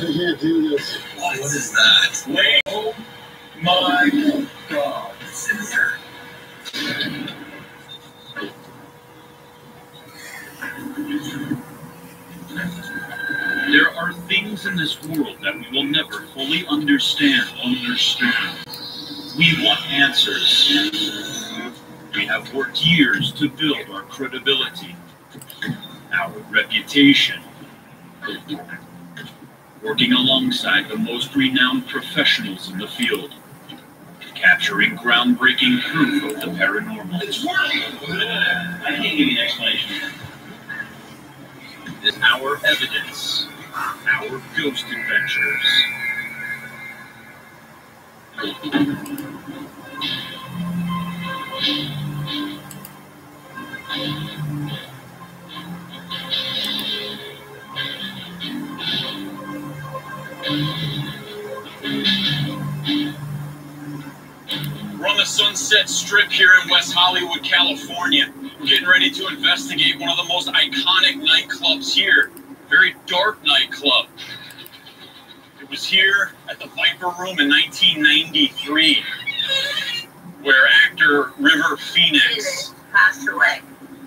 can't do this. What is that? Oh my God. Scissor. There are things in this world that we will never fully understand. We want answers. We have worked years to build our credibility, our reputation, working alongside the most renowned professionals in the field, capturing groundbreaking proof of the paranormal. It's working! I can't give you an explanation. This is our evidence, our ghost adventures. We're on the Sunset Strip here in West Hollywood, California. We're getting ready to investigate one of the most iconic nightclubs here. Very dark nightclub. It was here at the Viper Room in 1993, where actor River Phoenix passed away.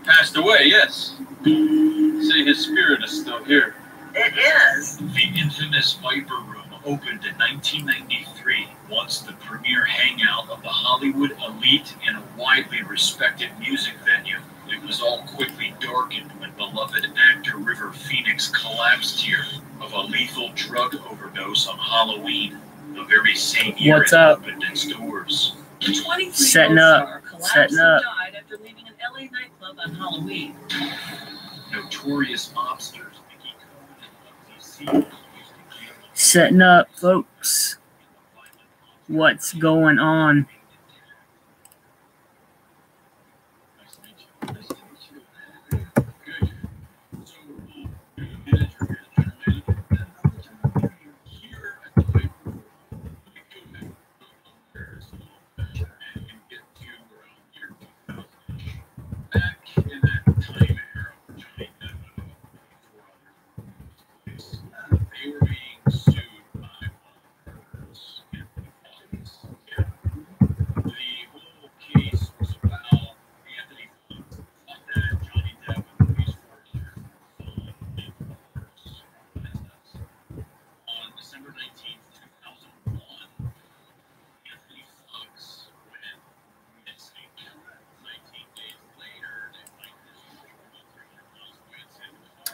Passed away, yes. Say his spirit is still here. It is. The infamous Viper Room opened in 1993, once the premier hangout of the Hollywood elite and a widely respected music venue. It was all quickly darkened when beloved actor River Phoenix collapsed here of a lethal drug overdose on Halloween, the very same year it opened its doors. The 23-year-old star collapsed and died after leaving an LA nightclub on Halloween. Notorious mobsters Mickey Cohen and Setting up, folks. What's going on?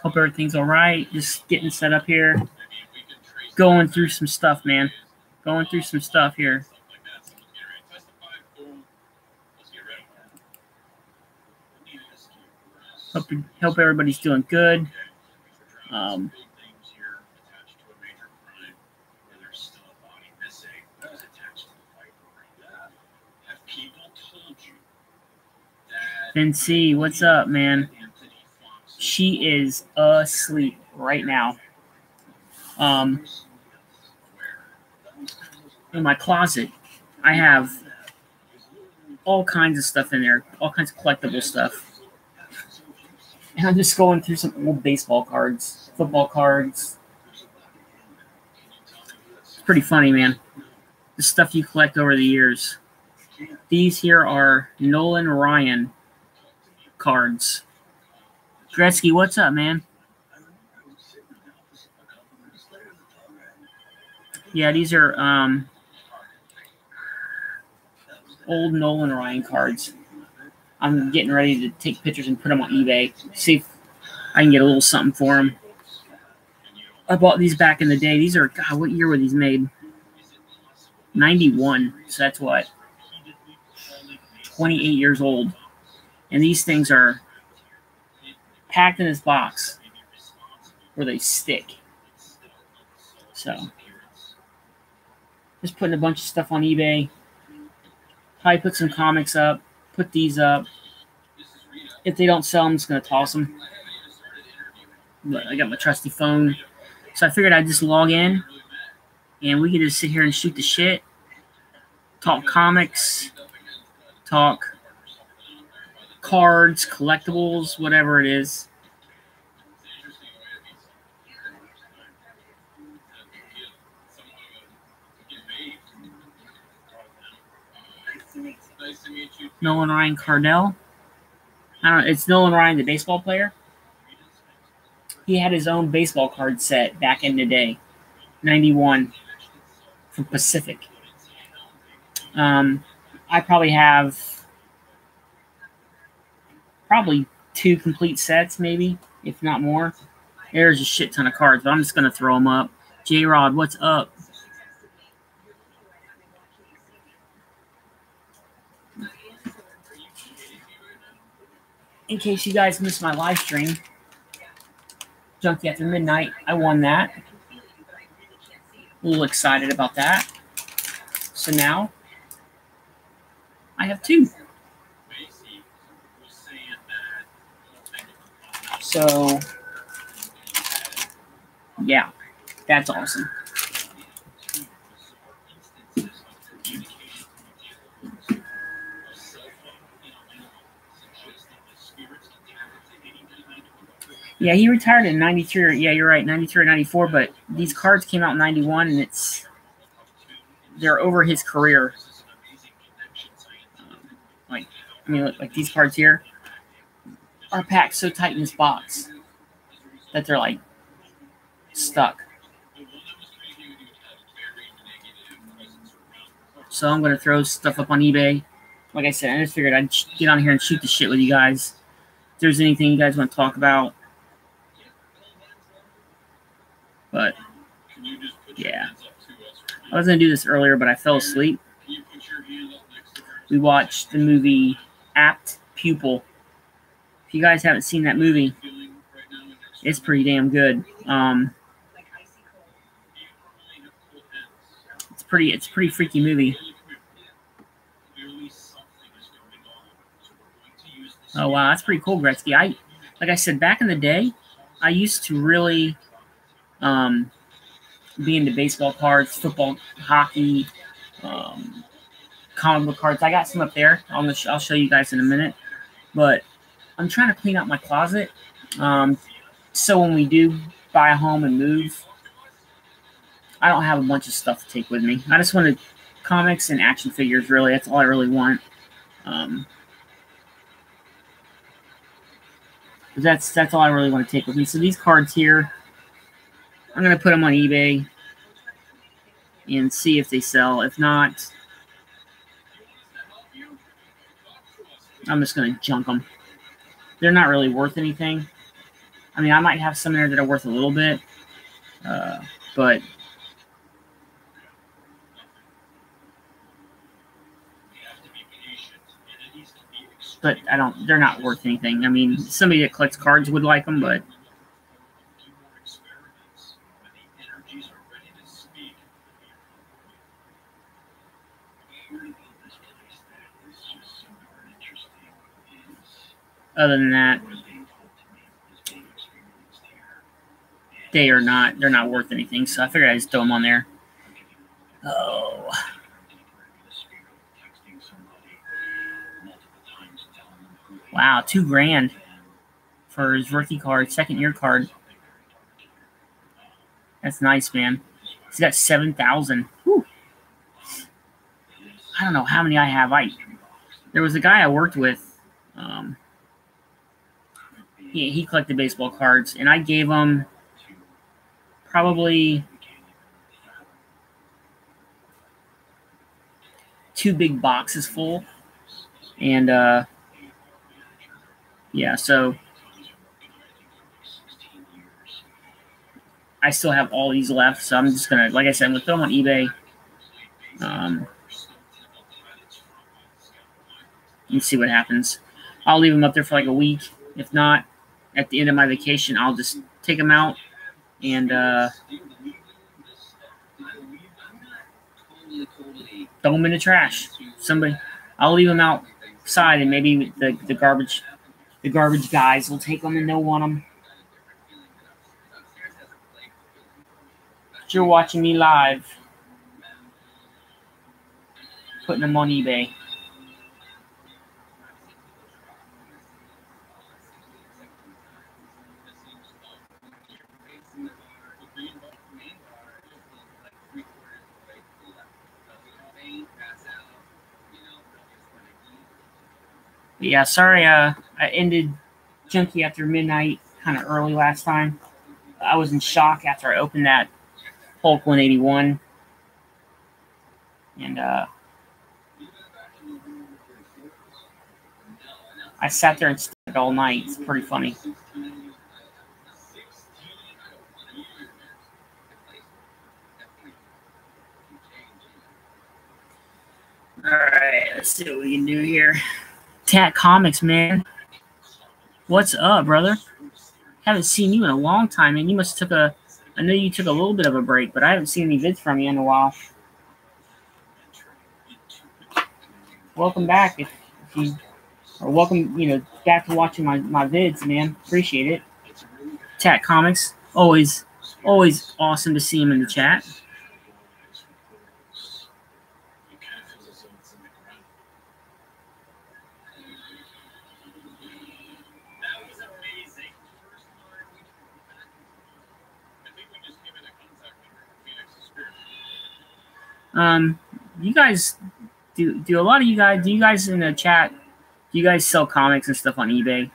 Hope everything's all right. Just getting set up here. Going through some stuff, man. Going through some stuff here. Hope everybody's doing good. Vinci, what's up, man? She is asleep right now. In my closet, I have all kinds of stuff in there, all kinds of collectible stuff. And I'm just going through some old baseball cards, football cards. It's pretty funny, man. The stuff you collect over the years. These here are Nolan Ryan cards. Gretzky, what's up, man? Yeah, these are old Nolan Ryan cards. I'm getting ready to take pictures and put them on eBay. See if I can get a little something for them. I bought these back in the day. These are, God, what year were these made? 91. So that's what? 28 years old. And these things are packed in this box where they stick. So, just putting a bunch of stuff on eBay. Probably put some comics up. Put these up. If they don't sell, I'm just going to toss them. But I got my trusty phone. So I figured I'd just log in. And we could just sit here and shoot the shit. Talk comics. Talk cards, collectibles, whatever it is. Nolan Ryan Cardell. I don't know. It's Nolan Ryan, the baseball player. He had his own baseball card set back in the day. 91 from Pacific. I probably have two complete sets, maybe, if not more. There's a shit ton of cards, but I'm just going to throw them up. J-Rod, what's up? In case you guys missed my live stream, Junkie After Midnight, I won that. A little excited about that. So now, I have two. So, yeah, that's awesome. Yeah, he retired in 93. Yeah, you're right, 93 or 94, but these cards came out in 91, and they're over his career. Like these cards here are packed so tight in this box that they're like stuck. So I'm gonna throw stuff up on eBay. Like I said, I just figured I'd get on here and shoot the shit with you guys. If there's anything you guys want to talk about. But yeah, I was gonna do this earlier, but I fell asleep. We watched the movie Apt Pupil. If you guys haven't seen that movie, it's pretty damn good. It's a pretty freaky movie. Oh wow, that's pretty cool, Gretzky. Like I said, back in the day, I used to really be into baseball cards, football, hockey, comic book cards. I got some up there. I'll show you guys in a minute. But I'm trying to clean out my closet. So when we do buy a home and move, I don't have a bunch of stuff to take with me. I just wanted comics and action figures, really. That's all I really want. That's all I really want to take with me. So these cards here, I'm going to put them on eBay and see if they sell. If not, I'm just going to junk them. They're not really worth anything. I mean, I might have some there that are worth a little bit, but they're not worth anything. I mean, somebody that collects cards would like them, but other than that, they're not worth anything. So I figured I'd just throw them on there. Oh. Wow, $2,000 for his rookie card, second year card. That's nice, man. He's got 7,000. I don't know how many I have. There was a guy I worked with. He collected baseball cards, and I gave him probably 2 big boxes full, and yeah, so I still have all these left. So I'm just gonna, like I said, I'm gonna throw them on eBay. And see what happens. I'll leave them up there for like a week. If not, at the end of my vacation, I'll just take them out and throw them in the trash. I'll leave them outside, and maybe the garbage guys will take them and they'll want them. But you're watching me live, putting them on eBay. But yeah, sorry I ended Junkie after midnight kind of early last time. I was in shock after I opened that Hulk 181. And I sat there and stared all night. It's pretty funny. Alright, let's see what we can do here. Tat Comics, man. What's up, brother? Haven't seen you in a long time, man. You must have took a... I know you took a little bit of a break, but I haven't seen any vids from you in a while. Welcome back. If you... Or welcome, back to watching my vids, man. Appreciate it. Tat Comics. Always awesome to see him in the chat. You guys do a lot of you guys in the chat, do you guys sell comics and stuff on eBay?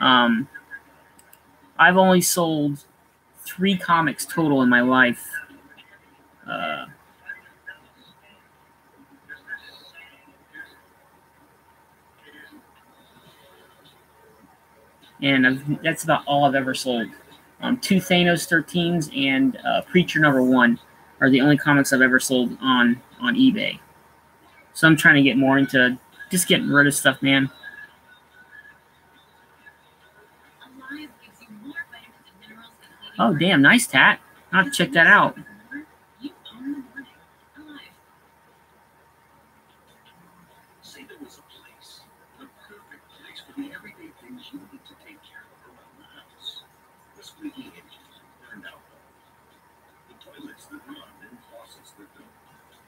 I've only sold 3 comics total in my life. And that's about all I've ever sold. 2 Thanos 13s and Preacher #1 are the only comics I've ever sold on eBay. So I'm trying to get more into just getting rid of stuff, man. Oh, damn, nice, Tat. I'll have to check that out. Say there was a place, the perfect place for the everyday things you need to take care of around the house. The squeaky hinges turned out. The toilets that run and faucets that don't.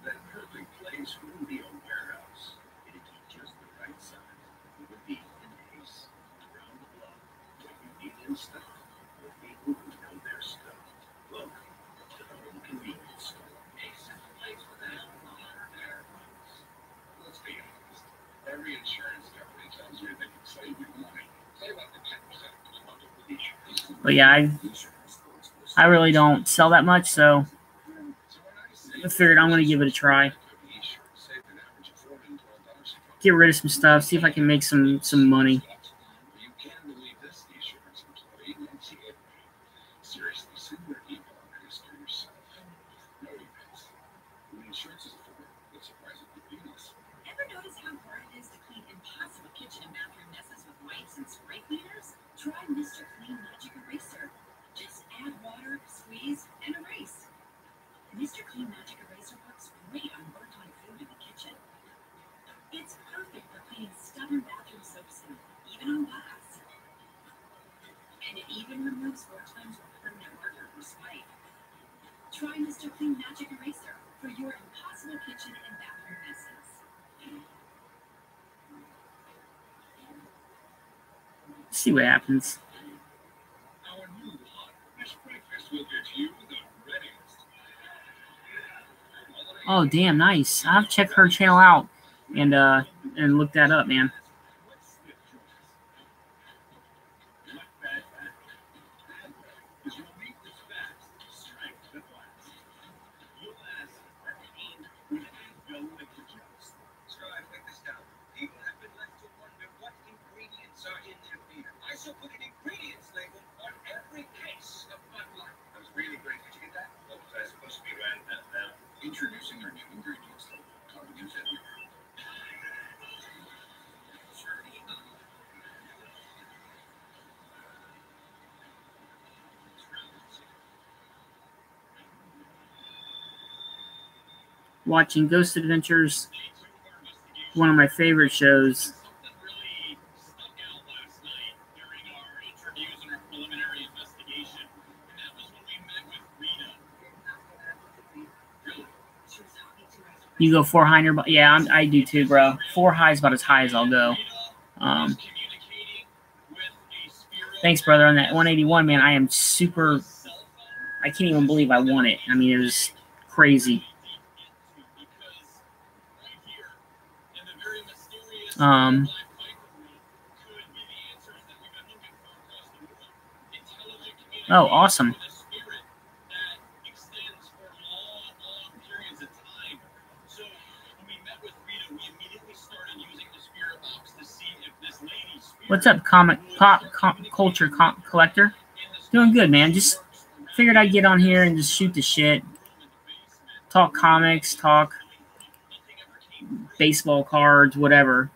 That perfect place wouldn't be a warehouse. It'd be just the right size. It would be in case, around the block, what you need in stock, with people who know their stuff. Look, to the home convenience store. Ace is the place for that. Let's be honest. Every insurance company tells you they can save you money. Save up to 10%. But yeah, I really don't sell that much, so I figured I'm going to give it a try. Get rid of some stuff, see if I can make some money. You can't believe this insurance employee wants you. Seriously, send your email address to yourself. No events. When insurance is for, it's surprisingly painless. Ever notice how hard it is to clean impossible kitchen and bathroom messes with wipes and spray cleaners? Try Mr. Clean Magic Eraser. Just add water, squeeze, and erase. Mr. Clean Magic Eraser works great on burnt-on food in the kitchen. It's perfect for cleaning stubborn bathroom soaps and even on glass. And it even removes 4 times more permanent marker or spike. Try Mr. Clean Magic Eraser for your impossible kitchen and bathroom messes. See what happens. Our new hot fish breakfast will get you the readiest. Oh, damn, nice. I'll have to check her channel out and look that up, man. Introducing our new ingredients. Use it. Watching Ghost Adventures, one of my favorite shows. You go 4 high, yeah, I do too, bro. 4 high is about as high as I'll go. Thanks, brother, on that 181, man. I am super. I can't even believe I won it. I mean, it was crazy. Oh, awesome. What's up, comic pop culture collector? Doing good, man. Just figured I'd get on here and just shoot the shit. Talk comics, talk baseball cards, whatever.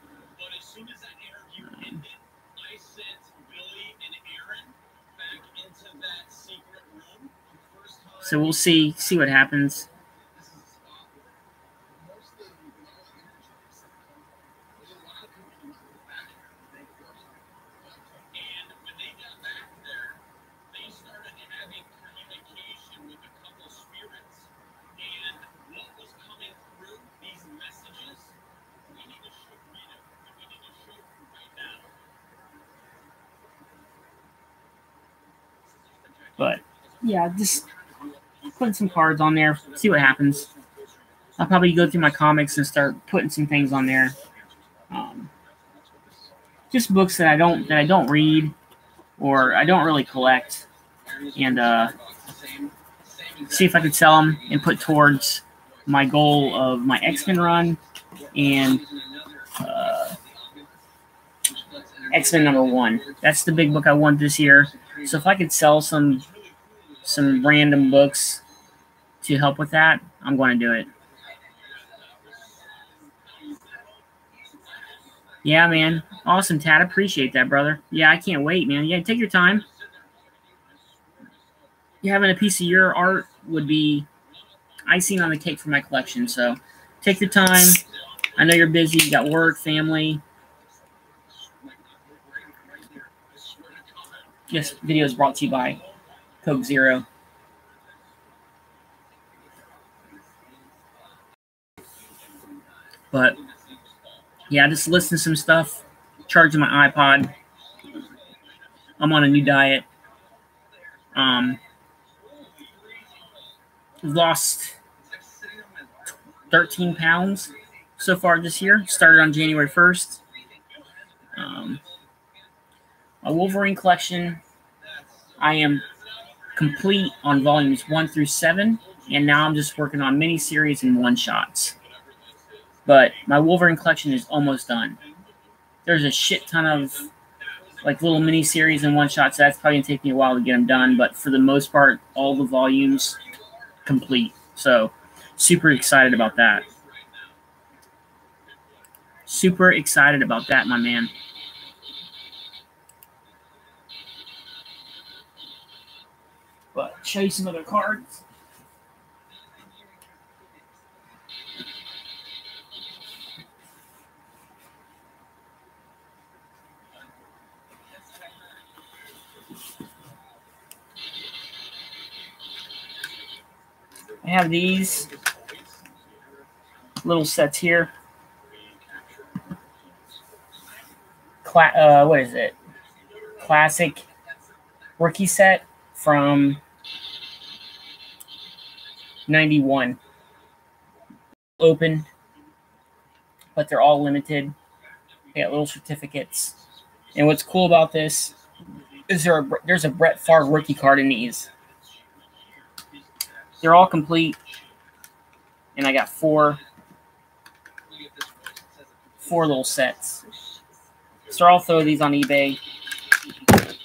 So we'll see what happens. But yeah, just putting some cards on there, see what happens. I'll probably go through my comics and start putting some things on there. Just books that I don't read or I don't really collect, and see if I could sell them and put towards my goal of my X-Men run and X-Men #1. That's the big book I want this year. So if I could sell some random books to help with that, I'm going to do it. Yeah, man. Awesome, Tad. Appreciate that, brother. Yeah, I can't wait, man. Yeah, take your time. You having a piece of your art would be icing on the cake for my collection. So take your time. I know you're busy. You got work, family. This video is brought to you by Coke Zero. But yeah, just listen to some stuff, charging my iPod. I'm on a new diet. Lost 13 pounds so far this year. Started on January 1st. My Wolverine collection, I am complete on volumes 1 through 7, and now I'm just working on miniseries and one-shots. But my Wolverine collection is almost done. There's a shit ton of like little miniseries and one-shots. That's probably going to take me a while to get them done, but for the most part, all the volumes complete. So super excited about that. Super excited about that, my man. But show you some other cards. I have these little sets here. What is it? Classic rookie set from 91. Open, but they're all limited. They got little certificates. And what's cool about this is there's a Brett Favre rookie card in these. They're all complete, and I got four little sets. So I'll throw these on eBay,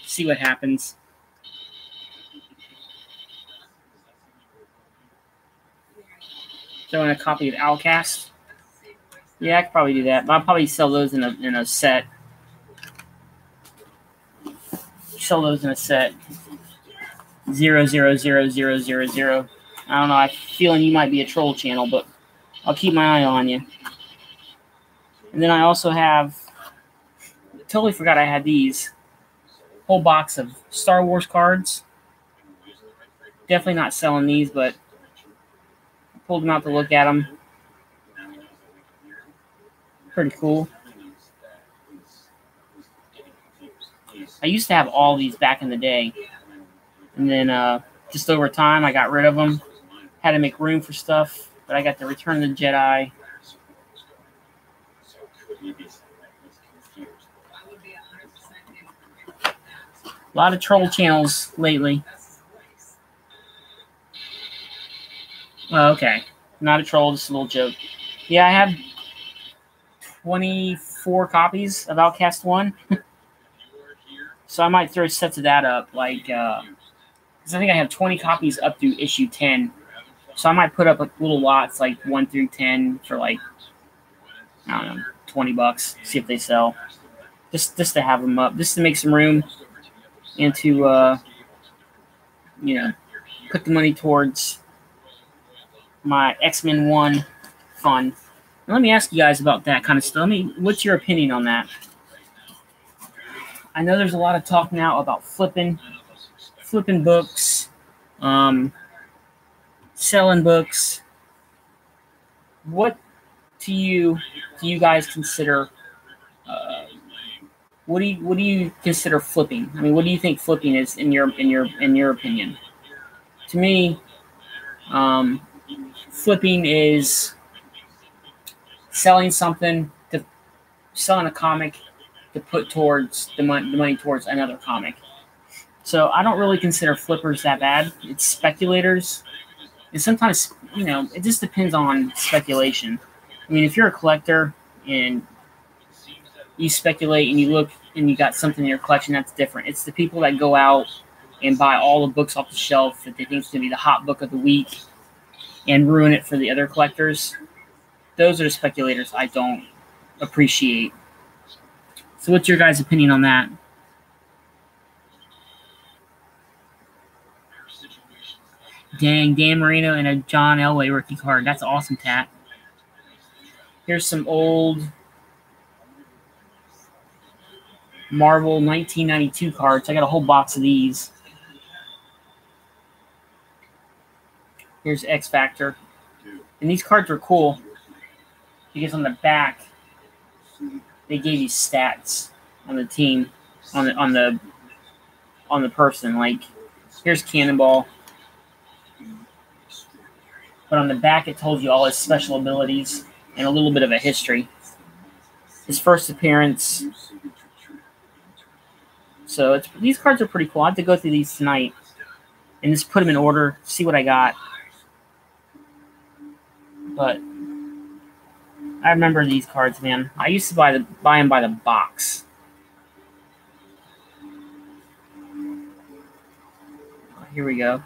see what happens. Throw in a copy of Outcast. Yeah, I could probably do that, but I'll probably sell those in a set. Sell those in a set. 0000000. I don't know. I'm feeling you might be a troll channel, but I'll keep my eye on you. And then I also have, totally forgot I had these. Whole box of Star Wars cards. Definitely not selling these, but I pulled them out to look at them. Pretty cool. I used to have all these back in the day. And then just over time, I got rid of them. Had to make room for stuff. But I got the Return of the Jedi. A lot of troll channels lately. Oh, okay. Not a troll, just a little joke. Yeah, I have 24 copies of Outcast 1. So I might throw sets of that up, like, because I think I have 20 copies up through issue 10. So I might put up like little lots, like 1 through 10, for like, I don't know, $20. See if they sell. Just to have them up, just to make some room, and to put the money towards my X-Men 1 fund. Now, let me ask you guys about that kind of stuff. What's your opinion on that? I know there's a lot of talk now about flipping books, selling books. What do you guys consider? What do you consider flipping? I mean, what do you think flipping is in your opinion? To me, flipping is selling a comic to put towards the money towards another comic. So I don't really consider flippers that bad. It's speculators, and sometimes it just depends on speculation. I mean, if you're a collector and you speculate and you look and you got something in your collection, that's different. It's the people that go out and buy all the books off the shelf that they think is going to be the hot book of the week and ruin it for the other collectors. Those are the speculators I don't appreciate. So what's your guys' opinion on that? Dang, Dan Marino and a John Elway rookie card. That's awesome, Tat. Here's some old Marvel 1992 cards. I got a whole box of these. Here's X Factor. And these cards are cool because on the back they gave you stats on the team, on the person. Like, here's Cannonball. But on the back it told you all his special abilities and a little bit of a history. His first appearance. So these cards are pretty cool. I have to go through these tonight and just put them in order, see what I got. But I remember these cards, man. I used to buy them by the box. Here we go.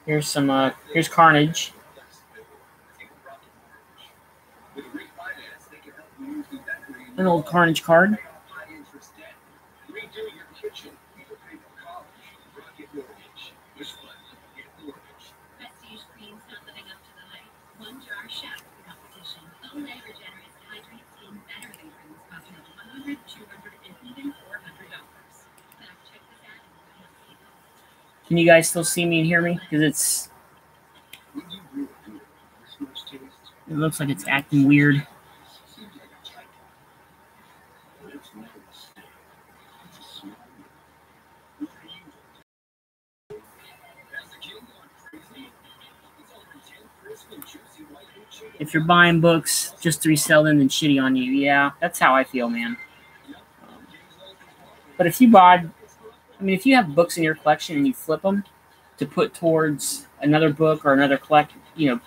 Here's here's Carnage. An old Carnage card. Can you guys still see me and hear me? Because it looks like it's acting weird. If you're buying books just to resell them and shitty on you, yeah, that's how I feel, man. But if you have books in your collection and you flip them to put towards another book or another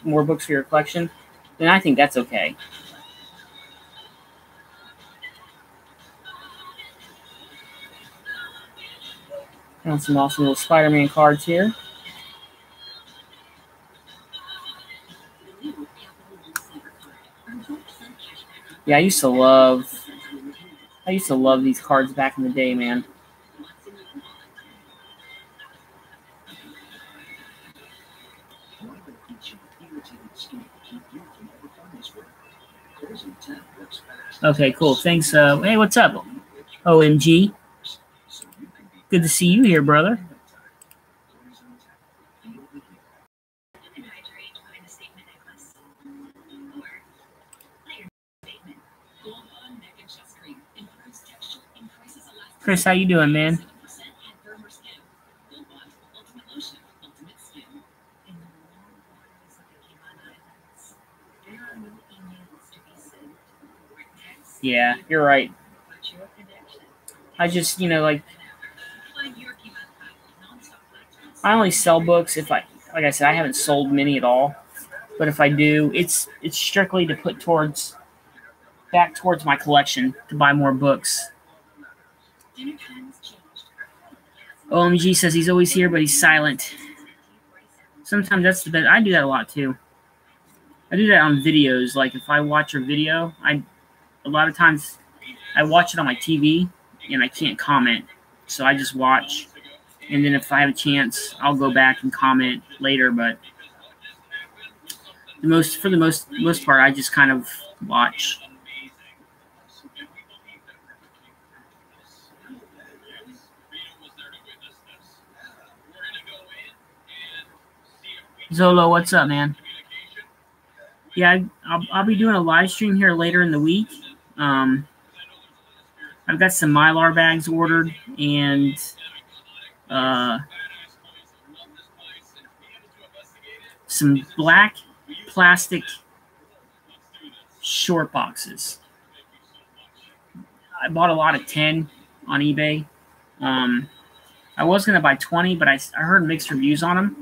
more books for your collection, then I think that's okay. Found some awesome little Spider-Man cards here. Yeah, I used to love these cards back in the day, man. Okay, cool. Thanks. Hey, what's up? OMG. Good to see you here, brother. Chris, how you doing, man? Yeah, you're right. I just, I only sell books if I like I said, I haven't sold many at all. But if I do, it's strictly to put back towards my collection to buy more books. OMG says he's always here, but he's silent. Sometimes that's the best. I do that a lot too. I do that on videos. Like if I watch a video, a lot of times I watch it on my TV and I can't comment, so I just watch. And then if I have a chance, I'll go back and comment later. But for the most part, I just kind of watch. Zolo, what's up, man? Yeah, I'll be doing a live stream here later in the week. I've got some Mylar bags ordered and some black plastic short boxes. I bought a lot of 10 on eBay. I was going to buy 20, but I heard mixed reviews on them.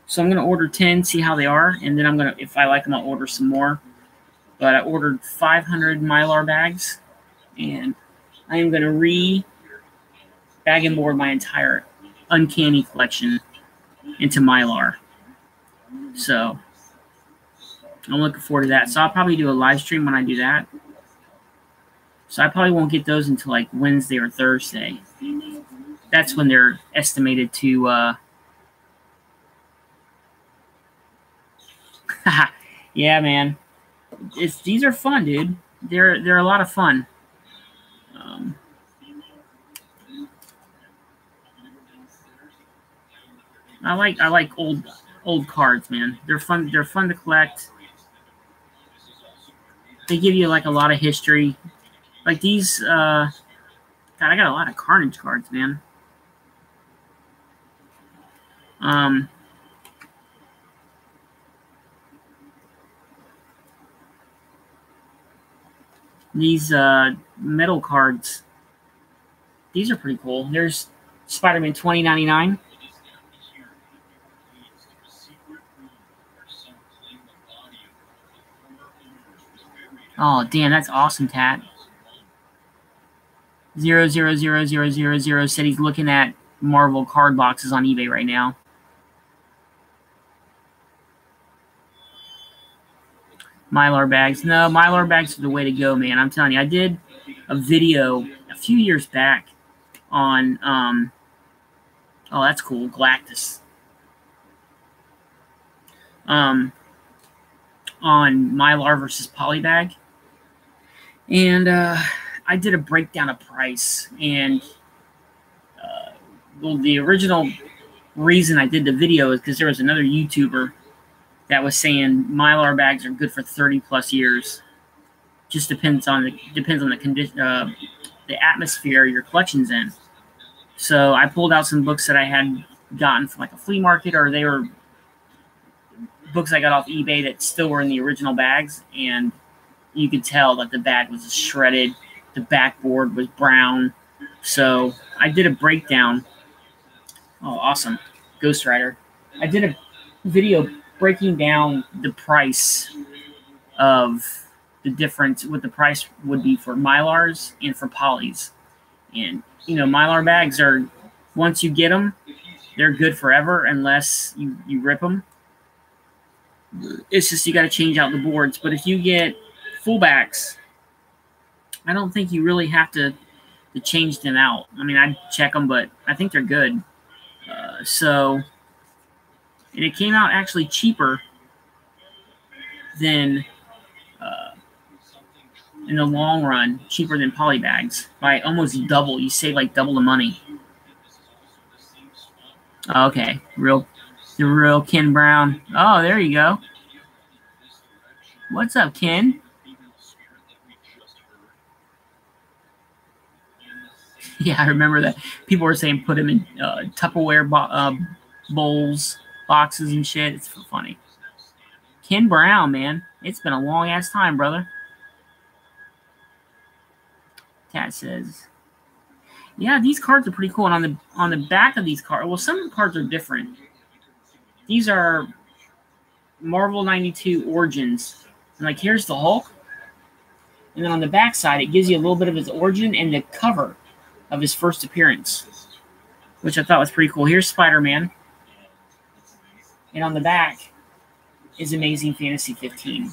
So I'm going to order 10, see how they are, and then if I like them, I'll order some more. But I ordered 500 Mylar bags, and I am going to bag and board my entire Uncanny collection into Mylar. So I'm looking forward to that. So I'll probably do a live stream when I do that. So I probably won't get those until like Wednesday or Thursday. That's when they're estimated to yeah, man. These are fun, dude. They're a lot of fun. I like old cards, man. They're fun. They're fun to collect. They give you like a lot of history. Like these. God, I got a lot of Carnage cards, man. These metal cards. These are pretty cool. There's Spider-Man 2099. Oh, damn, that's awesome, Tat. 00000 said he's looking at Marvel card boxes on eBay right now. Mylar bags. No, Mylar bags are the way to go, man. I'm telling you. I did a video a few years back on, oh, that's cool, Galactus. On Mylar versus Polybag. And I did a breakdown of price. And well, the original reason I did the video is because there was another YouTuber that was saying Mylar bags are good for 30+ years. Just depends on the condition, the atmosphere your collection's in. So I pulled out some books that I had gotten from like a flea market, or they were books I got off eBay that still were in the original bags, and you could tell that the bag was shredded. The backboard was brown. So I did a breakdown. Oh, awesome. Ghost Rider. I did a video breaking down the price of the difference, what the price would be for Mylars and for Polys. And, you know, Mylar bags are, once you get them, they're good forever unless you rip them. It's just you got to change out the boards. But if you get fullbacks, I don't think you really have to change them out. I mean, I'd check them, but I think they're good. And it came out actually cheaper than, in the long run, cheaper than polybags by almost double. You save like double the money. Okay, the real Ken Brown. Oh, there you go. What's up, Ken? Yeah, I remember that. People were saying put him in Tupperware bowls, boxes, and shit. It's funny. Ken Brown, man. It's been a long-ass time, brother. Tat says, yeah, these cards are pretty cool. And on the back of these cards, well, some cards are different. These are Marvel 92 Origins. And like, here's the Hulk. And then on the back side, it gives you a little bit of his origin and the cover of his first appearance, which I thought was pretty cool. Here's Spider-Man. And on the back is Amazing Fantasy 15.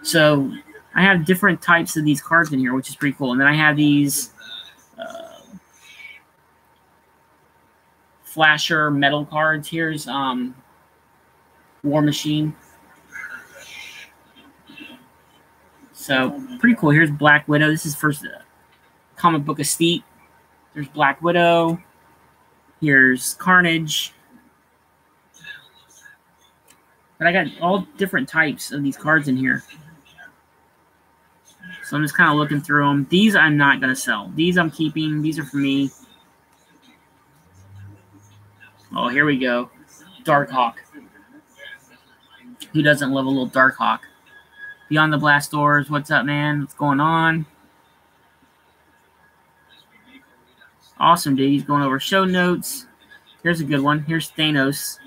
So I have different types of these cards in here, which is pretty cool. And then I have these Flasher metal cards. Here's War Machine. So pretty cool. Here's Black Widow. This is first comic book Estate. There's Black Widow. Here's Carnage. But I got all different types of these cards in here. So I'm just kind of looking through them. These I'm not going to sell. These I'm keeping. These are for me. Oh, here we go. Darkhawk. Who doesn't love a little Darkhawk? Beyond the Blast Doors. What's up, man? What's going on? Awesome, dude. He's going over show notes. Here's a good one. Here's Thanos.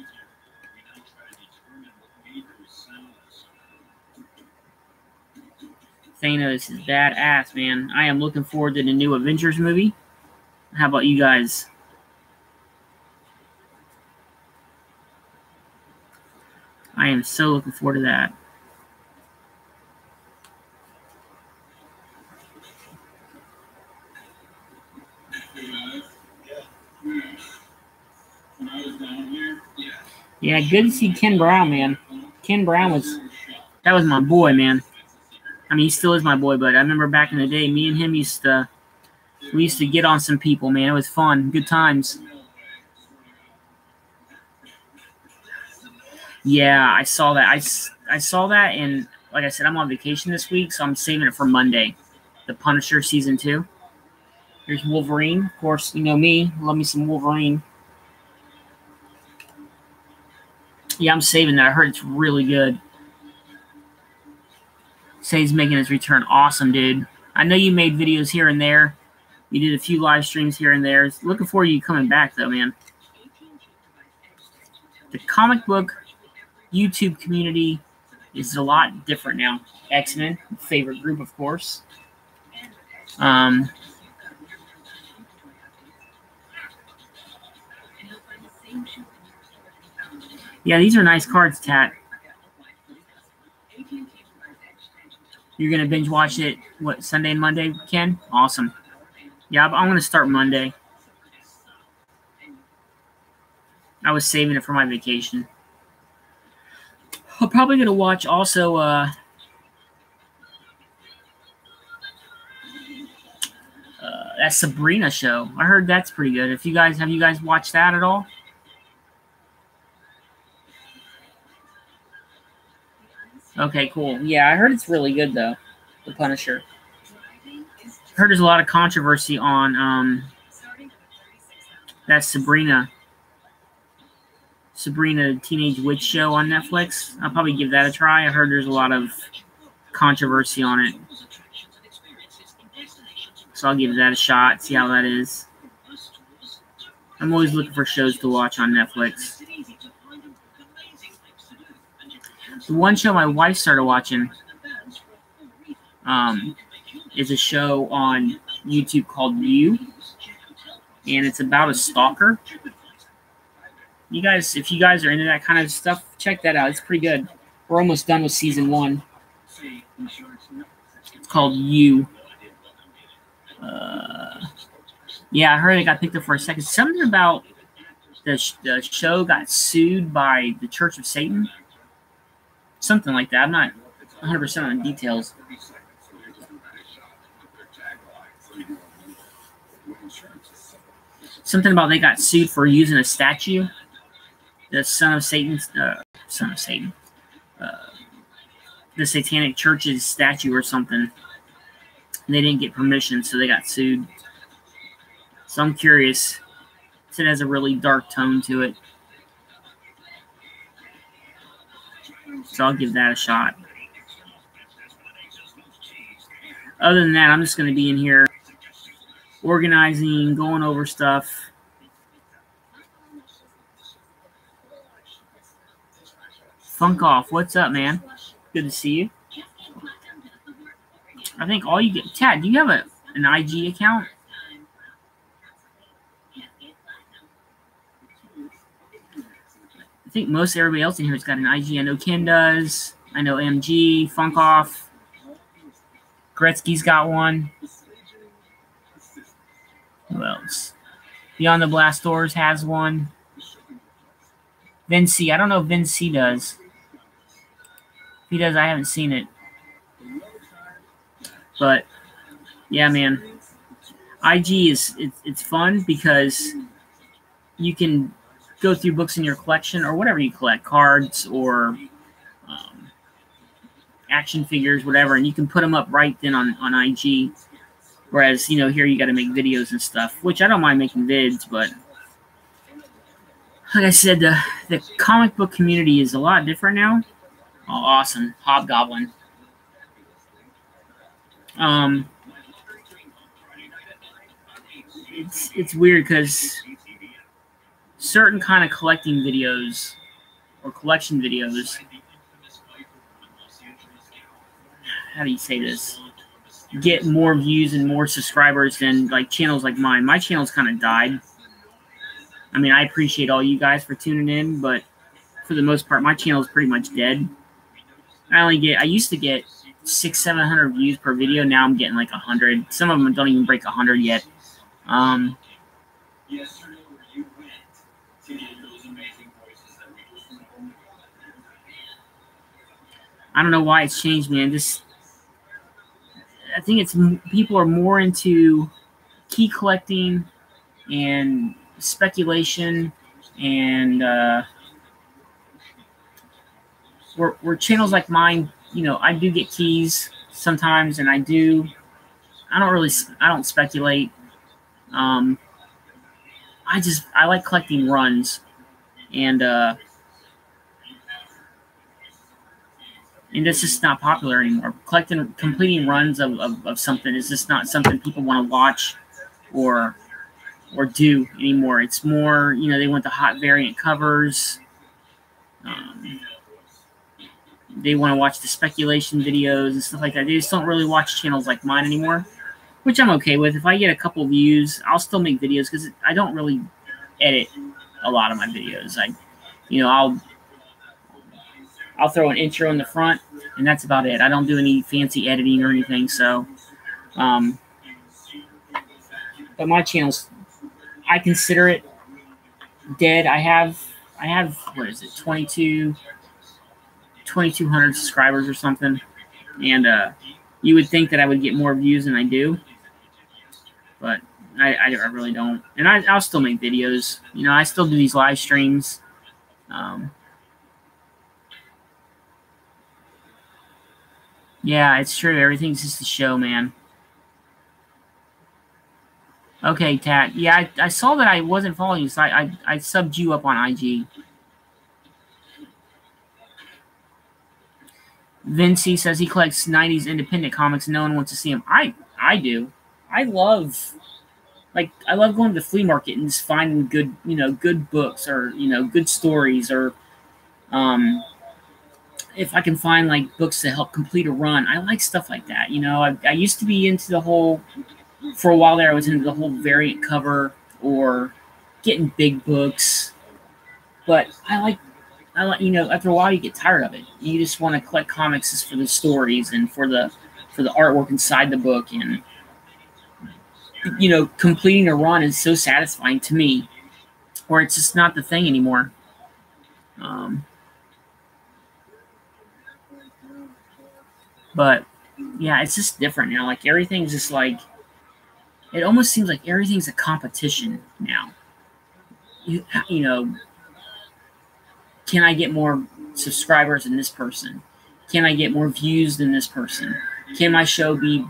Thanos is badass, man. I am looking forward to the new Avengers movie. How about you guys? I am so looking forward to that. Yeah, good to see Ken Brown, man. Ken Brown that was my boy, man. I mean, he still is my boy, but I remember back in the day, me and him we used to get on some people, man. It was fun. Good times. Yeah, I saw that. I saw that, and like I said, I'm on vacation this week, so I'm saving it for Monday. The Punisher Season 2. Here's Wolverine. Of course, you know me. Love me some Wolverine. Yeah, I'm saving that. I heard it's really good. Say he's making his return. Awesome, dude. I know you made videos here and there. You did a few live streams here and there. Looking forward to you coming back, though, man. The comic book YouTube community is a lot different now. X-Men, favorite group, of course. Yeah, these are nice cards, Tat. You're going to binge watch it, what, Sunday and Monday, Ken? Awesome. Yeah, I'm going to start Monday. I was saving it for my vacation. I'm probably going to watch also that Sabrina show. I heard that's pretty good. Have you guys watched that at all? Okay, cool. Yeah, I heard it's really good, though, The Punisher. I heard there's a lot of controversy on that Sabrina Teenage Witch show on Netflix. I'll probably give that a try. I heard there's a lot of controversy on it. So I'll give that a shot, see how that is. I'm always looking for shows to watch on Netflix. The one show my wife started watching is a show on YouTube called You, and it's about a stalker. You guys, if you guys are into that kind of stuff, check that out. It's pretty good. We're almost done with season 1. It's called You. Yeah, I heard it got picked up for a second. Something about the show got sued by the Church of Satan. Something like that. I'm not 100% on the details. Something about they got sued for using a statue. The son of Satan. The Satanic Church's statue or something. And they didn't get permission, so they got sued. So I'm curious. It has a really dark tone to it. So I'll give that a shot. Other than that, I'm just going to be in here organizing, going over stuff. Funk Off, what's up, man? Good to see you. I think all you get... Tad, do you have an IG account? I think most everybody else in here has got an IG. I know Ken does. I know MG, Funk Off. Gretzky's got one. Who else? Beyond the Blast Doors has one. Vinci. I don't know if Vinci does. If he does, I haven't seen it. But, yeah, man. IG it's fun because you can go through books in your collection or whatever you collect, cards or action figures, whatever, and you can put them up right then on IG. Whereas, here you got to make videos and stuff, which I don't mind making vids, but like I said, the comic book community is a lot different now. Oh, awesome. Hobgoblin. It's weird because certain kind of collecting videos or collection videos, how do you say this, get more views and more subscribers than like channels like mine. My channel's kind of died. I mean, I appreciate all you guys for tuning in, but for the most part, my channel is pretty much dead. I used to get 600-700 views per video. Now I'm getting like 100. Some of them don't even break 100 yet. I don't know why it's changed, man. I think it's people are more into key collecting and speculation, and where channels like mine, I do get keys sometimes, and I don't speculate. I like collecting runs, and this is not popular anymore. Completing runs of something is just not something people want to watch or do anymore. It's more, they want the hot variant covers. They want to watch the speculation videos and stuff like that. They just don't really watch channels like mine anymore, which I'm okay with. If I get a couple views, I'll still make videos because I don't really edit a lot of my videos. I'll throw an intro in the front, and that's about it. I don't do any fancy editing or anything. So, but my channel's, I consider it dead. I have what is it, 2,200 subscribers or something, and you would think that I would get more views than I do, but I really don't. And I'll still make videos. I still do these live streams. Yeah, it's true. Everything's just a show, man. Okay, Tat. Yeah, I saw that I wasn't following you, so I subbed you up on IG. Vinci says he collects 90s independent comics. No one wants to see them. I do. I love going to the flea market and just finding good, good books or, good stories, or if I can find like books to help complete a run. I like stuff like that. I used to be into the whole, for a while there, I was into the whole variant cover or getting big books, but I like, after a while you get tired of it. You just want to collect comics just for the stories and for the artwork inside the book, and completing a run is so satisfying to me, or it's just not the thing anymore. But yeah, it's just different now. Like everything's just like, it almost seems like everything's a competition now. Can I get more subscribers than this person? Can I get more views than this person? Can my show be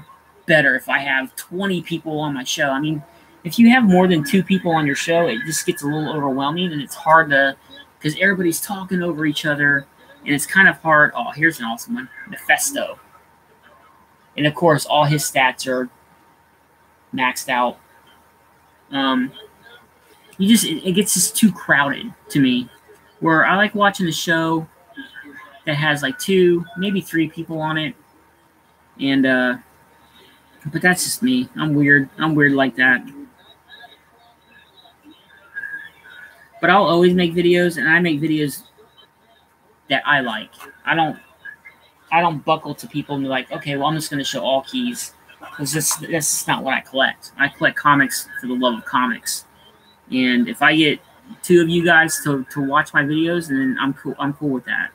better if I have 20 people on my show? I mean, if you have more than 2 people on your show, it just gets a little overwhelming, and it's hard because everybody's talking over each other, and it's kind of hard. Oh, here's an awesome one, Mephisto. And of course, all his stats are maxed out. It gets just too crowded to me. Where I like watching the show, that has like 2, maybe 3 people on it. And but that's just me. I'm weird. I'm weird like that. But I'll always make videos, and I make videos that I like. I don't buckle to people and be like, okay, well, I'm just going to show all keys, because that's not what I collect. I collect comics for the love of comics. And if I get 2 of you guys to watch my videos, then I'm cool with that.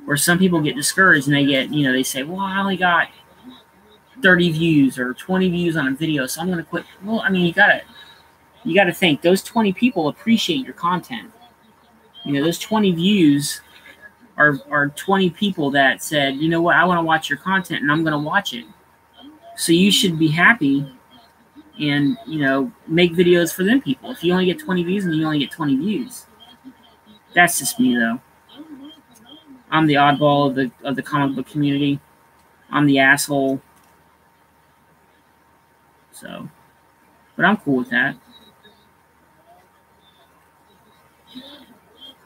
Or some people get discouraged and they get, they say, well, I only got 30 views or 20 views on a video, so I'm going to quit. Well, I mean, you got to think those 20 people appreciate your content. Those 20 views are 20 people that said, you know what, I want to watch your content, and I'm going to watch it. So you should be happy and, make videos for them people. If you only get 20 views, and you only get 20 views. That's just me, though. I'm the oddball of the comic book community. I'm the asshole. So, but I'm cool with that.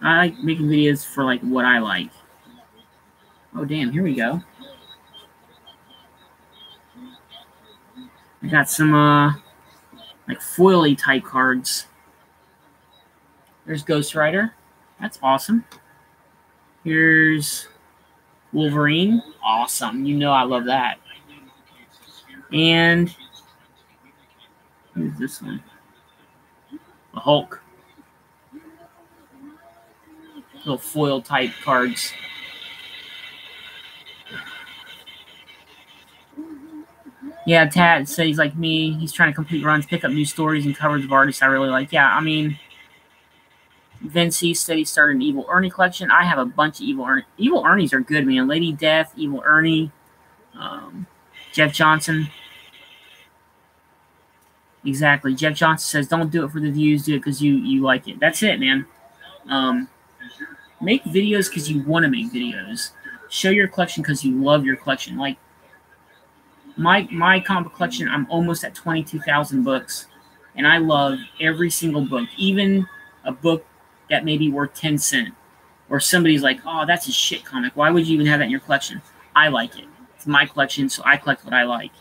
I like making videos for like what I like. Oh damn, here we go. I got some like foily type cards. There's Ghost Rider. That's awesome. Here's Wolverine. Awesome. I love that. And who's this one? The Hulk. Little foil type cards. Yeah, Tad says he's like me. He's trying to complete runs, pick up new stories and covers of artists I really like. Yeah, I mean, Vinci said he started an Evil Ernie collection. I have a bunch of Evil Ernie. Evil Ernies are good, man. Lady Death, Evil Ernie, Jeff Johnson. Exactly. Jeff Johnson says, don't do it for the views, do it because you like it. That's it, man. Make videos because you want to make videos. Show your collection because you love your collection. Like, my comic collection, I'm almost at 22,000 books, and I love every single book, even a book that may be worth 10 cents, or somebody's like, oh, that's a shit comic. Why would you even have that in your collection? I like it. It's my collection, so I collect what I like.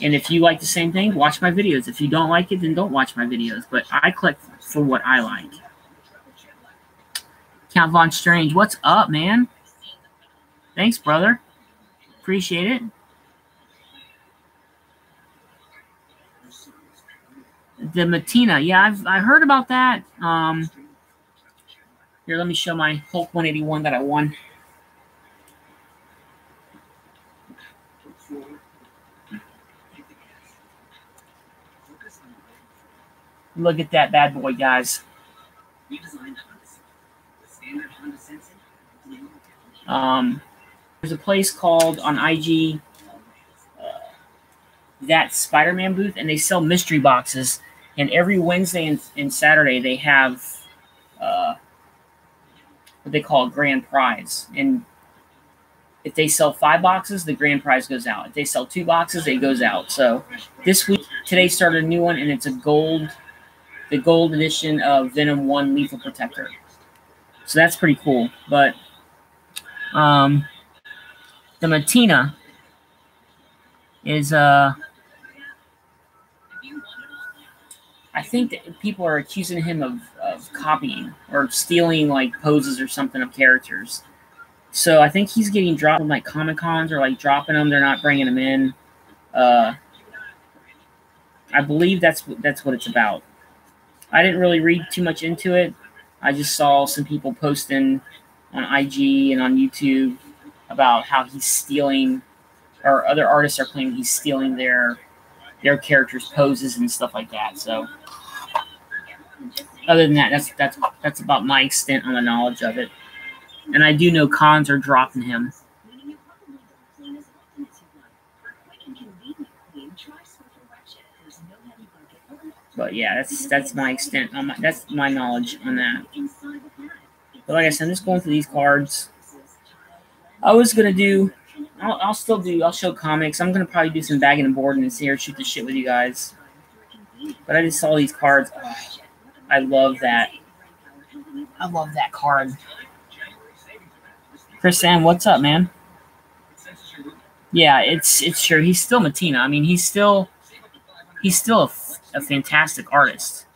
And if you like the same thing, watch my videos. If you don't like it, then don't watch my videos. But I collect for what I like. Count Von Strange, what's up, man? Thanks, brother. Appreciate it. The Matina, yeah, I heard about that. Here, let me show my Hulk 181 that I won. Look at that bad boy, guys. There's a place called on IG that Spider-Man booth, and they sell mystery boxes. And every Wednesday and Saturday they have what they call a grand prize. And if they sell 5 boxes, the grand prize goes out. If they sell 2 boxes, it goes out. So this week, today started a new one, and it's the gold edition of Venom 1 Lethal Protector. So that's pretty cool. But the Matina is I think that people are accusing him of copying or stealing like poses or something of characters. So I think he's getting dropped from like Comic Cons or like dropping them. They're not bringing them in. I believe that's what it's about. I didn't really read too much into it. I just saw some people posting on IG and on YouTube about how he's stealing, or other artists are claiming he's stealing their characters' poses and stuff like that. So other than that, that's about my extent on the knowledge of it. And I do know cons are dropping him. But yeah, that's my extent on that's my knowledge on that. But like I said, I'm just going through these cards. I was gonna do, I'll show comics. I'm gonna probably do some bagging and boarding and see or shoot the shit with you guys. But I just saw these cards. Oh, I love that. I love that card. Chris Sam, what's up, man? Yeah, it's true. He's still Matina. I mean, he's still a fantastic artist.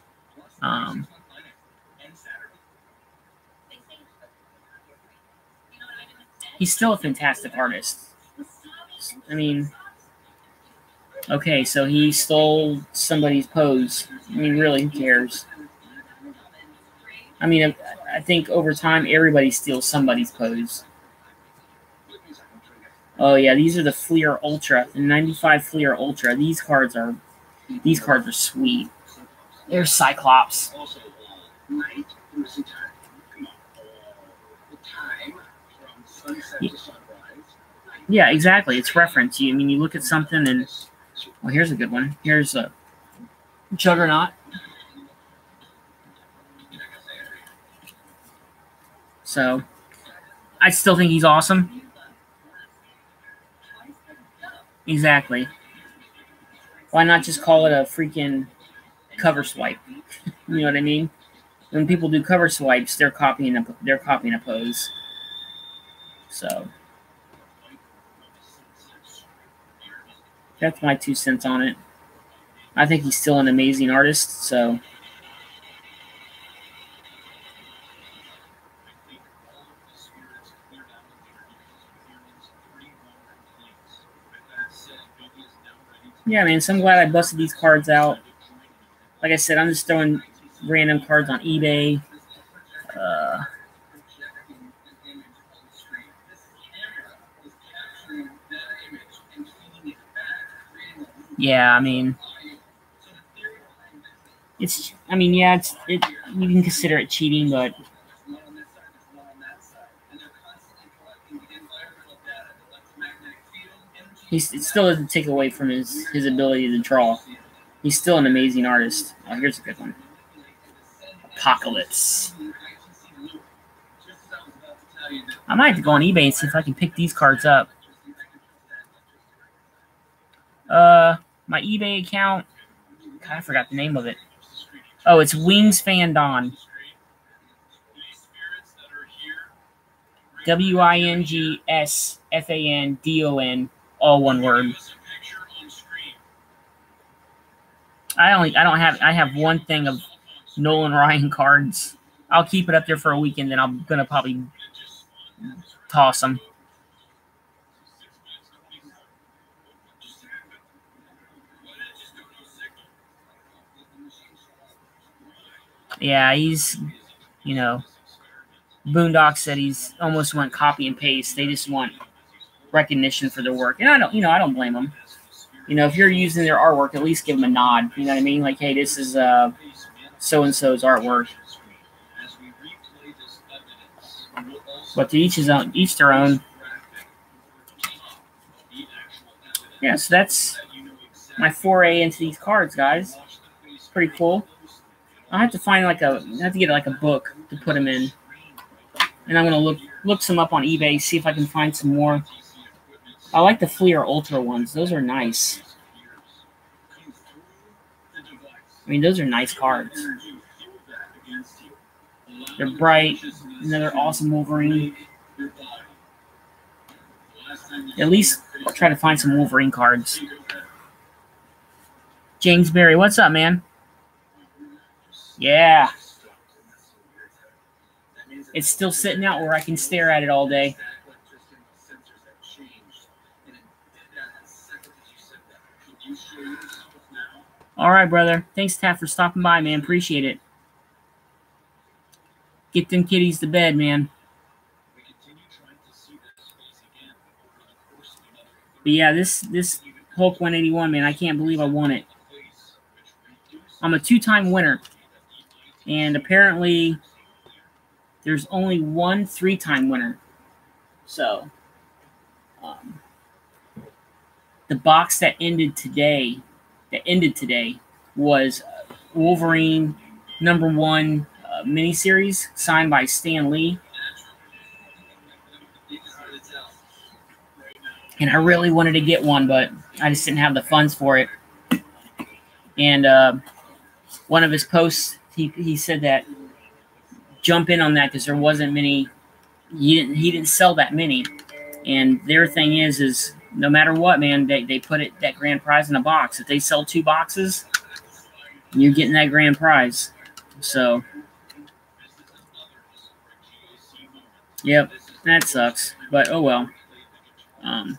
He's still a fantastic artist. I mean, okay, so he stole somebody's pose. I mean, really, who cares? I mean, I think over time, everybody steals somebody's pose. Oh yeah, these are the Fleer Ultra, the 95 Fleer Ultra. These cards are sweet. There's Cyclops. Yeah, exactly. It's reference. I mean, you look at something and, well, here's a good one. Here's a Juggernaut. So, I still think he's awesome. Exactly. Why not just call it a freaking cover swipe? You know what I mean? When people do cover swipes, they're copying a pose. So that's my 2 cents on it. I think he's still an amazing artist. So yeah, man. So I'm glad I busted these cards out. Like I said, I'm just throwing random cards on eBay. Yeah, I mean, yeah, you can consider it cheating, but it still doesn't take away from his ability to draw. He's still an amazing artist. Oh, here's a good one. Apocalypse. I might have to go on eBay and see if I can pick these cards up. My eBay account. God, I forgot the name of it. Oh, it's Wings Fandon. WINGSFANDON, all one word. I have one thing of Nolan Ryan cards. I'll keep it up there for a week, and then I'm gonna probably toss them. Yeah, he's, Boondock said he's almost went copy and paste. They just want recognition for their work, and I don't blame them. If you're using their artwork, at least give them a nod. You know what I mean? Like, hey, this is so and so's artwork. But to each their own. Yeah, so that's my foray into these cards, guys. It's pretty cool. I have to find I have to get a book to put them in, and I'm gonna look some up on eBay, see if I can find some more. I like the Fleer Ultra ones; those are nice. I mean, those are nice cards. They're bright. Another awesome Wolverine. At least try to find some Wolverine cards. James Berry, what's up, man? Yeah. It's still sitting out where I can stare at it all day. All right, brother. Thanks, Taff, for stopping by, man. Appreciate it. Get them kitties to bed, man. But yeah, this Hulk 181, man, I can't believe I won it. I'm a 2-time winner. And apparently there's only one 3-time winner. So the box that ended today was Wolverine #1 miniseries signed by Stan Lee. And I really wanted to get one, but I just didn't have the funds for it. And one of his posts, he said that jump in on that because there wasn't many he didn't sell that many. And their thing is no matter what, man, they put that grand prize in a box. If they sell 2 boxes, you're getting that grand prize. So, yep, that sucks. But oh well. I'm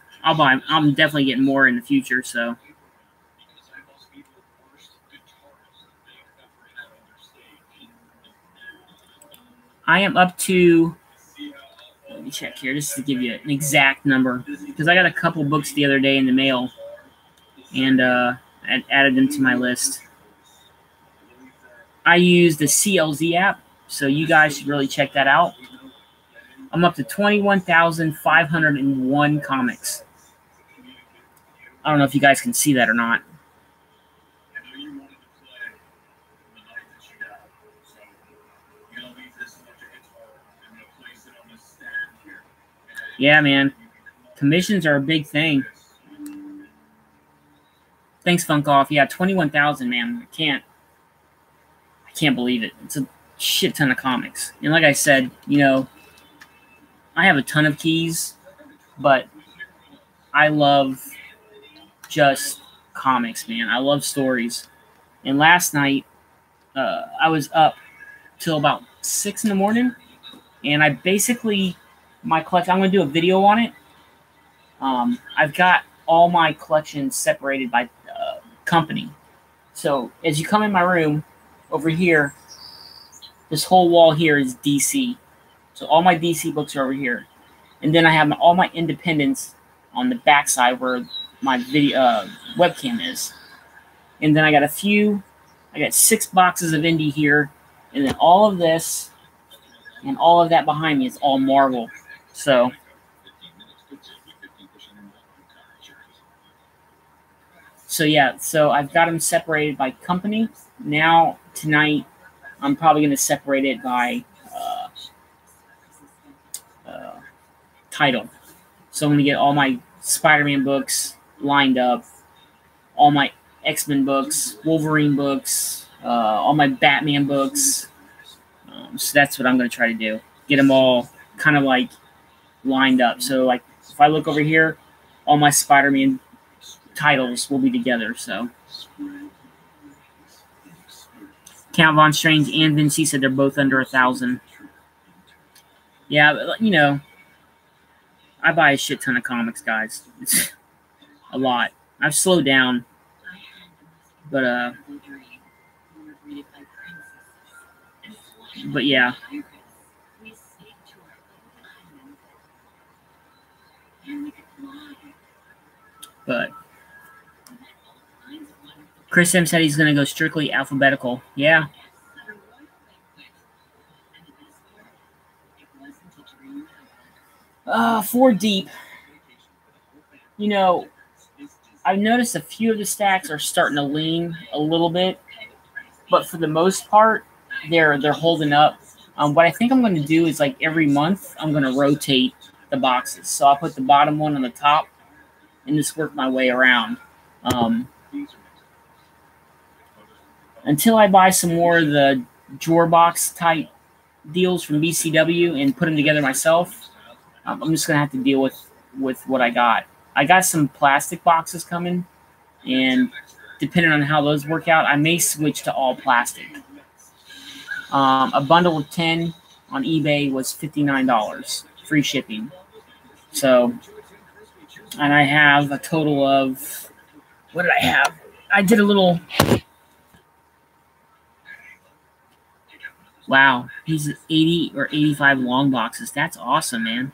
definitely getting more in the future. So, I am up to. Let me check here just to give you an exact number, because I got a couple books the other day in the mail, and I added them to my list. I use the CLZ app, so you guys should really check that out. I'm up to 21,501 comics. I don't know if you guys can see that or not. Yeah, man. Commissions are a big thing. Thanks, Funk Off. Yeah, 21,000, man. I can't believe it. It's a shit ton of comics. And like I said, you know, I have a ton of keys, but I love just comics, man. I love stories. And last night, I was up till about 6 in the morning, and I basically, my collection, I'm going to do a video on it. I've got all my collections separated by company. So as you come in my room, over here, this whole wall here is DC. So all my DC books are over here. And then I have all my independents on the back side where my video webcam is. And then I got 6 boxes of indie here. And then all of this and all of that behind me is all Marvel. So yeah, so I've got them separated by company. Now, tonight, I'm probably going to separate it by title. So I'm going to get all my Spider-Man books lined up, all my X-Men books, Wolverine books, all my Batman books. So that's what I'm going to try to do. Get them all kind of like lined up. So like if I look over here, all my Spider-Man titles will be together. So Count Von Strange and Vinci said they're both under 1,000. Yeah, but, you know, I buy a shit ton of comics, guys. It's a lot. I've slowed down, but yeah. But Chris M said he's going to go strictly alphabetical. Yeah. Four deep. You know, I've noticed a few of the stacks are starting to lean a little bit, but for the most part, they're holding up. What I think I'm going to do is like every month, I'm going to rotate the boxes. So I'll put the bottom one on the top and just work my way around. Until I buy some more of the drawer box type deals from BCW and put them together myself, I'm just going to have to deal with what I got. I got some plastic boxes coming, and depending on how those work out, I may switch to all plastic. A bundle of 10 on eBay was $59, free shipping. So, and I have a total of, what did I have? I did a little, wow, these 80 or 85 long boxes. That's awesome, man.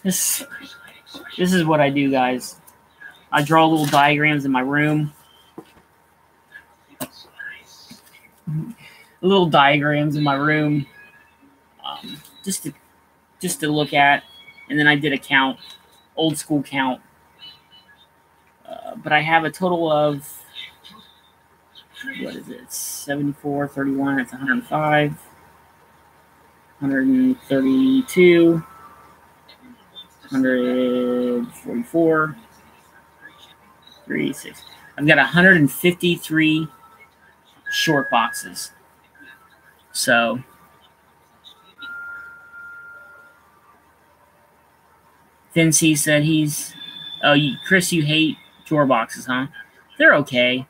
This is what I do, guys. I draw little diagrams in my room. Little diagrams in my room, just to look at, and then I did a count, old school count. But I have a total of, what is it? 74, 31. That's 105, 132, 144, 36. I've got 153 short boxes. So Vinci said Chris, you hate drawer boxes, huh? They're okay.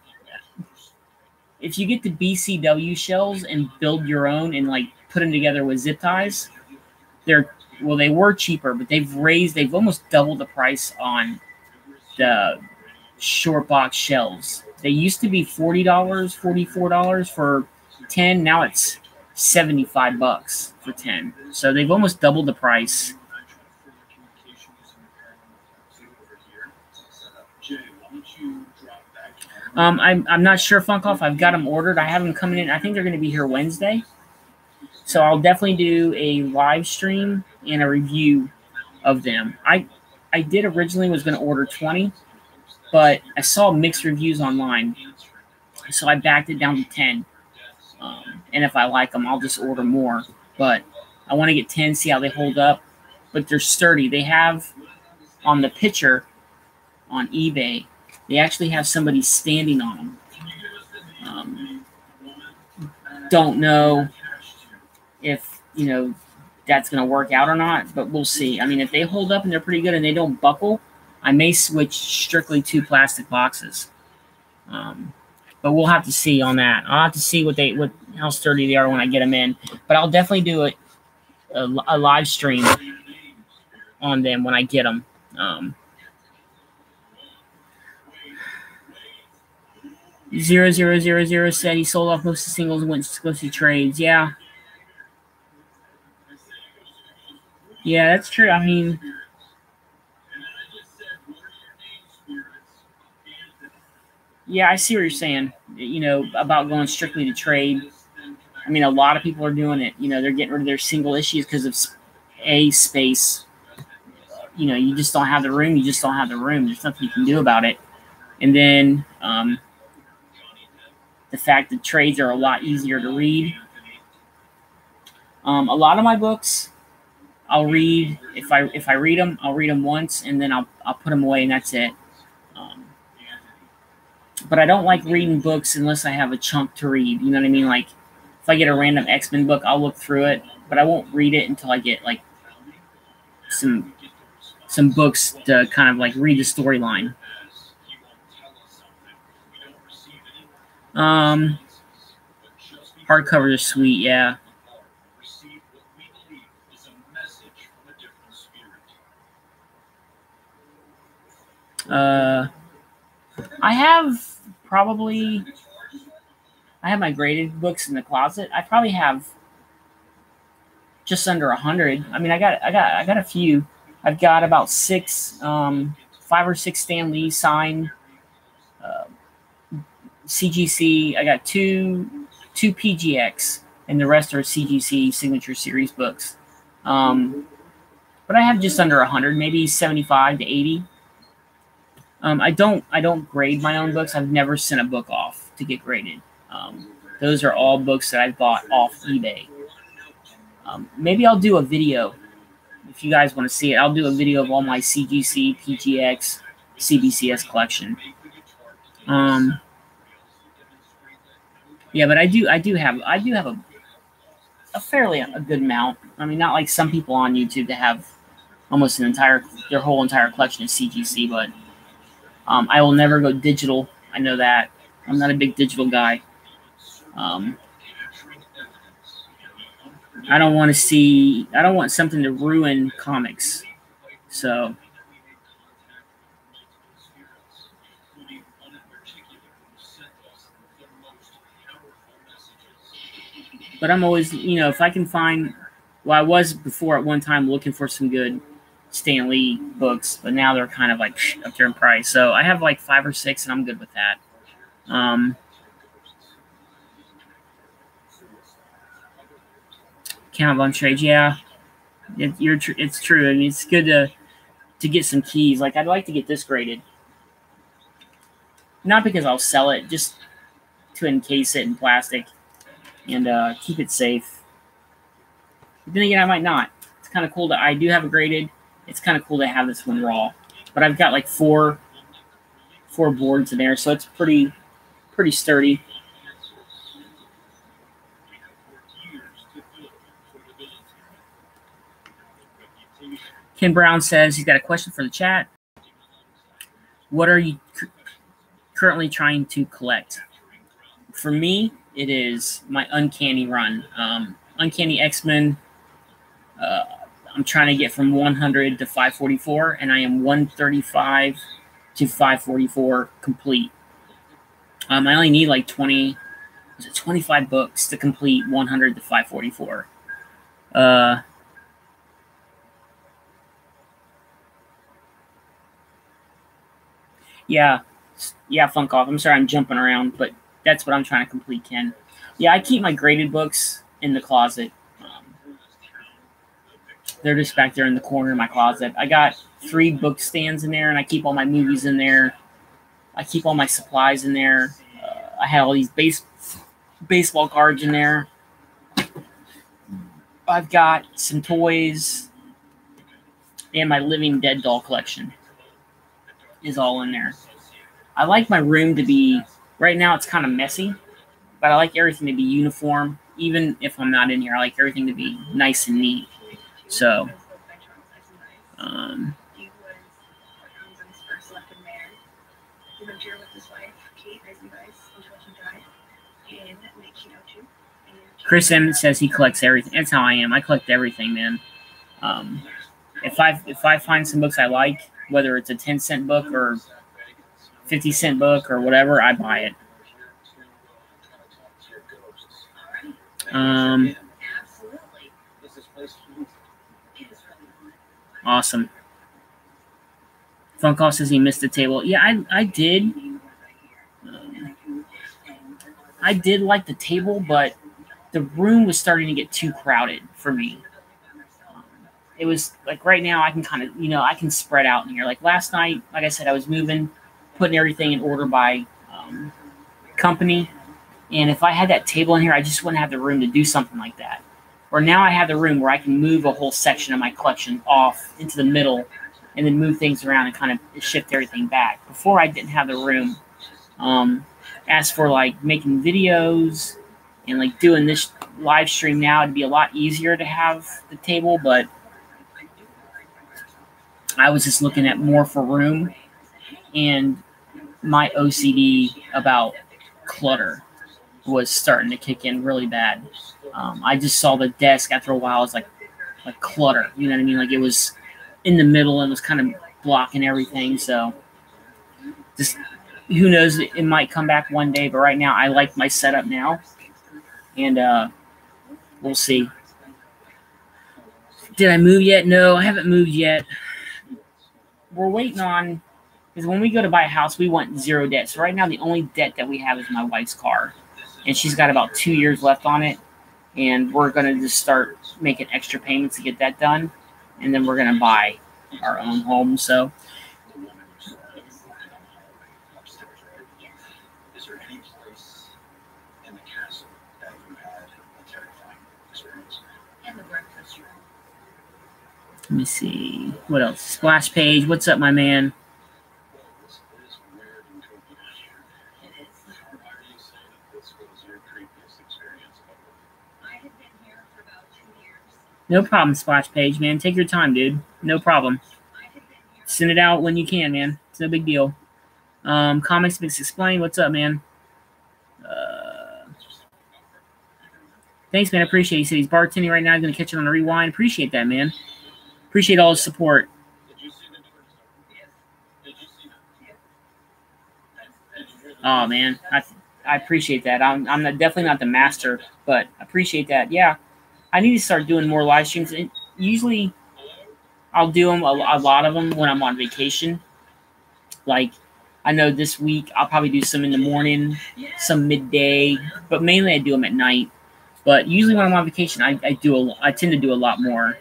If you get the BCW shells and build your own and like put them together with zip ties, they were cheaper, but they've almost doubled the price on the short box shells. They used to be $40, $44 for 10. Now it's $75 for 10. So they've almost doubled the price. I'm not sure, Funkoff. I've got them ordered. I have them coming in. I think they're going to be here Wednesday. So I'll definitely do a live stream and a review of them. I did originally was going to order 20, but I saw mixed reviews online. So I backed it down to 10. And if I like them, I'll just order more. But I want to get 10, see how they hold up. But they're sturdy. They have on the picture on eBay, they actually have somebody standing on them. Don't know if, that's going to work out or not, but we'll see. I mean, if they hold up and they're pretty good and they don't buckle, I may switch strictly to plastic boxes. But we'll have to see on that. I'll have to see how sturdy they are when I get them in. But I'll definitely do a live stream on them when I get them. 0000 said he sold off most of the singles and went to go see trades. Yeah. Yeah, that's true. I mean, yeah, I see what you're saying, about going strictly to trade. I mean, a lot of people are doing it. They're getting rid of their single issues because of space. You just don't have the room. You just don't have the room. There's nothing you can do about it. And then the fact that trades are a lot easier to read. A lot of my books, I'll read. If I read them, I'll read them once, and then I'll put them away, and that's it. But I don't like reading books unless I have a chunk to read. You know what I mean? Like, if I get a random X-Men book, I'll look through it, but I won't read it until I get, like, some books to kind of, like, read the storyline. Hardcovers are sweet, yeah. I have my graded books in the closet. I probably have just under 100. I mean, I got a few. I've got about 5 or 6 Stan Lee signed CGC. I got two PGX, and the rest are CGC Signature Series books. But I have just under 100, maybe 75 to 80. I don't grade my own books. I've never sent a book off to get graded. Those are all books that I bought off eBay. Maybe I'll do a video if you guys want to see it. I'll do a video of all my CGC, PGX, CBCS collection. Yeah, but I do have a fairly good amount. I mean, not like some people on YouTube that have almost their whole entire collection of CGC, but I will never go digital. I know that. I'm not a big digital guy. I don't want something to ruin comics. So, but I'm always, if I can find, I was before at one time looking for some good Stan Lee books, but now they're kind of like up there in price. So I have like 5 or 6, and I'm good with that. Count on trades, yeah. It's true. I mean, it's good to get some keys. Like, I'd like to get this graded. Not because I'll sell it, just to encase it in plastic and keep it safe. But then again, I might not. It's kind of cool that I do have it graded. It's kind of cool to have this one raw. But I've got like four boards in there, so it's pretty sturdy. Ken Brown says he's got a question for the chat. What are you currently trying to collect? For me, it is my Uncanny run. Uncanny X-Men, I'm trying to get from 100 to 544, and I am 135 to 544 complete. I only need like 25 books to complete 100 to 544. Yeah, Funk Off. I'm sorry I'm jumping around, but that's what I'm trying to complete, Ken. Yeah, I keep my graded books in the closet. They're just back there in the corner of my closet. I got 3 book stands in there, and I keep all my movies in there. I keep all my supplies in there. I have all these baseball cards in there. I've got some toys, and my Living Dead doll collection is all in there. I like my room to be, right now it's kind of messy, but I like everything to be uniform. Even if I'm not in here, I like everything to be nice and neat. So, Chris M says he collects everything. That's how I am. I collect everything, man. If I find some books I like, whether it's a 10-cent book or 50-cent book or whatever, I buy it. Awesome. Phone call says he missed the table. Yeah, I did. I did like the table, but the room was starting to get too crowded for me. It was like right now I can kind of, I can spread out in here. Like last night, like I said, I was moving, putting everything in order by company. And if I had that table in here, I just wouldn't have the room to do something like that. Or now I have the room where I can move a whole section of my collection off into the middle and then move things around and kind of shift everything back. Before I didn't have the room. As for like making videos and like doing this live stream now, it'd be a lot easier to have the table, but I was just looking at more for room, and my OCD about clutter was starting to kick in really bad. I just saw the desk after a while. It was like clutter, you know what I mean? Like it was in the middle and was kind of blocking everything. So just who knows? It might come back one day, but right now I like my setup now, and we'll see. Did I move yet? No, I haven't moved yet. We're waiting on, because when we go to buy a house, we want 0 debt. So right now the only debt that we have is my wife's car, and she's got about 2 years left on it, and we're going to just start making extra payments to get that done, and then we're going to buy our own home. So is there any place in the castle that you had a terrifying experience? And the breakfast room. let me see. What else? Splash Page. What's up, my man? This is weird and creepy out here. It is. Why are you saying that this was your creepiest experience ever? I had been here for about 2 years. No problem, Splash Page, man. Take your time, dude. No problem. I had been here. Send it out when you can, man. It's no big deal. Comics Mix Explained. What's up, man? Thanks, man. I appreciate it. He said he's bartending right now. He's going to catch it on a rewind. Appreciate that, man. Appreciate all his support. Did you see the new Yes. Did you see that? Did you hear the Oh, man. I appreciate that. I'm definitely not the master, but I appreciate that. Yeah. I need to start doing more live streams. And usually I'll do them, a lot of them, when I'm on vacation. Like, I know this week I'll probably do some in the morning, some midday, but mainly I do them at night. But usually when I'm on vacation, I tend to do a lot more.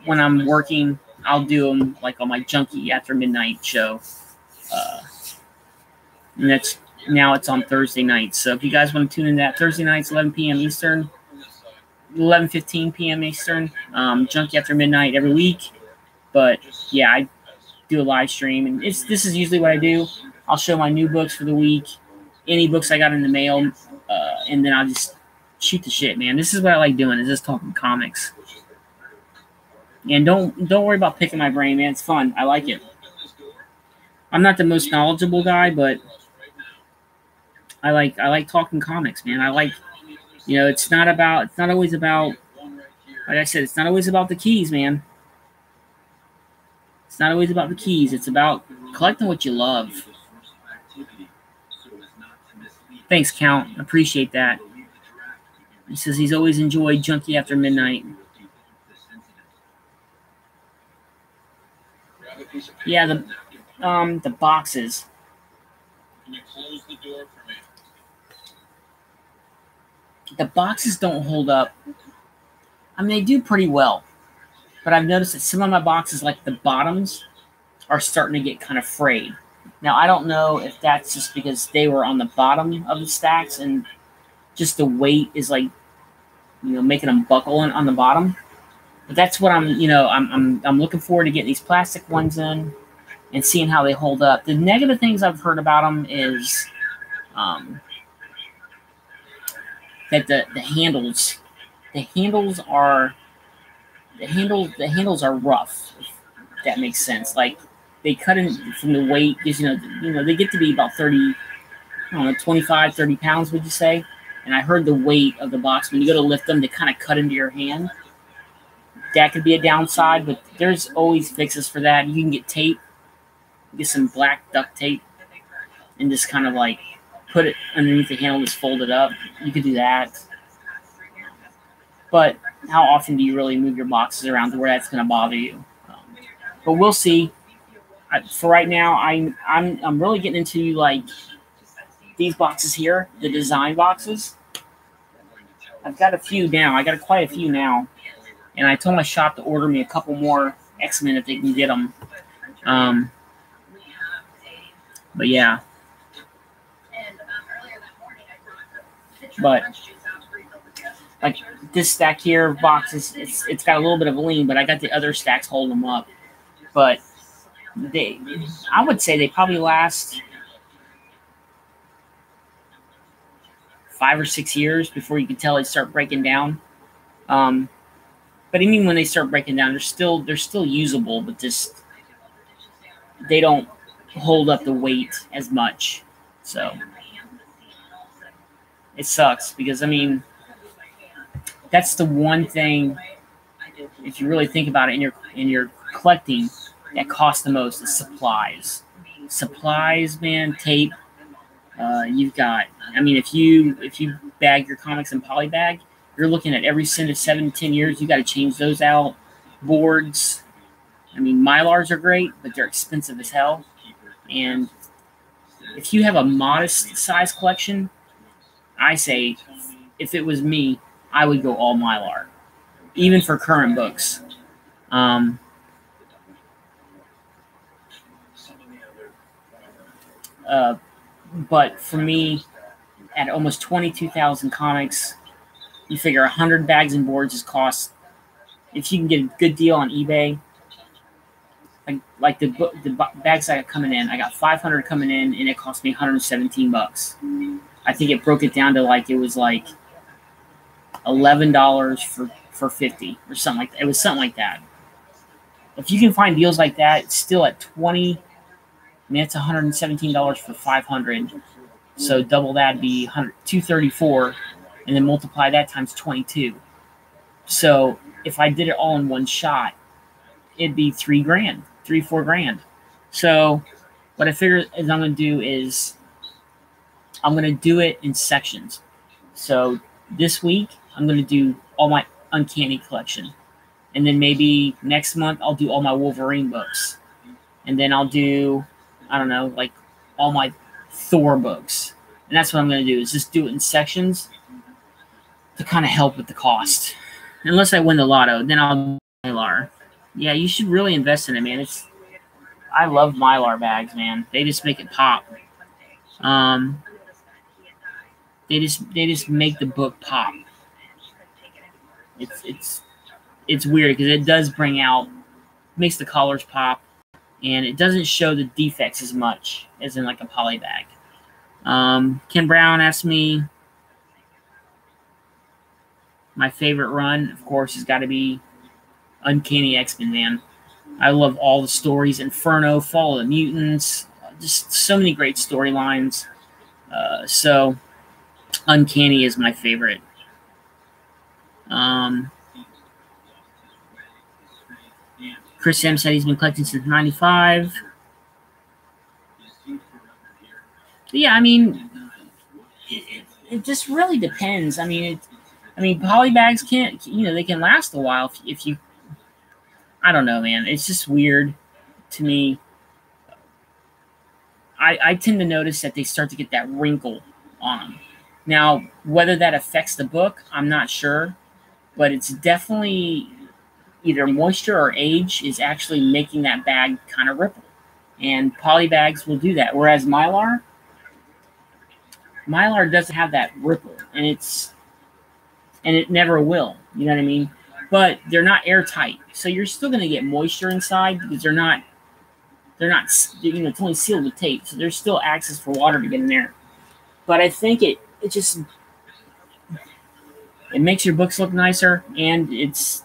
When I'm working, I'll do them like on my Junkie after midnight show. And now it's on Thursday nights. So if you guys want to tune in that Thursday nights, 11 p.m. Eastern, 11:15 p.m. Eastern, Junkie after midnight every week. But yeah, I do a live stream, and this is usually what I do. I'll show my new books for the week, any books I got in the mail, and then I'll just shoot the shit, man. This is what I like doing, is just talking comics. And don't worry about picking my brain, man. It's fun. I like it. I'm not the most knowledgeable guy, but I like talking comics, man. I like, it's not always about, like I said, it's not always about the keys, man. It's not always about the keys. It's about collecting what you love. Thanks, Count. Appreciate that. He says he's always enjoyed Junkie After Midnight. Yeah, the boxes. Can you close the door for me? The boxes don't hold up. I mean, they do pretty well. But I've noticed that some of my boxes, like the bottoms, are starting to get kind of frayed. Now, I don't know if that's just because they were on the bottom of the stacks and just the weight is like, making them buckle on the bottom. But that's what I'm looking forward to getting these plastic ones in and seeing how they hold up. The negative things I've heard about them is that the handles are rough. If that makes sense. Like they cut in from the weight because they get to be about 30, 25, 30 pounds, would you say? And I heard the weight of the box when you go to lift them, they kind of cut into your hand. That could be a downside, but there's always fixes for that. You can get tape, get some black duct tape, and just kind of like put it underneath the handle that's folded up. You could do that. But how often do you really move your boxes around to where that's going to bother you? But we'll see. For right now, I'm really getting into like these boxes here, the design boxes. I've got a few now. I got quite a few now. And I told my shop to order me a couple more X-Men if they can get them. But yeah. But like this stack here of boxes, it's got a little bit of a lean, but I got the other stacks holding them up. But I would say they probably last 5 or 6 years before you can tell they start breaking down. But even when they start breaking down, they're still usable, but just they don't hold up the weight as much. So it sucks because that's the one thing, if you really think about it in your collecting, that costs the most is supplies. Supplies, man, tape. You've got. If you bag your comics in polybag, you're looking at every 7 to 10 years. You got to change those out. Boards. Mylars are great, but they're expensive as hell. And if you have a modest size collection, I say, if it was me, I would go all Mylar, even for current books. But for me, at almost 22,000 comics, you figure 100 bags and boards is cost. If you can get a good deal on eBay, like the bags I got coming in, I got 500 coming in, and it cost me $117. I think it broke it down to it was $11 for 50 or something like that. It was something like that. If you can find deals like that, it's still at 20. It's $117 for 500. So double that'd be $234, and then multiply that times 22. So if I did it all in one shot, it'd be $4,000. So what I figure is I'm going to do is I'm going to do it in sections. So this week I'm going to do all my Uncanny collection, and then maybe next month I'll do all my Wolverine books, and then I'll do all my Thor books. And that's what I'm going to do, is just do it in sections to kind of help with the cost. Unless I win the lotto, then I'll do Mylar. Yeah, you should really invest in it, man. I love Mylar bags, man. They just make it pop. They just make the book pop. It's weird because it does makes the colors pop, and it doesn't show the defects as much as in like a poly bag. Ken Brown asked me my favorite run, of course, has got to be Uncanny X-Men, man. I love all the stories. Inferno, Fall of the Mutants, just so many great storylines. So Uncanny is my favorite. Chris M said he's been collecting since '95. Yeah, I mean, it just really depends. I mean, polybags can't, they can last a while if you. I don't know, man. It's just weird to me. I tend to notice that they start to get that wrinkle on them. Now, whether that affects the book, I'm not sure, but it's definitely either moisture or age is actually making that bag kind of ripple. And polybags will do that, whereas Mylar doesn't have that ripple, and it never will. You know what I mean? But they're not airtight, so you're still going to get moisture inside because they're not. It's only sealed with tape, so there's still access for water to get in there. But I think it makes your books look nicer, and it's,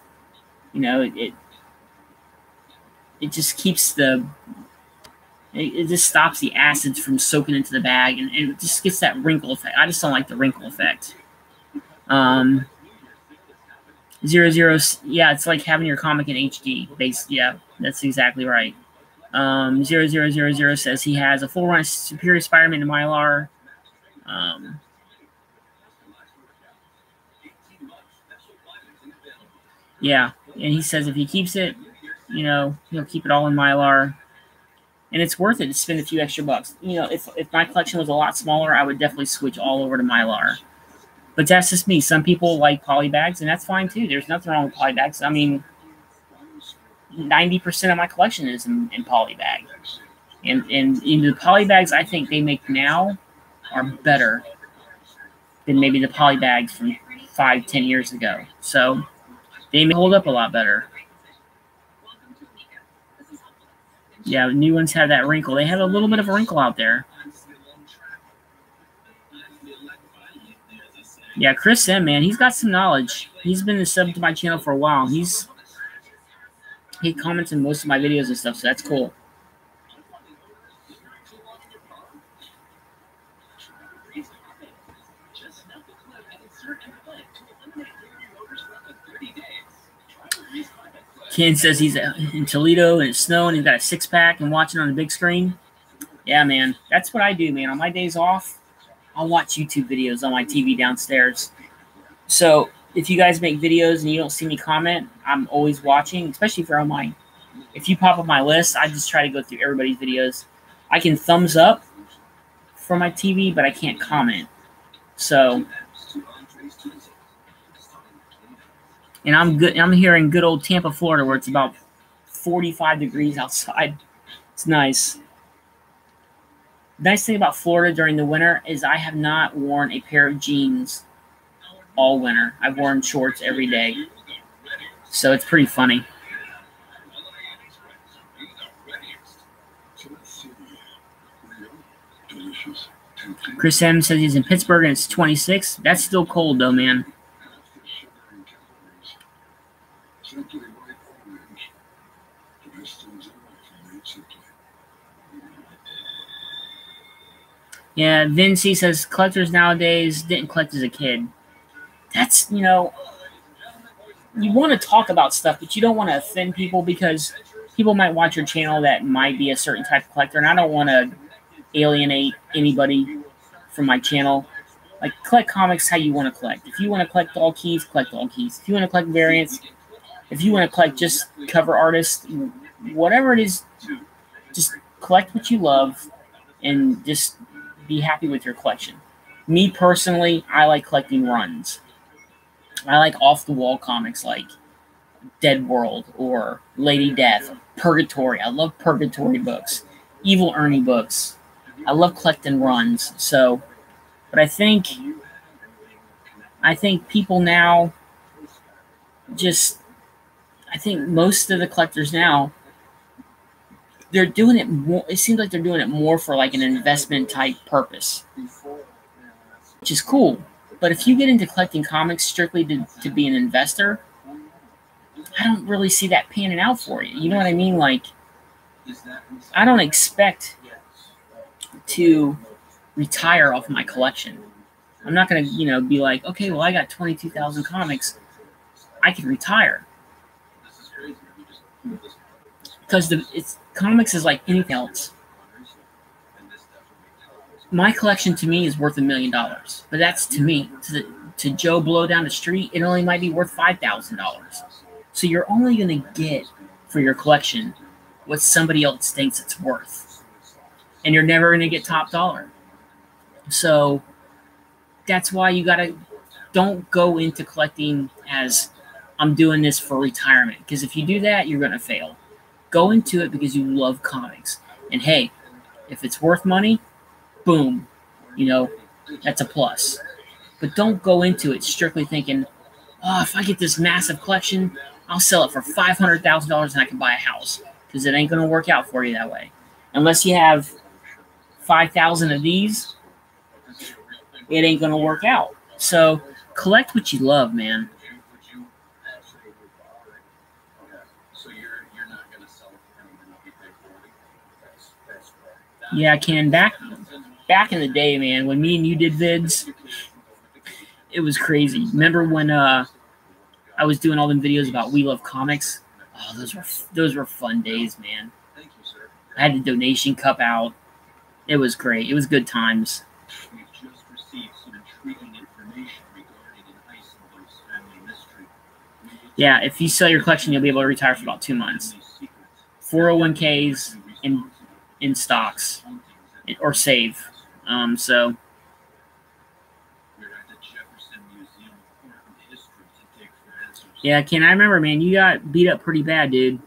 it just keeps it just stops the acids from soaking into the bag, and it just gets that wrinkle effect. I just don't like the wrinkle effect. 00, yeah, it's like having your comic in HD. Yeah, that's exactly right. 0000 says he has a full run of Superior Spider-Man to Mylar. Yeah, and he says if he keeps it, he'll keep it all in Mylar. And it's worth it to spend a few extra bucks. If my collection was a lot smaller, I would definitely switch all over to Mylar. But that's just me. Some people like polybags, and that's fine too. There's nothing wrong with polybags. I mean, 90% of my collection is in polybag. And the polybags I think they make now are better than maybe the polybags from 5-10 years ago. So they may hold up a lot better. Yeah, the new ones have that wrinkle. They have a little bit of a wrinkle out there. Yeah, Chris M, man, he's got some knowledge. He's been a sub to my channel for a while. He comments in most of my videos and stuff, so that's cool. Ken says he's in Toledo and it's snowing. He's got a 6-pack and watching on the big screen. Yeah, man, that's what I do, man. On my days off, I'll watch YouTube videos on my TV downstairs. So if you guys make videos and you don't see me comment, I'm always watching, especially if you're online. If you pop up my list, I just try to go through everybody's videos. I can thumbs up from my TV, but I can't comment. So, and I'm here in good old Tampa, Florida, where it's about 45 degrees outside. It's nice. Nice thing about Florida during the winter is I have not worn a pair of jeans all winter. I've worn shorts every day. So it's pretty funny. Chris M says he's in Pittsburgh and it's 26. That's still cold though, man. Yeah, Vinci says collectors nowadays didn't collect as a kid. That's, you want to talk about stuff, but you don't want to offend people because people might watch your channel that might be a certain type of collector, and I don't want to alienate anybody from my channel. Like, collect comics how you want to collect. If you want to collect all keys, collect all keys. If you want to collect variants, if you want to collect just cover artists, whatever it is, just collect what you love and just be happy with your collection. Me personally, I like collecting runs. I like off-the-wall comics like Dead World or Lady Death, Purgatory. I love Purgatory books, Evil Ernie books. I love collecting runs. So, but I think people now I think most of the collectors now, they're doing it more. It seems like they're doing it more for like an investment type purpose, which is cool. But if you get into collecting comics strictly to be an investor, I don't really see that panning out for you. You know what I mean? Like, I don't expect to retire off my collection. I'm not going to, be like, okay, well, I got 22,000 comics. I can retire. Because comics is like anything else. My collection to me is worth $1 million. But that's to me. To Joe Blow down the street, it only might be worth $5,000. So you're only going to get for your collection what somebody else thinks it's worth. And you're never going to get top dollar. So that's why you don't go into collecting as I'm doing this for retirement. Because if you do that, you're going to fail. Go into it because you love comics. And hey, if it's worth money, boom, that's a plus. But don't go into it strictly thinking, oh, if I get this massive collection, I'll sell it for $500,000 and I can buy a house. Because it ain't going to work out for you that way. Unless you have 5,000 of these, it ain't going to work out. So collect what you love, man. Yeah, Ken, back in the day, man, when me and you did vids, it was crazy. Remember when I was doing all them videos about We Love Comics? Oh, those were fun days, man. I had the donation cup out. It was great. It was good times. We've just received some intriguing information regarding an Eisenberg's family mystery. Yeah, if you sell your collection, you'll be able to retire for about 2 months. 401ks in stocks or save. So. Yeah, Ken, I remember, man, you got beat up pretty bad, dude.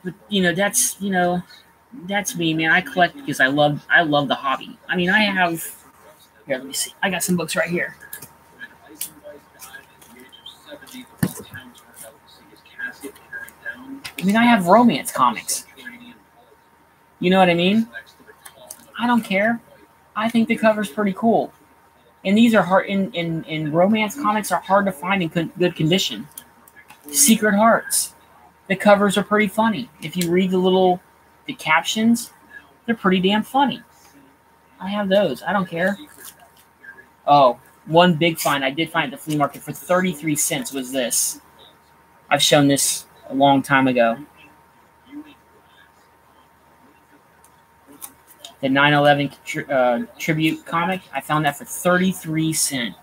But that's me, man. I collect because I love the hobby. I mean, I have here. Let me see. I got some books right here. I mean, I have romance comics. You know what I mean? I don't care. I think the cover's pretty cool. And these are hard in romance comics are hard to find in good condition. Secret Hearts. The covers are pretty funny. If you read the captions, they're pretty damn funny. I have those. I don't care. Oh, one big find I did find at the flea market for 33 cents was this. I've shown this a long time ago. The 9/11 tribute comic, I found that for 33 cents.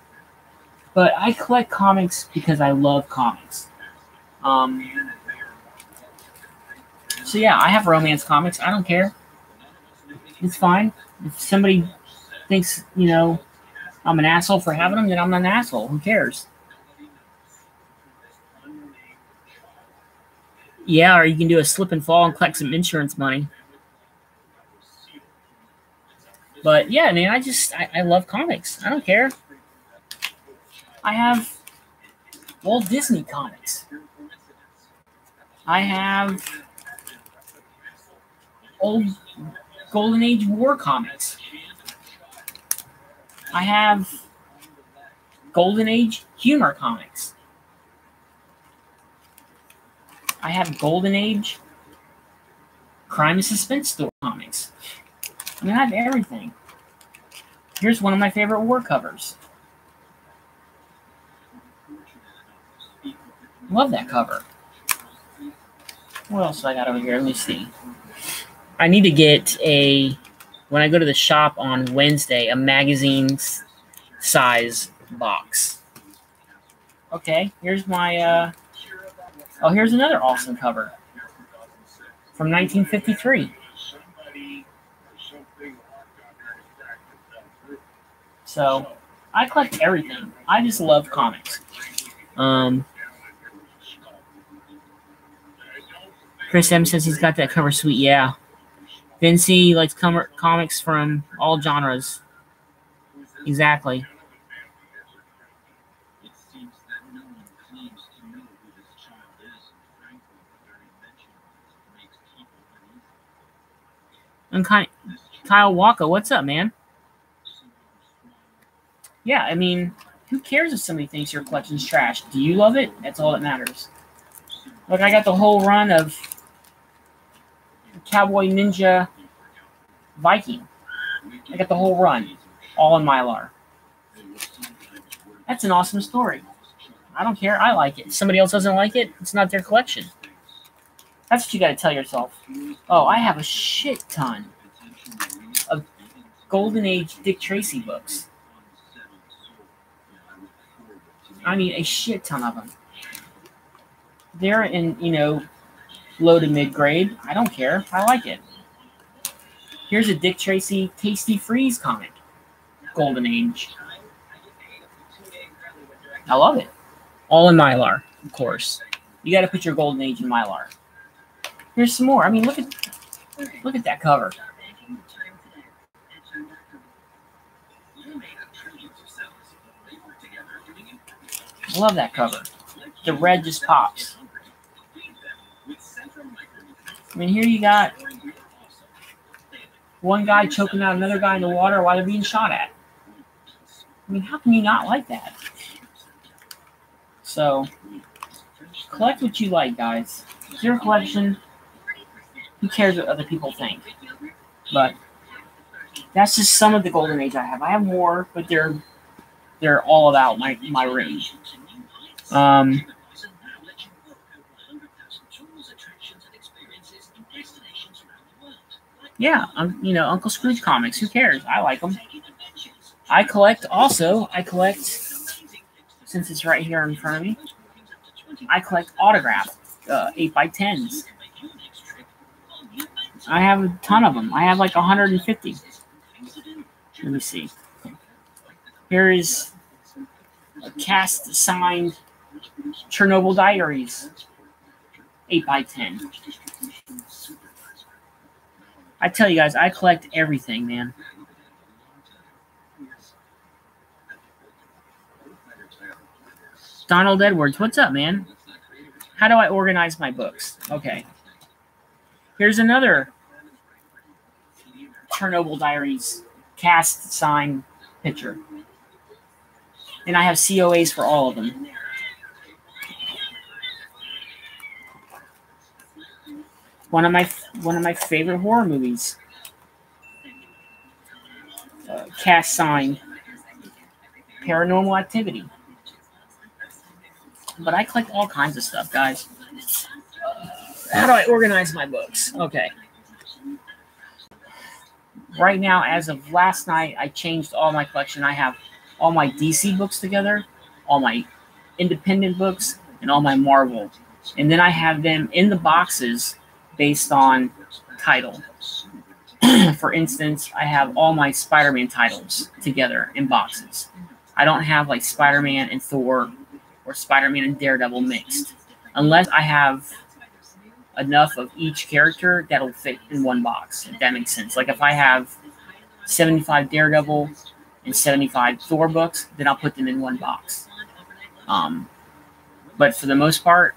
But I collect comics because I love comics. So yeah, I have romance comics. I don't care. It's fine. If somebody thinks, I'm an asshole for having them, then I'm an asshole. Who cares? Yeah, or you can do a slip and fall and collect some insurance money. But yeah, man, I love comics. I don't care. I have Walt Disney comics. I have old Golden Age War comics. I have Golden Age humor comics. I have Golden Age crime and suspense story comics. I mean, I have everything. Here's one of my favorite war covers. Love that cover. What else do I got over here? Let me see. I need to get when I go to the shop on Wednesday, a magazine size box. Okay, here's my, here's another awesome cover from 1953. So, I collect everything. I just love comics. Chris M says he's got that cover sweet. Yeah. Vinci likes comics from all genres. Exactly. And Kyle Walker, what's up, man? yeah, I mean, who cares if somebody thinks your collection's trash? Do you love it? That's all that matters. Look, I got the whole run of Cowboy Ninja Viking. I got the whole run, all in Mylar. That's an awesome story. I don't care. I like it. Somebody else doesn't like it, it's not their collection. That's what you got to tell yourself. Oh, I have a shit ton of Golden Age Dick Tracy books. I mean, a shit ton of them. They're in, low to mid grade. I don't care. I like it. Here's a Dick Tracy Tasty Freeze comic. Golden Age. I love it. All in Mylar, of course. You got to put your Golden Age in Mylar. Here's some more. I mean, look at that cover. I love that cover. The red just pops. I mean, here you got one guy choking out another guy in the water while they're being shot at. I mean, how can you not like that? So, collect what you like, guys. It's your collection. Who cares what other people think? But that's just some of the Golden Age I have. I have more, but they're all about my room. Yeah, Uncle Scrooge comics. Who cares? I like them. I collect, since it's right here in front of me, I collect autograph 8x10s. I have a ton of them. I have like 150. Let me see. Here is a cast signed Chernobyl Diaries 8x10. I tell you guys, I collect everything, man. Donald Edwards, what's up, man? How do I organize my books? Okay. Here's another Chernobyl Diaries cast sign picture. And I have COAs for all of them. One of my favorite horror movies. Cast sign Paranormal Activity. But I collect all kinds of stuff, guys. How do I organize my books? Okay. Right now, as of last night, I changed all my collection. I have all my DC books together, all my independent books, and all my Marvel. And then I have them in the boxes based on title. For instance, I have all my Spider-Man titles together in boxes. I don't have like Spider-Man and Thor or Spider-Man and Daredevil mixed. Unless I have enough of each character that'll fit in one box, if that makes sense. Like if I have 75 Daredevil and 75 Thor books, then I'll put them in one box. But for the most part,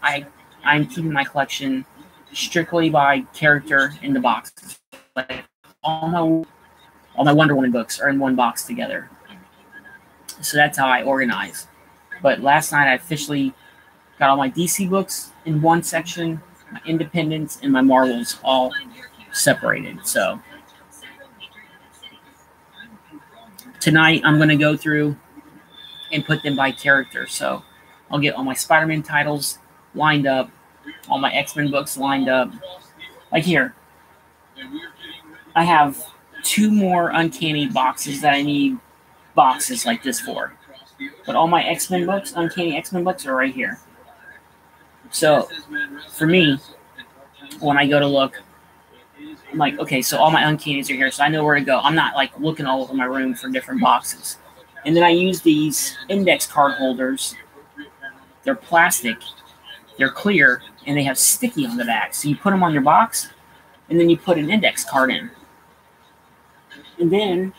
I'm keeping my collection strictly by character in the boxes. Like all my Wonder Woman books are in one box together. So that's how I organize. But last night I officially got all my DC books in one section, my Independents and my Marvels all separated. So tonight I'm going to go through and put them by character. So I'll get all my Spider-Man titles lined up, all my X-Men books lined up. Like here, I have 2 more Uncanny boxes that I need boxes like this for. But all my X-Men books, Uncanny X-Men books, are right here. So, for me, when I go to look, I'm like, okay, so all my Uncannies are here, so I know where to go. I'm not, like, looking all over my room for different boxes. And then I use these index card holders. They're plastic, they're clear, and they have sticky on the back. So you put them on your box, and then you put an index card in. And then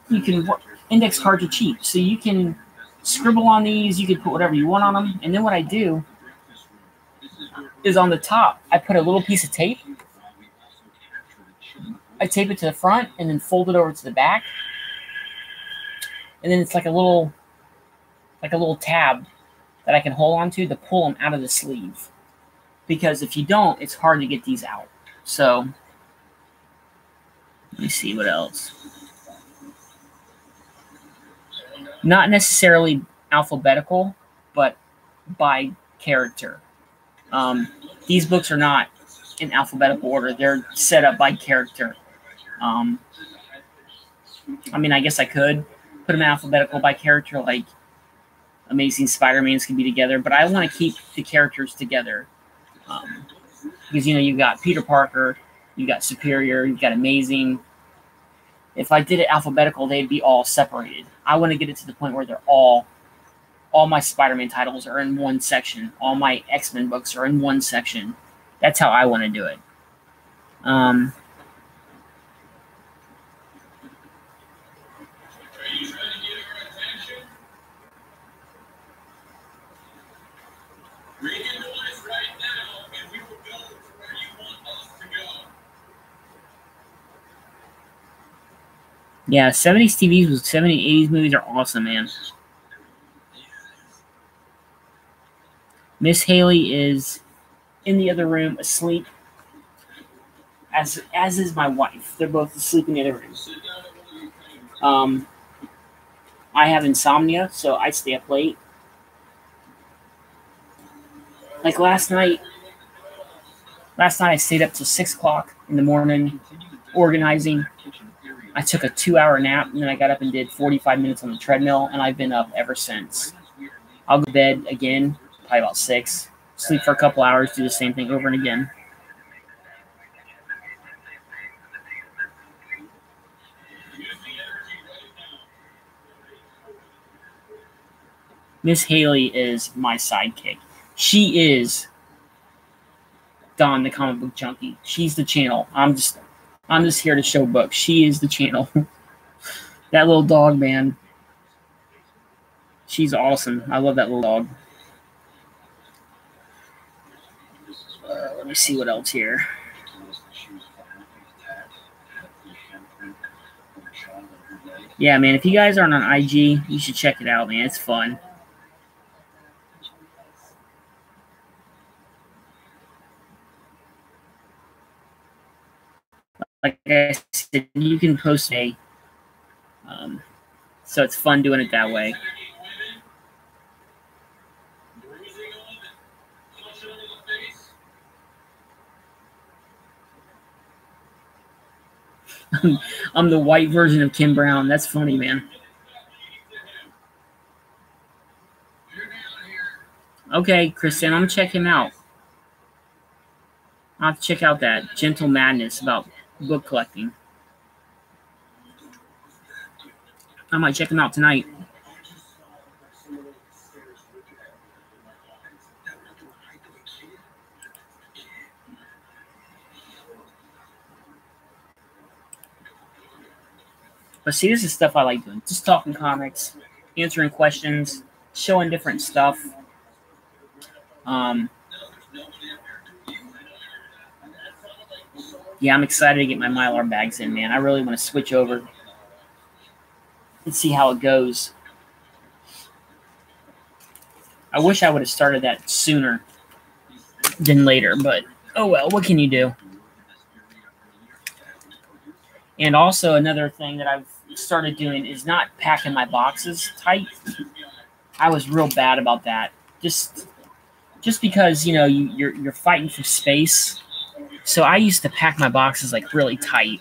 you can index cards are cheap, so you can scribble on these. You can put whatever you want on them. And then what I do is on the top, I put a little piece of tape, I tape it to the front and then fold it over to the back. And then it's like a little tab that I can hold onto to pull them out of the sleeve. Because if you don't, it's hard to get these out. So, let me see what else. Not necessarily alphabetical, but by character. These books are not in alphabetical order. They're set up by character. I mean, I guess I could put them in alphabetical by character, like Amazing Spider-Mans can be together, but I want to keep the characters together. Because, you've got Peter Parker, you've got Superior, you've got Amazing. If I did it alphabetical, they'd be all separated. I want to get it to the point where they're all my Spider-Man titles are in one section. All my X-Men books are in one section. That's how I want to do it. Yeah, 70s TVs with 70s, 80s movies are awesome, man. Miss Haley is in the other room asleep, as is my wife. They're both asleep in the other room. I have insomnia, so I stay up late. Like last night I stayed up till 6 o'clock in the morning organizing. I took a 2-hour nap, and then I got up and did 45 minutes on the treadmill, and I've been up ever since. I'll go to bed again, probably about 6, sleep for a couple hours, do the same thing over and again. Miss Haley is my sidekick. She is Don, the comic book junkie. She's the channel. I'm just here to show books. She is the channel. That little dog, man. She's awesome. I love that little dog. Let me see what else here. Yeah, man, if you guys aren't on IG, you should check it out, man. It's fun. Like I said, you can post so it's fun doing it that way. I'm the white version of Kim Brown. That's funny, man. Okay, Kristen, I'm going to check him out. I'll have to check out that Gentle Madness about book collecting. I might check him out tonight. But see, this is stuff I like doing. Just talking comics, answering questions, showing different stuff. Yeah, I'm excited to get my Mylar bags in, man. I really want to switch over and see how it goes. I wish I would have started that sooner than later, but oh well, what can you do? And also another thing that I've started doing is not packing my boxes tight. I was real bad about that. Just because, you're fighting for space. So I used to pack my boxes like really tight.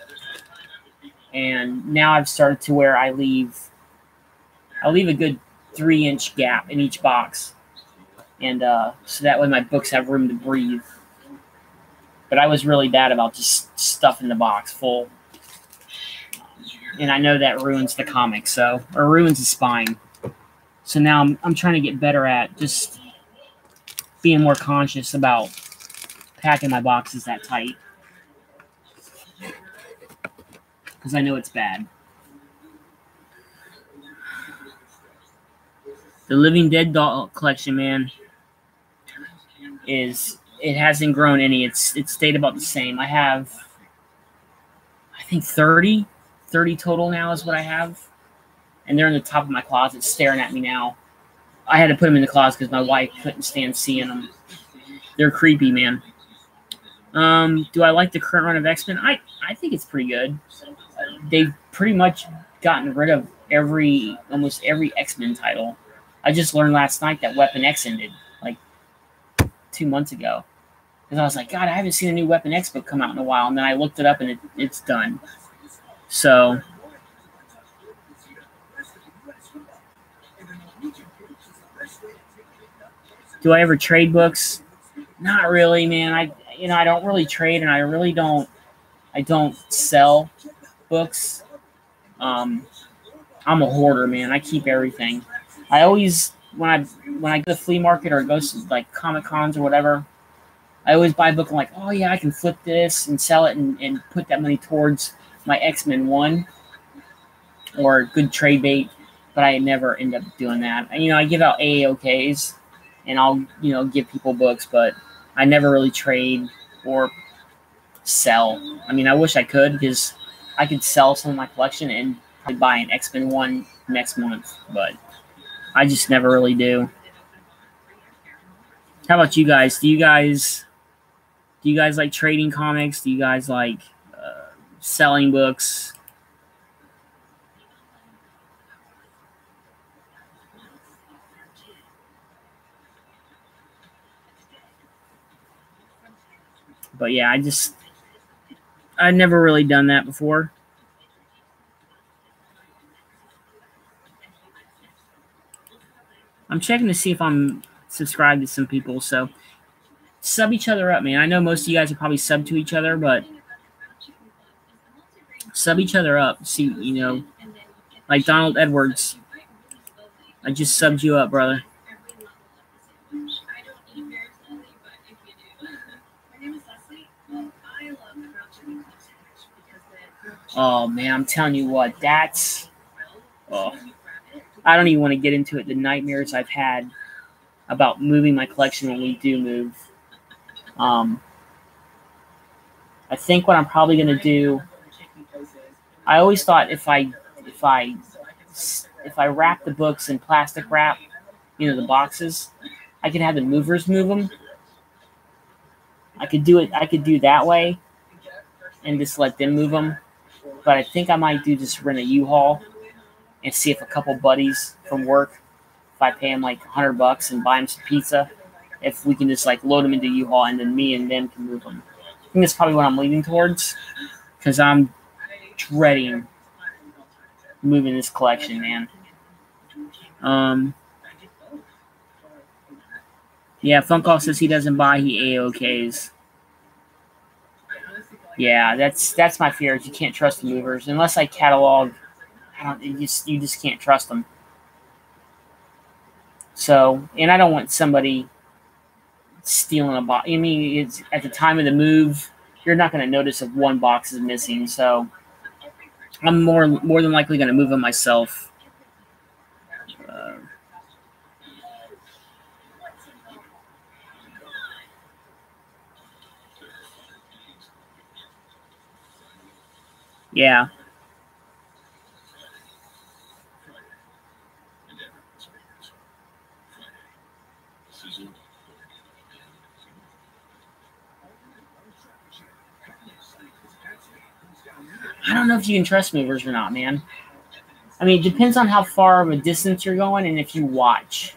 And now I've started to where I leave a good 3-inch gap in each box. And so that way my books have room to breathe. But I was really bad about just stuffing the box full. And I know that ruins the comic, or ruins the spine. So now I'm trying to get better at just being more conscious about packing my boxes that tight. Because I know it's bad. The Living Dead doll collection, man, it hasn't grown any. It's stayed about the same. I think 30 total now is what I have. And they're in the top of my closet staring at me now. I had to put them in the closet because my wife couldn't stand seeing them. They're creepy, man. Do I like the current run of X-Men? I think it's pretty good. They've pretty much gotten rid of almost every X-Men title. I just learned last night that Weapon X ended like 2 months ago. Because I was like, God, I haven't seen a new Weapon X book come out in a while. And then I looked it up and it's done. So, do I ever trade books? Not really, man. I don't really trade, and I don't sell books. I'm a hoarder, man. I keep everything. I always, when I go to the flea market or go to like Comic Cons or whatever, I always buy a book. I'm like, oh yeah, I can flip this and sell it and put that money towards my X-Men 1 or good trade bait. But I never end up doing that. I give out AOKs and I'll give people books, but I never really trade or sell. I wish I could because I could sell some of my collection and probably buy an X-Men 1 next month, but I just never really do. How about you guys? Do you guys like trading comics? Do you guys like selling books? But yeah, I've never really done that before. I'm checking to see if I'm subscribed to some people, so sub each other up, man. I know most of you guys are probably sub to each other, but sub each other up. See, like Donald Edwards. I just subbed you up, brother. Oh, man, I'm telling you what, I don't even want to get into it, the nightmares I've had about moving my collection when we do move. I think what I'm probably going to do, I always thought if I wrap the books in plastic wrap, the boxes, I could have the movers move them. I could do that way and just let them move them. But I think I might just rent a U-Haul and see if a couple buddies from work, if I pay them like $100 and buy them some pizza, if we can just like load them into U-Haul and then me and them can move them. I think that's probably what I'm leaning towards because I'm dreading moving this collection, man. Yeah, Funkoff says he doesn't buy, he AOKs. Yeah, that's my fear. Is you can't trust the movers unless I catalog. You just can't trust them. So, and I don't want somebody stealing a box. It's at the time of the move, you're not going to notice if one box is missing. So, I'm more than likely going to move them myself. Yeah. I don't know if you can trust movers or not, man. It depends on how far of a distance you're going and if you watch.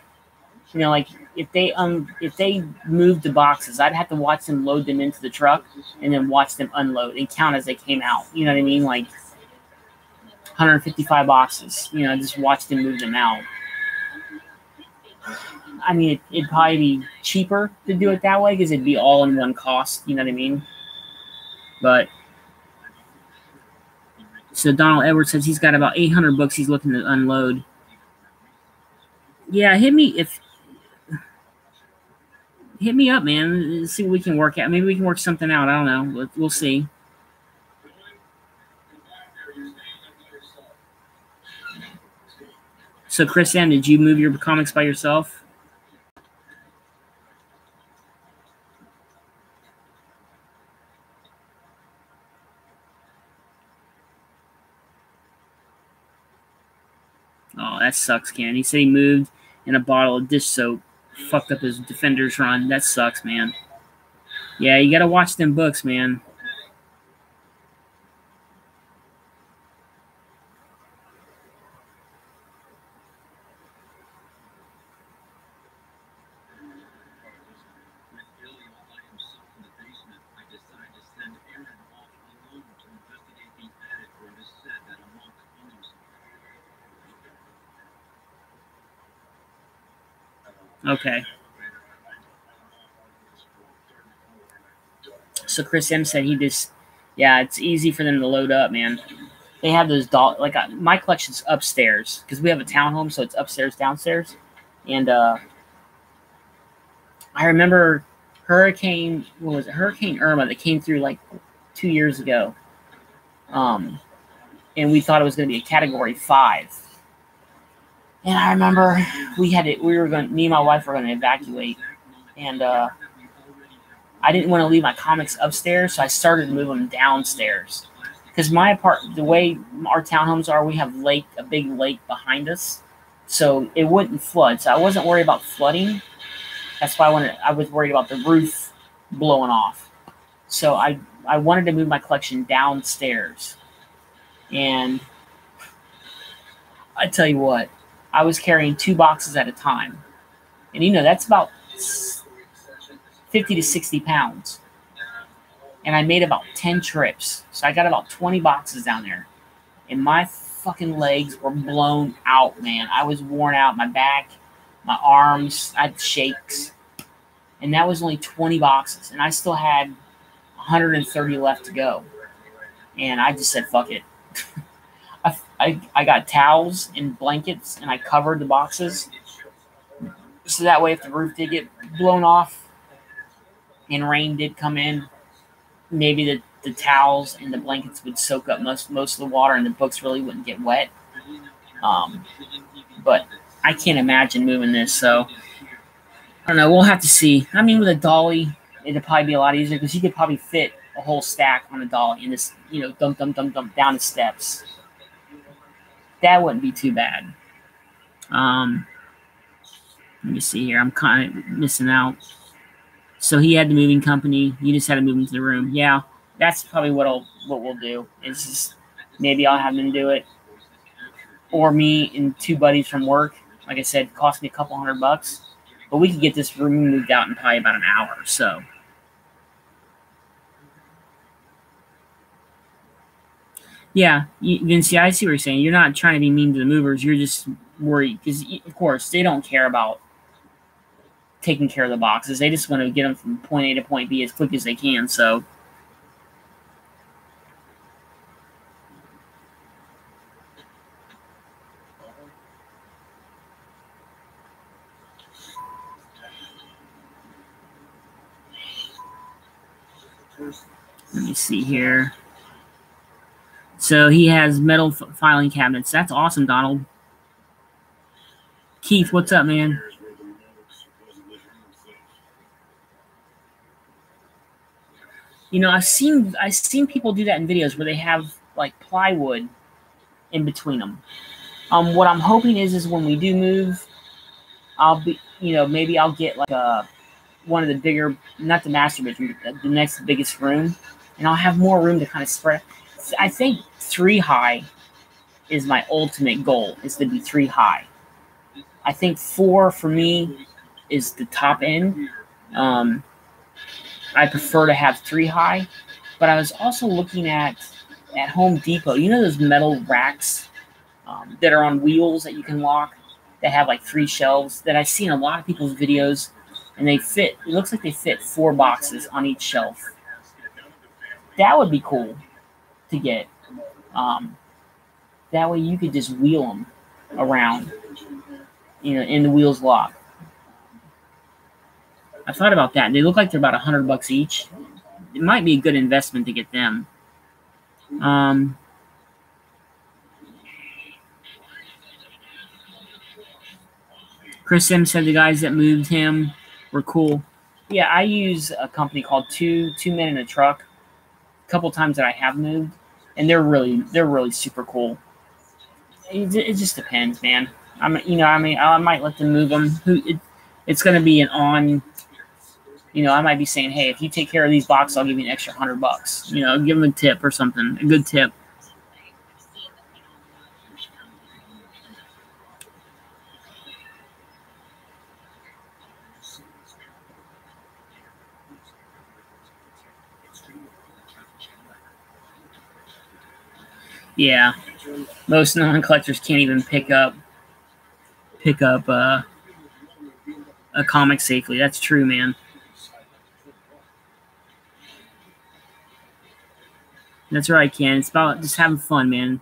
Like if they moved the boxes, I'd have to watch them load them into the truck and then watch them unload and count as they came out. You know what I mean? Like 155 boxes. Just watch them move them out. It'd probably be cheaper to do it that way because it'd be all in one cost. You know what I mean? But so Donald Edwards says he's got about 800 books he's looking to unload. Yeah, hit me up, man. Let's see what we can work out. Maybe we can work something out. I don't know. We'll see. So, Chris M., did you move your comics by yourself? Oh, that sucks, Ken. He said he moved and a bottle of dish soap fucked up his Defenders run. That sucks, man. Yeah, you gotta watch them books, man. Okay. So Chris M said he just, yeah, it's easy for them to load up, man. They have those my collection's upstairs because we have a townhome, so it's upstairs, downstairs, and I remember Hurricane Irma that came through like 2 years ago, and we thought it was going to be a Category 5. And I remember me and my wife were going to evacuate, and I didn't want to leave my comics upstairs, so I started to move them downstairs. Because the way our townhomes are, we have a big lake behind us, so it wouldn't flood. So I wasn't worried about flooding. That's why I was worried about the roof blowing off. So I wanted to move my collection downstairs, and I tell you what, I was carrying 2 boxes at a time. And that's about 50 to 60 pounds. And I made about 10 trips. So I got about 20 boxes down there. And my fucking legs were blown out, man. I was worn out. My back, my arms, I had shakes. And that was only 20 boxes. And I still had 130 left to go. And I just said, fuck it. I got towels and blankets, and I covered the boxes. So that way, if the roof did get blown off and rain did come in, maybe the towels and the blankets would soak up most of the water, and the books really wouldn't get wet. But I can't imagine moving this, so I don't know. We'll have to see. I mean, with a dolly, it'd probably be a lot easier because you could probably fit a whole stack on a dolly and just, dump down the steps. That wouldn't be too bad. Let me see here. I'm kind of missing out. So he had the moving company. You just had to move him to the room. Yeah, that's probably what we'll do. It's just maybe I'll have them do it, or me and 2 buddies from work. Like I said, it cost me a couple $100, but we could get this room moved out in probably about an hour or so. Yeah, Vince, I see what you're saying. You're not trying to be mean to the movers. You're just worried because, of course, they don't care about taking care of the boxes. They just want to get them from point A to point B as quick as they can. So, let me see here. So he has metal filing cabinets. That's awesome, Donald. Keith, what's up, man? I've seen people do that in videos where they have like plywood in between them. What I'm hoping is when we do move, maybe I'll get like one of the bigger, not the master bedroom, but the next biggest room, and I'll have more room to kind of spread. I think 3 high is my ultimate goal, is to be 3 high. I think 4 for me is the top end. I prefer to have 3 high, but I was also looking at Home Depot. Those metal racks that are on wheels that you can lock that have like 3 shelves that I've seen in a lot of people's videos, and it looks like they fit 4 boxes on each shelf. That would be cool to get. That way you could just wheel them around, and the wheels lock. I thought about that. They look like they're about $100 each. It might be a good investment to get them. Chris M said the guys that moved him were cool. Yeah, I use a company called Two Men in a Truck. A couple times that I have moved, and they're really super cool. It just depends, man. I might let them move them. It's going to be an on. I might be saying, hey, if you take care of these boxes, I'll give you an extra $100. Give them a tip or something, a good tip. Yeah, most non-collectors can't even pick up a comic safely. That's true, man. That's right, Ken. It's about just having fun, man.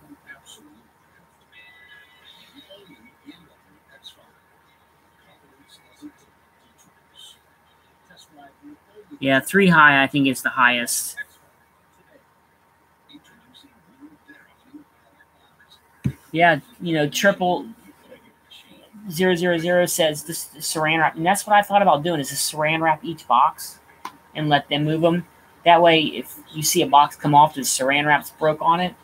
Yeah, 3 high, I think it's the highest. Yeah, triple 000 says this saran wrap, and that's what I thought about doing is just saran wrap each box and let them move them. That way, if you see a box come off, the saran wrap's broke on it.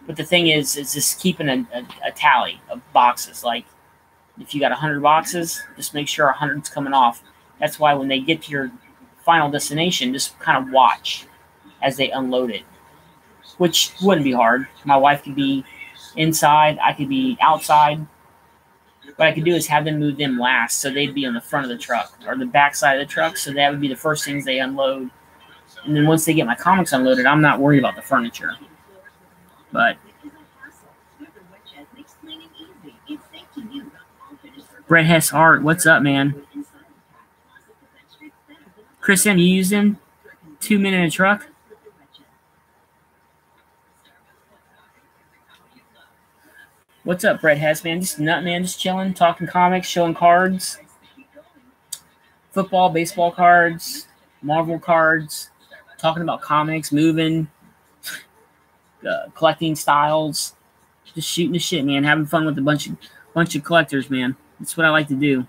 But the thing is just keeping a tally of boxes. Like, if you got 100 boxes, just make sure 100's coming off. That's why when they get to your final destination, just kind of watch as they unload it, which wouldn't be hard. My wife could be inside, I could be outside. What I could do is have them move them last, so they'd be on the front of the truck or the back side of the truck, so that would be the first things they unload. And then once they get my comics unloaded, I'm not worried about the furniture. But Brett Hess Art, what's up, man? Chris M, you using 2 men in a truck? What's up, Brett Hess, man? Just nut, man. Just chilling, talking comics, showing cards. Football, baseball cards, Marvel cards, talking about comics, moving, collecting styles. Just shooting the shit, man. Having fun with a bunch of collectors, man. That's what I like to do.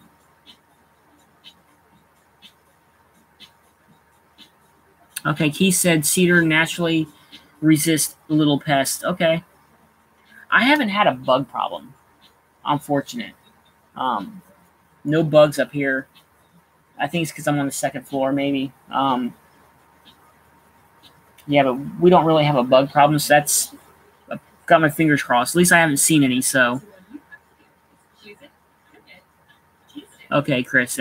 Okay, Keith said cedar naturally resists little pests. Okay. I haven't had a bug problem. I'm fortunate. No bugs up here. I think it's because I'm on the second floor, maybe. Yeah, but we don't really have a bug problem, so that's... I've got my fingers crossed. At least I haven't seen any, so... Okay, Chris.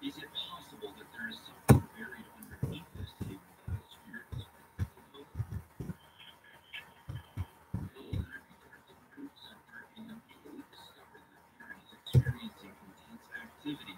Is it possible that there is something buried underneath this table that is spirits? Experiencing intense activity.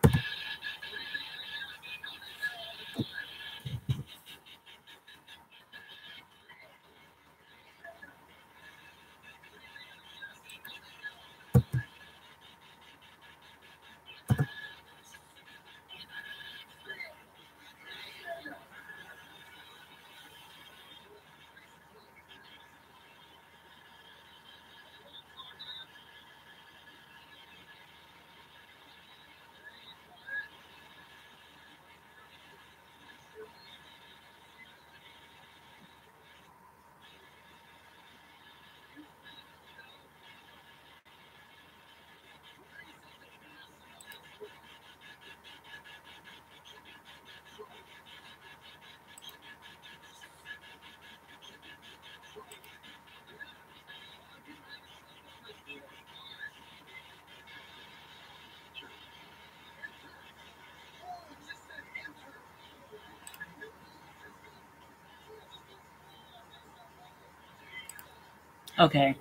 Okay.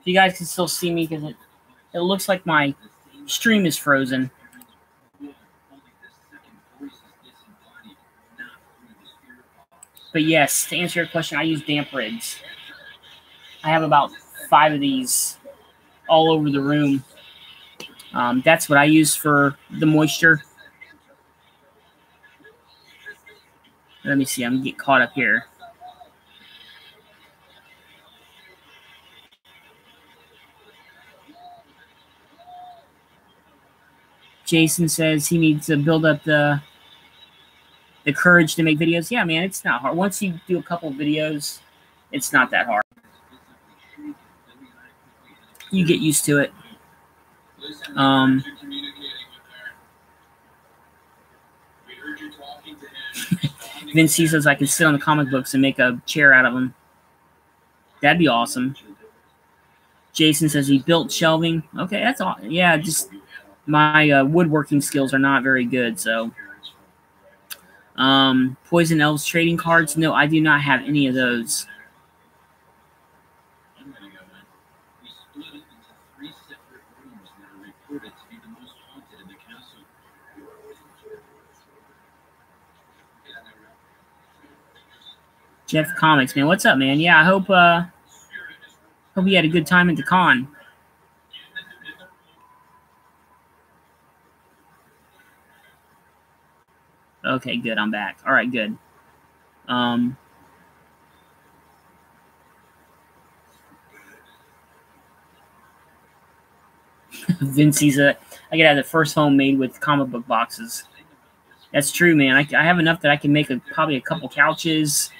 If you guys can still see me, because it looks like my stream is frozen. But yes, to answer your question, I use damp rids. I have about 5 of these all over the room. That's what I use for the moisture. Let me see. I'm going to get caught up here. Jason says he needs to build up the courage to make videos. Yeah, man, it's not hard. Once you do a couple of videos, it's not that hard. You get used to it. Vince says I can sit on the comic books and make a chair out of them. That'd be awesome. Jason says he built shelving. Okay, that's all. Yeah, just my woodworking skills are not very good. So, Poison Elves trading cards. No, I do not have any of those. Jeff Comics, man. What's up, man? Yeah, I hope you had a good time at the con. Okay, good. I'm back. All right, good. Vincey's I gotta have the first home made with comic book boxes. That's true, man. I have enough that I can make probably a couple couches,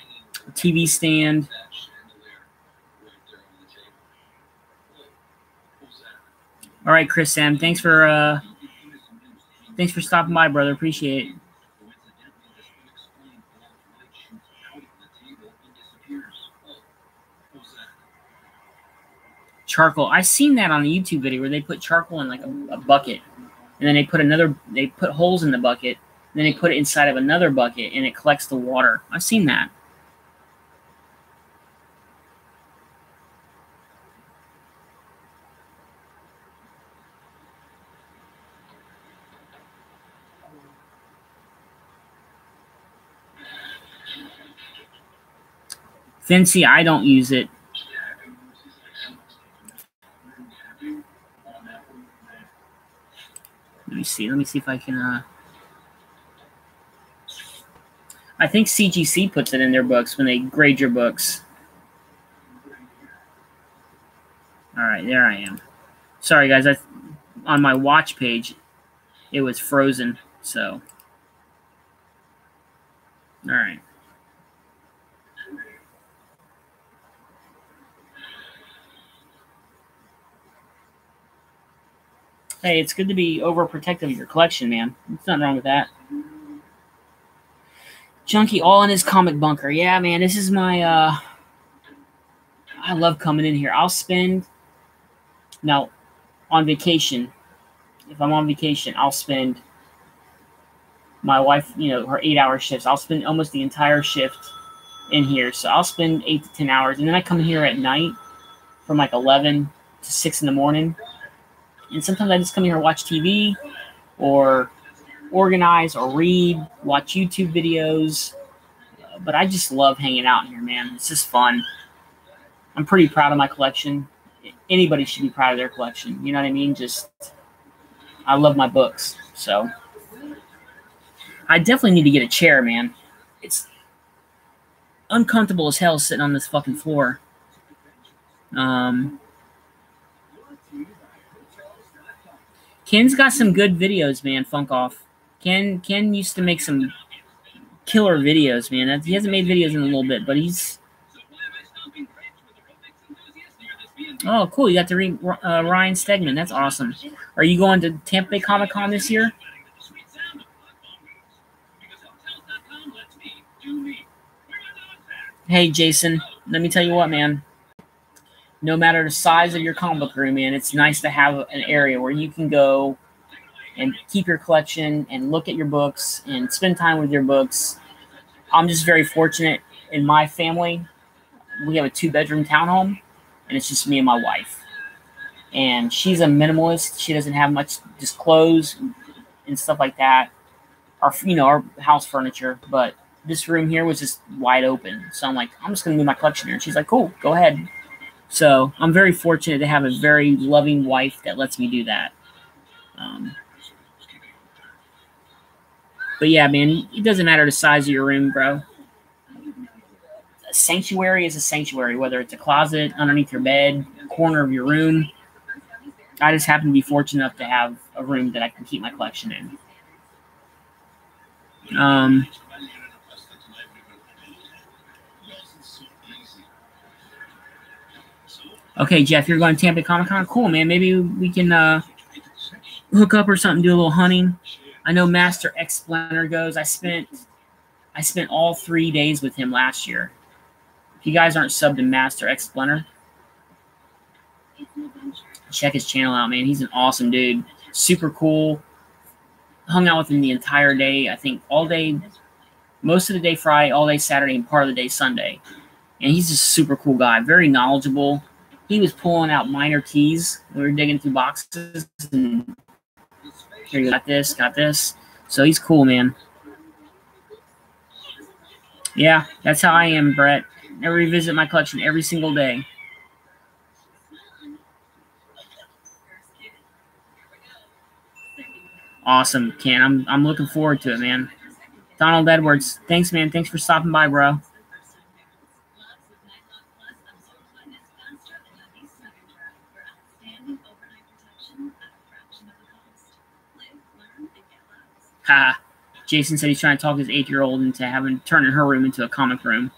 a TV stand. All right, Chris Sam, thanks for stopping by, brother. Appreciate it. Charcoal. I seen that on a YouTube video where they put charcoal in like a bucket, and then they put holes in the bucket, and then they put it inside of another bucket, and it collects the water. I've seen that. Fancy, I don't use it. Let me see if I can I think CGC puts it in their books when they grade your books. All right, there I am. Sorry guys, on my watch page it was frozen, so all right. Hey, it's good to be overprotective of your collection, man. There's nothing wrong with that. Junkie all in his comic bunker. Yeah, man, this is my I love coming in here. I'll spend now on vacation. If I'm on vacation, I'll spend my wife, her 8-hour shifts. I'll spend almost the entire shift in here. So I'll spend 8 to 10 hours, and then I come here at night from like 11 to 6 in the morning. And sometimes I just come here and watch TV or organize or read, watch YouTube videos. But I just love hanging out in here, man. It's just fun. I'm pretty proud of my collection. Anybody should be proud of their collection. You know what I mean? I love my books. So I definitely need to get a chair, man. It's uncomfortable as hell sitting on this fucking floor. Ken's got some good videos, man. Funk off. Ken used to make some killer videos, man. He hasn't made videos in a little bit, but he's. Oh, cool! You got to read Ryan Stegman. That's awesome. Are you going to Tampa Bay Comic Con this year? Hey, Jason. Let me tell you what, man. No matter the size of your comic book room, man, it's nice to have an area where you can go and keep your collection and look at your books and spend time with your books. I'm just very fortunate in my family. We have a 2-bedroom townhome, and it's just me and my wife. And she's a minimalist. She doesn't have much, just clothes and stuff like that. Our house furniture, but this room here was just wide open. So I'm like, I'm just going to move my collection here. And she's like, cool, go ahead. So I'm very fortunate to have a very loving wife that lets me do that. But yeah, man, it doesn't matter the size of your room, bro. A sanctuary is a sanctuary, whether it's a closet, underneath your bed, corner of your room. I just happen to be fortunate enough to have a room that I can keep my collection in. Okay, Jeff, you're going to Tampa Comic Con? Cool, man. Maybe we can hook up or something, do a little hunting. I know Master X Splinter goes. I spent all 3 days with him last year. If you guys aren't subbed to Master X Splinter, check his channel out, man. He's an awesome dude. Super cool. Hung out with him the entire day. I think all day, most of the day Friday, all day Saturday, and part of the day Sunday. And he's just a super cool guy. Very knowledgeable. He was pulling out minor keys. We were digging through boxes. And here, you got this, got this. So he's cool, man. Yeah, that's how I am, Brett. I revisit my collection every single day. Awesome, Ken. I'm looking forward to it, man. Donald Edwards, thanks, man. Thanks for stopping by, bro. Ha. Jason said he's trying to talk his 8-year-old into turning her room into a comic room.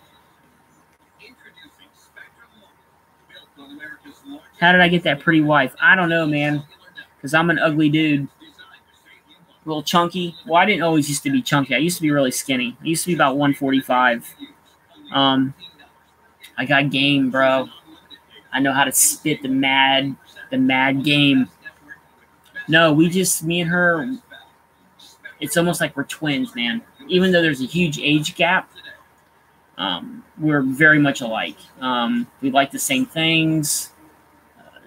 How did I get that pretty wife? I don't know, man. Because I'm an ugly dude. A little chunky. Well, I didn't always used to be chunky. I used to be really skinny. I used to be about 145. I got game, bro. I know how to spit the mad game. No, me and her, it's almost like we're twins, man. Even though there's a huge age gap, we're very much alike. We like the same things,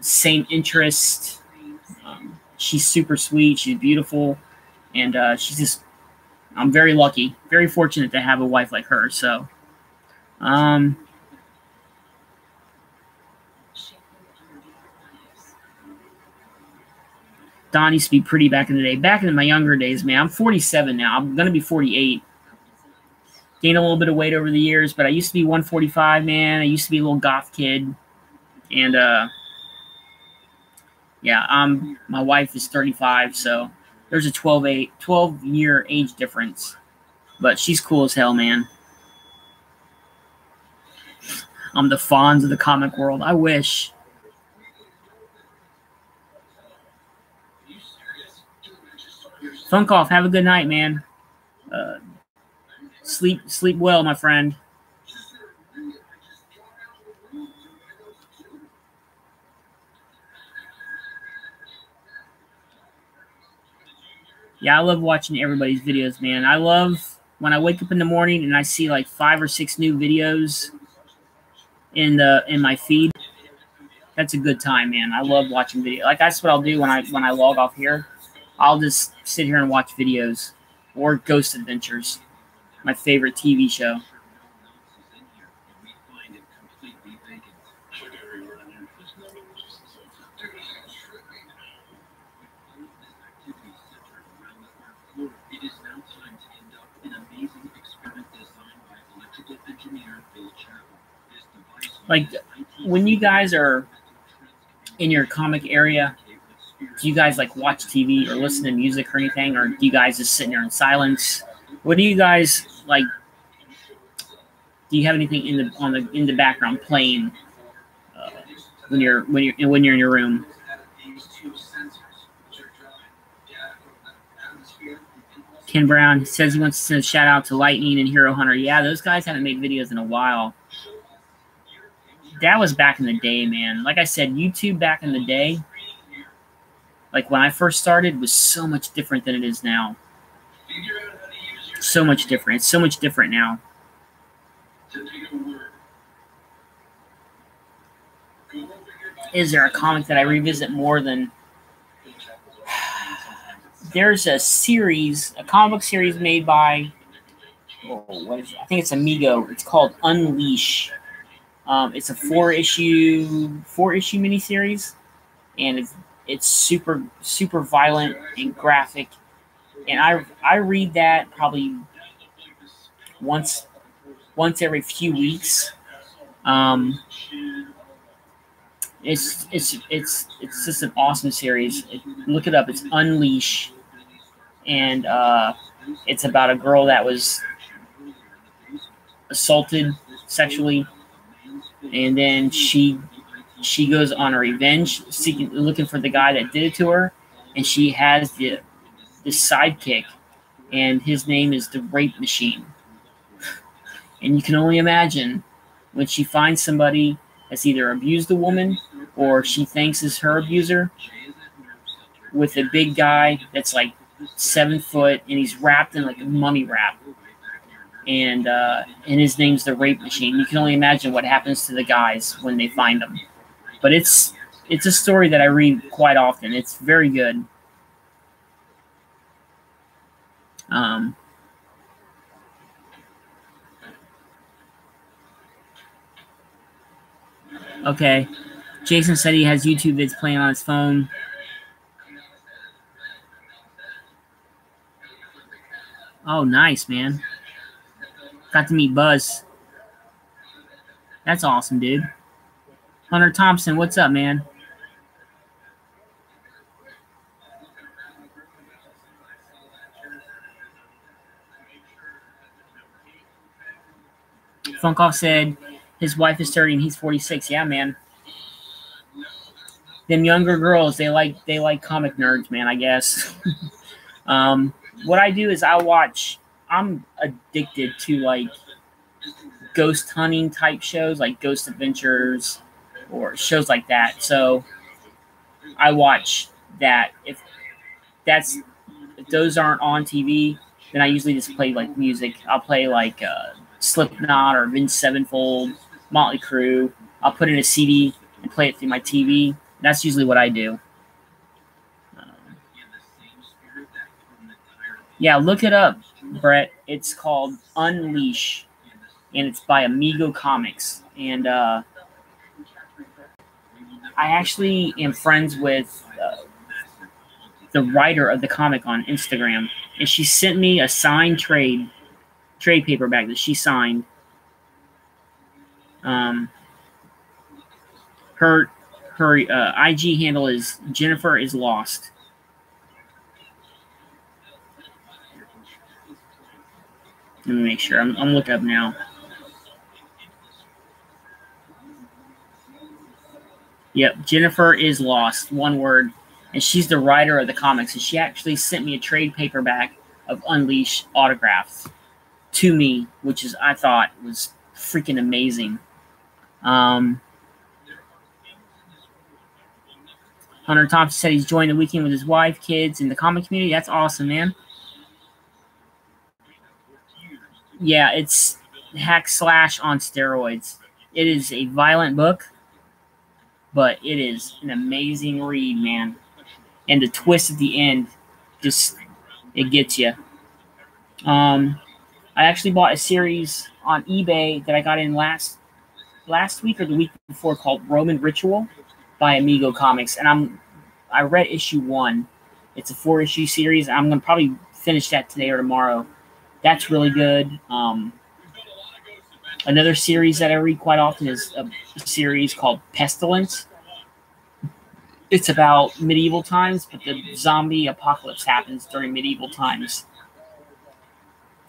same interest. She's super sweet. She's beautiful. And I'm very lucky, very fortunate to have a wife like her. So, Don used to be pretty back in the day. Back in my younger days, man. I'm 47 now. I'm going to be 48. Gained a little bit of weight over the years, but I used to be 145, man. I used to be a little goth kid. And, yeah, my wife is 35, so there's a 12-year age difference. But she's cool as hell, man. I'm the Fonz of the comic world. I wish. Funk off. Have a good night, man. Sleep well, my friend. Yeah, I love watching everybody's videos, man. I love when I wake up in the morning and I see like 5 or 6 new videos in my feed. That's a good time, man. I love watching videos. Like that's what I'll do when I log off here. I'll just sit here and watch videos or Ghost Adventures, my favorite TV show. Like, when you guys are in your comic area, do you guys, like, watch TV or listen to music or anything? Or do you guys just sit there in silence? What do you guys, like, do you have anything in the background playing when you're in your room? Ken Brown says he wants to send a shout out to Lightning and Hero Hunter. Yeah, those guys haven't made videos in a while. That was back in the day, man. Like I said, YouTube back in the day, like when I first started, was so much different than it is now. So much different. It's so much different now. Is there a comic that I revisit more than... There's a series, a comic series made by... what is it? I think it's Amigo. It's called Unleash. It's a 4-issue miniseries, and it's super violent and graphic. And I read that probably once every few weeks. it's just an awesome series. Look it up. It's Unleash, and it's about a girl that was assaulted sexually, and then she goes on a revenge seeking, looking for the guy that did it to her, and she has this sidekick, and his name is the Rape Machine. And you can only imagine when she finds somebody that's either abused a woman or she thinks is her abuser, with a big guy that's like 7 foot and he's wrapped in like a mummy wrap. And his name's the Rape Machine. You can only imagine what happens to the guys when they find them. But it's a story that I read quite often. It's very good. Okay. Jason said he has YouTube vids playing on his phone. Oh, nice, man. Got to meet Buzz. That's awesome, dude. Hunter Thompson, what's up, man? Funkoff said his wife is 30 and he's 46. Yeah, man. Them younger girls, they like comic nerds, man, I guess. What I do is I'm addicted to like ghost hunting type shows, like Ghost Adventures or shows like that. So I watch that. If those aren't on TV, then I usually just play like music. I'll play like Slipknot or Avenged Sevenfold, Motley Crue. I'll put in a CD and play it through my TV. That's usually what I do. Yeah, look it up, Brett. It's called Unleash, and it's by Amigo Comics. And I actually am friends with the writer of the comic on Instagram, and she sent me a signed trade paperback that she signed. Her IG handle is Jennifer is Lost. Let me make sure. I'm looking up now. Yep, Jennifer is Lost, one word. And she's the writer of the comics. And she actually sent me a trade paperback of Unleash autographs to me, which is I thought was freaking amazing. Hunter Thompson said he's joined the weekend with his wife, kids, and the comic community. That's awesome, man. Yeah, it's hack slash on steroids. It is a violent book, but it is an amazing read, man. And the twist at the end, it gets you. I actually bought a series on eBay that I got in last week or the week before called Roman Ritual by Amigo Comics, and I read issue 1. It's a 4-issue series. I'm gonna probably finish that today or tomorrow. That's really good. Another series that I read quite often is a series called Pestilence. It's about medieval times, but the zombie apocalypse happens during medieval times.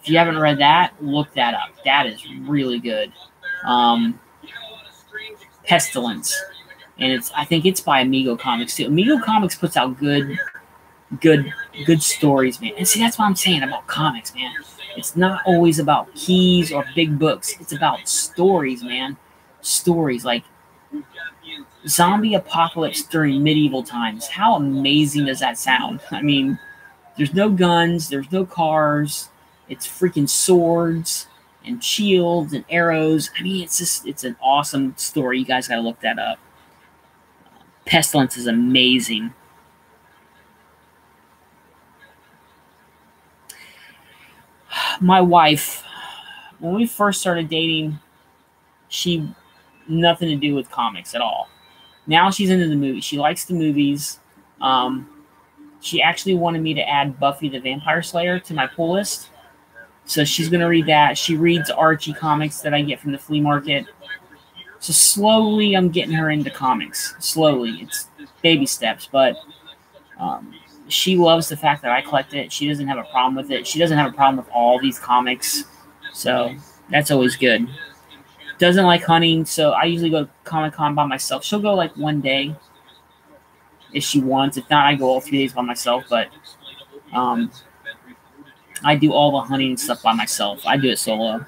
If you haven't read that, look that up. That is really good. Pestilence. And I think it's by Amigo Comics too. Amigo Comics puts out good stories, man. And see, that's what I'm saying about comics, man. It's not always about keys or big books. It's about stories, man. Stories like zombie apocalypse during medieval times. How amazing does that sound? I mean, there's no guns, there's no cars. It's freaking swords and shields and arrows. I mean, it's an awesome story. You guys got to look that up. Pestilence is amazing. My wife, when we first started dating, she nothing to do with comics at all. Now she's into the movies. She likes the movies. She actually wanted me to add Buffy the Vampire Slayer to my pull list. So she's going to read that. She reads Archie comics that I get from the flea market. So slowly I'm getting her into comics. Slowly. It's baby steps, but she loves the fact that I collect it. She doesn't have a problem with it. She doesn't have a problem with all these comics. So that's always good. Doesn't like hunting, so I usually go to Comic-Con by myself. She'll go like one day if she wants. If not, I go all 3 days by myself. But I do all the hunting and stuff by myself. I do it solo.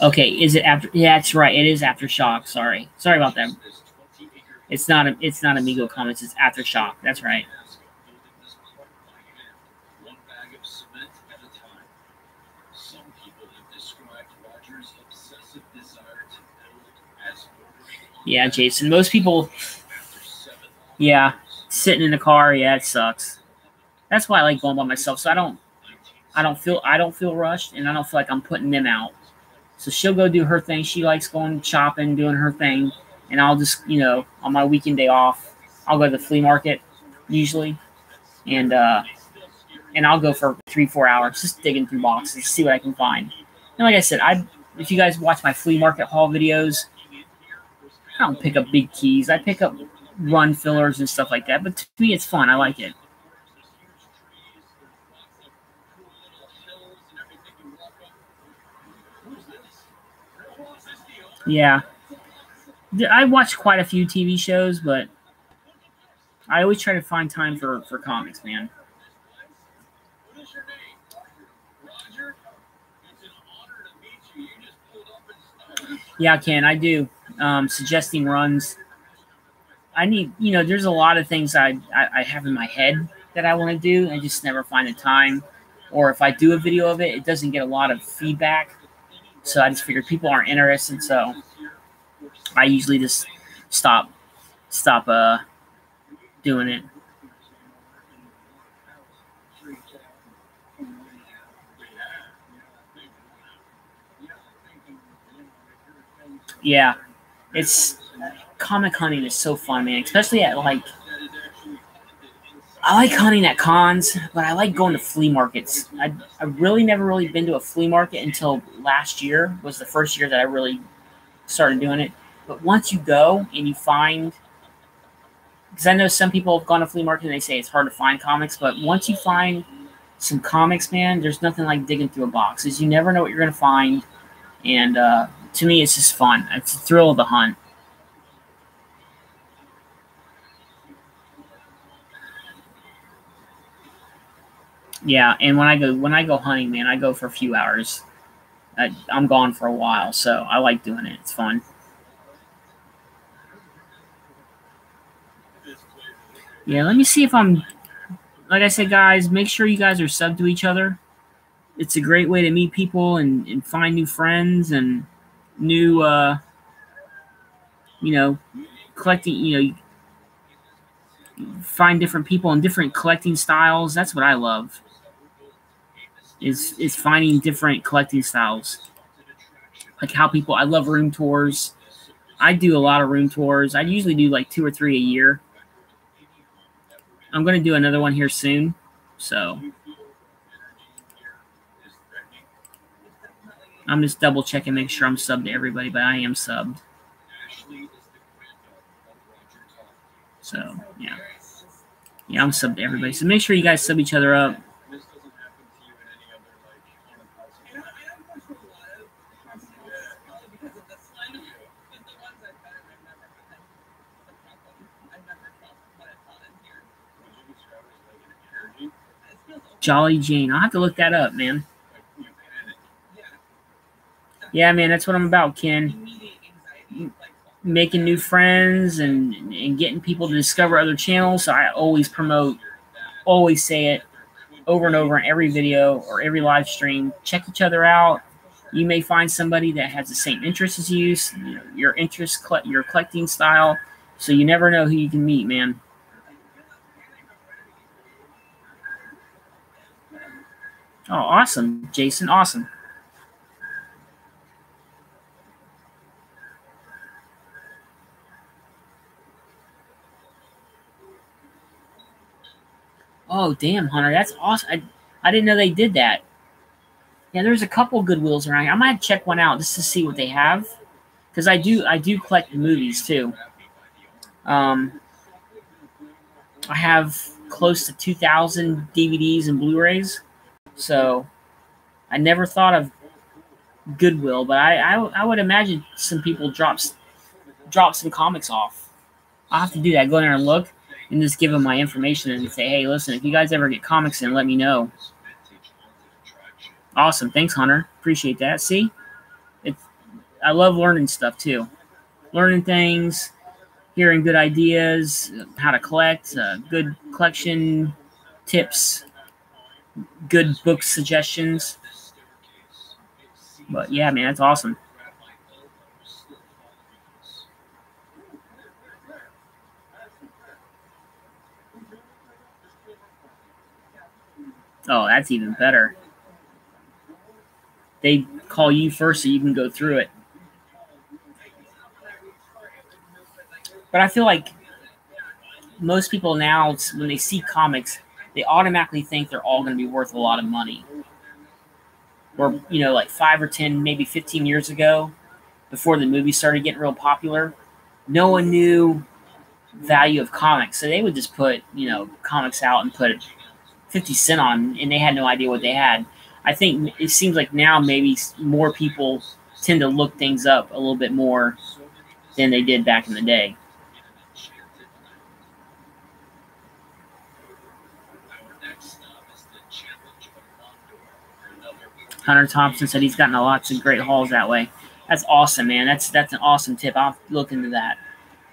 Okay, is it after? Yeah, that's right. It is Aftershock. Sorry about that. It's not Amigo Comics. It's Aftershock. That's right. Yeah, Jason. Most people. Yeah, sitting in the car. Yeah, it sucks. That's why I like going by myself. So I don't feel rushed, and I don't feel like I'm putting them out. So she'll go do her thing. She likes going shopping, doing her thing, and I'll just, on my weekend day off, I'll go to the flea market usually, and I'll go for 3-4 hours just digging through boxes, see what I can find. And like I said, if you guys watch my flea market haul videos, I don't pick up big keys. I pick up run fillers and stuff like that. But to me, it's fun. I like it. Yeah. I watch quite a few TV shows, but I always try to find time for comics, man. Yeah, Ken, I do. Suggesting runs. I need, there's a lot of things I have in my head that I want to do. I just never find the time. Or if I do a video of it, it doesn't get a lot of feedback. So I just figured people aren't interested. So I usually just stop doing it. Yeah, comic hunting is so fun, man. Especially I like hunting at cons, but I like going to flea markets. I really never really been to a flea market until last year was the first year that I really started doing it. But once you go and you find, because I know some people have gone to flea market and they say it's hard to find comics, but once you find some comics, man, there's nothing like digging through a box. Because you never know what you're going to find. And to me, it's just fun. It's the thrill of the hunt. Yeah, and when I go hunting, man, I go for a few hours. I'm gone for a while, so I like doing it. It's fun. Yeah, let me see if I'm. Like I said, guys, make sure you guys are subbed to each other. It's a great way to meet people and find new friends and new, collecting, find different people and different collecting styles. That's what I love. Is finding different collecting styles. Like how I love room tours. I do a lot of room tours. I usually do like 2 or 3 a year. I'm going to do another one here soon. So I'm just double checking, make sure I'm subbed to everybody, but I am subbed. So, yeah. Yeah, I'm subbed to everybody. So make sure you guys sub each other up. Jolly Jane. I'll have to look that up, man. Yeah, man, that's what I'm about, Ken. Making new friends and getting people to discover other channels. So I always promote, always say it over and over in every video or every live stream. Check each other out. You may find somebody that has the same interests as you, your interests, your collecting style. So you never know who you can meet, man. Oh, awesome, Jason. Awesome. Oh, Oh, damn, Hunter. That's awesome. I didn't know they did that. Yeah, there's a couple Goodwills around here. I might check one out just to see what they have. Because I do collect movies, too. I have close to 2,000 DVDs and Blu-rays. So, I never thought of Goodwill, but I would imagine some people drop some comics off. I'll have to do that. Go in there and look and just give them my information and say, hey, listen, if you guys ever get comics in, let me know. Awesome. Thanks, Hunter. Appreciate that. See? I love learning stuff, too. Learning things, hearing good ideas, how to collect, good collection tips, good book suggestions. But, yeah, man, that's awesome. Oh, that's even better. They call you first so you can go through it. But I feel like most people now, when they see comics, they automatically think they're all going to be worth a lot of money. Or, like 5 or 10, maybe 15 years ago, before the movies started getting real popular, no one knew value of comics. So they would just put, comics out and put 50 cents on, and they had no idea what they had. I think it seems like now maybe more people tend to look things up a little bit more than they did back in the day. Hunter Thompson said he's gotten lots of great hauls that way. That's awesome, man. That's an awesome tip. I'll look into that.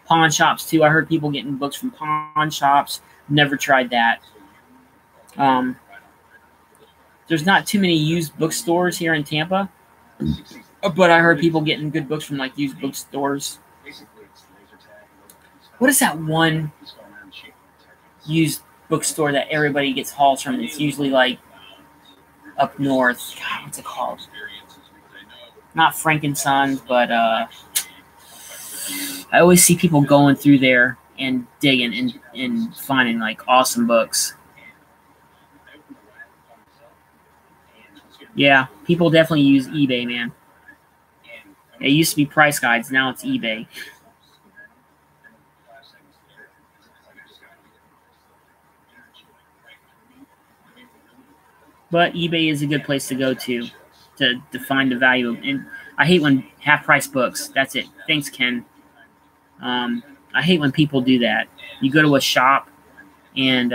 Pawn shops, too. I heard people getting books from pawn shops. Never tried that. There's not too many used bookstores here in Tampa, but I heard people getting good books from, used bookstores. What is that one used bookstore that everybody gets hauls from? It's usually, up north. God, what's it called? Not Frankensons, but I always see people going through there and digging and finding awesome books. Yeah, people definitely use eBay, man. It used to be Price Guides, now it's eBay. But eBay is a good place to go to find the value. And I hate when half-price books. That's it. Thanks, Ken. I hate when people do that. You go to a shop and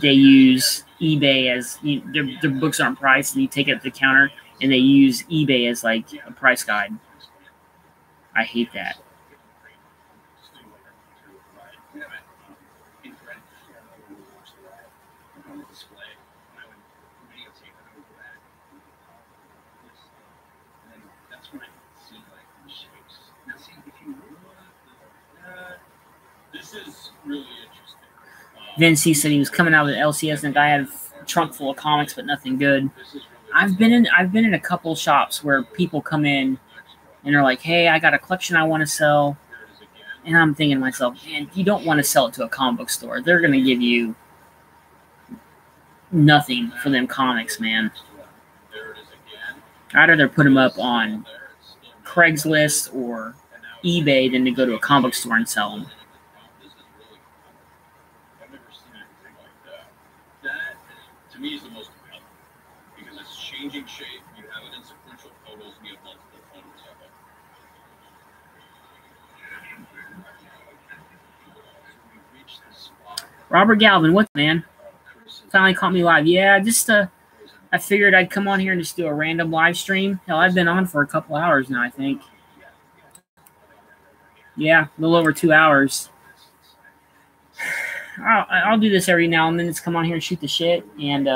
they use eBay as their books aren't priced, and you take it to the counter and they use eBay as a price guide. I hate that. Is really interesting. Vince, he said he was coming out with LCS and the guy had a trunk full of comics but nothing good. I've been in a couple shops where people come in and they're like, hey, I got a collection I want to sell. And I'm thinking to myself, man, you don't want to sell it to a comic book store. They're going to give you nothing for them comics, man. I'd rather put them up on Craigslist or eBay than to go to a comic book store and sell them. To me, is the most compelling because it's changing shape. You have it in sequential photos. We have multiple photos of it. Robert Galvin, what's man? Finally caught me live. Yeah, just I figured I'd come on here and just do a random live stream. Hell, I've been on for a couple hours now, I think. Yeah, a little over 2 hours. I'll do this every now and then. Just come on here and shoot the shit. And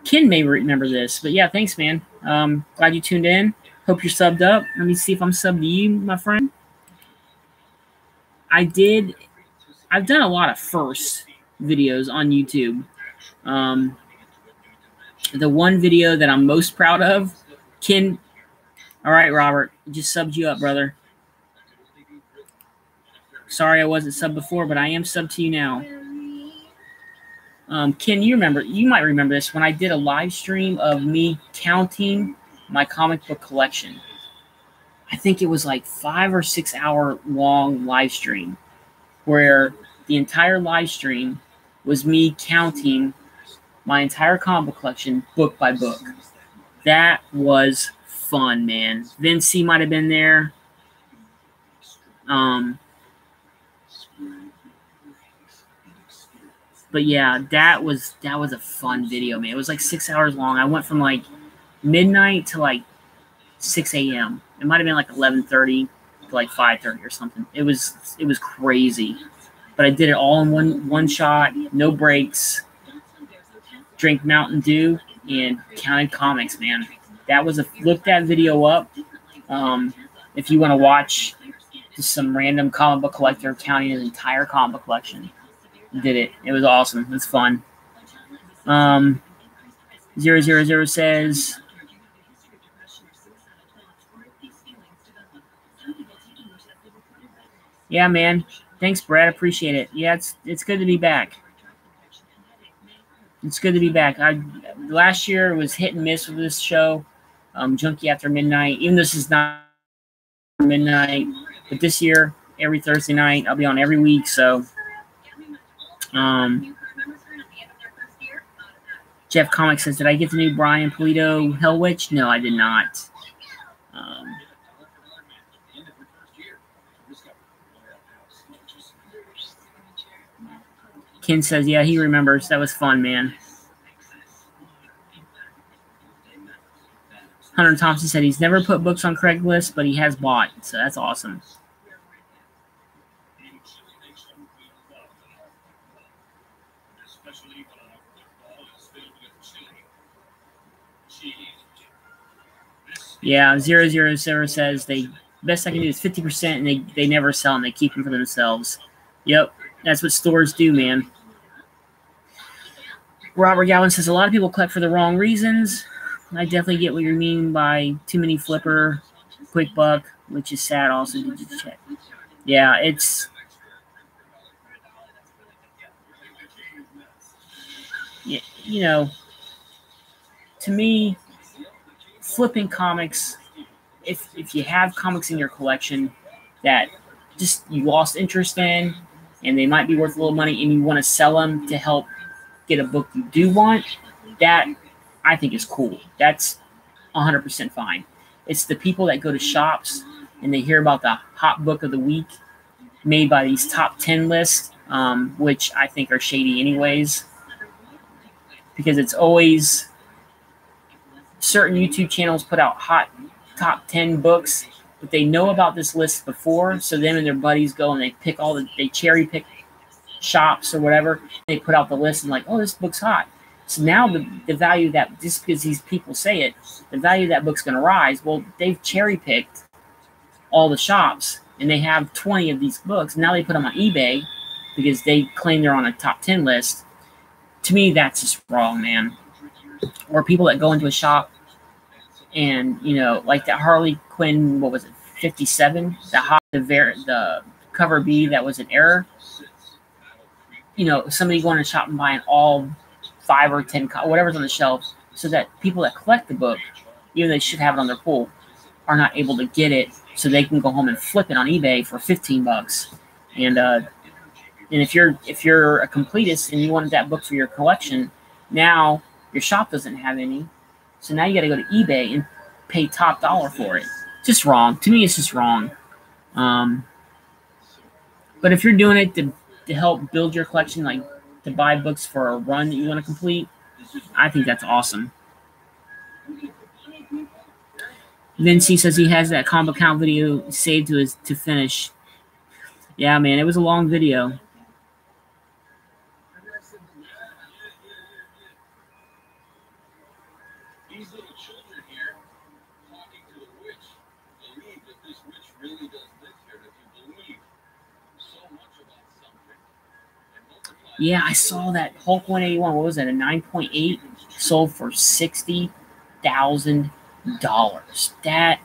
Ken may remember this. But yeah, thanks, man. Glad you tuned in. Hope you're subbed up. Let me see if I'm subbed to you, my friend. I've done a lot of first videos on YouTube. The one video that I'm most proud of, Ken. All right, Robert. Just subbed you up, brother. Sorry I wasn't sub before, but I am sub to you now. Ken, you might remember this, when I did a live stream of me counting my comic book collection. I think it was like 5 or 6 hour long live stream where the entire live stream was me counting my entire comic book collection book by book. That was fun, man. Vince C might have been there. But yeah, that was a fun video, man. It was like 6 hours long. I went from like midnight to like 6 a.m. It might have been like 11:30 to like 5:30 or something. It was crazy. But I did it all in one shot, no breaks. Drank Mountain Dew and counted comics, man. That was look that video up. If you want to watch just some random comic book collector counting his entire comic book collection. Did it. It was awesome. It was fun. 000 says, yeah, man. Thanks, Brad. Appreciate it. Yeah, it's good to be back. It's good to be back. Last year was hit and miss with this show, Junkie After Midnight. Even though this is not midnight, but this year, every Thursday night, I'll be on every week. So, Jeff Comics says, did I get the new Brian Pulido Hell Witch? No, I did not. Ken says, yeah, he remembers. That was fun, man. Hunter Thompson said he's never put books on Craigslist, but he has bought. So that's awesome. Yeah, 000 says the best I can do is 50%, and they never sell them. They keep them for themselves. Yep, that's what stores do, man. Robert Gowan says a lot of people collect for the wrong reasons. I definitely get what you mean by too many flipper, quick buck, which is sad also. Did you check? Yeah, it's... You know, to me, flipping comics, if you have comics in your collection that just you lost interest in and they might be worth a little money and you want to sell them to help get a book you do want, that I think is cool. That's 100% fine. It's the people that go to shops and they hear about the hot book of the week made by these top 10 lists, which I think are shady anyways, because it's always certain YouTube channels put out hot top 10 books, but they know about this list before, so them and their buddies go and they cherry pick shops or whatever. They put out the list and like, oh, this book's hot. So now the value that, just because these people say it, the value of that book's going to rise. Well, they've cherry picked all the shops and they have 20 of these books. Now they put them on eBay because they claim they're on a top 10 list. To me, that's just wrong, man. Or people that go into a shop and, you know, like that Harley Quinn, what was it, 57? The cover B that was an error. You know, somebody going to the shop and buying all 5 or 10, whatever's on the shelf, so that people that collect the book, even though they should have it on their pool, are not able to get it, so they can go home and flip it on eBay for $15. And if you're a completist and you wanted that book for your collection, now your shop doesn't have any, so now you got to go to eBay and pay top dollar for it. Just wrong. To me, it's just wrong. But if you're doing it to help build your collection, like to buy books for a run that you want to complete, I think that's awesome. Vince says he has that combo count video saved to finish. Yeah, man, it was a long video. These little children here talking to the witch believe that this witch really does live here. If you believe so much about something. Yeah, I saw that Hulk 181. What was that? A 9.8 sold for $60,000. That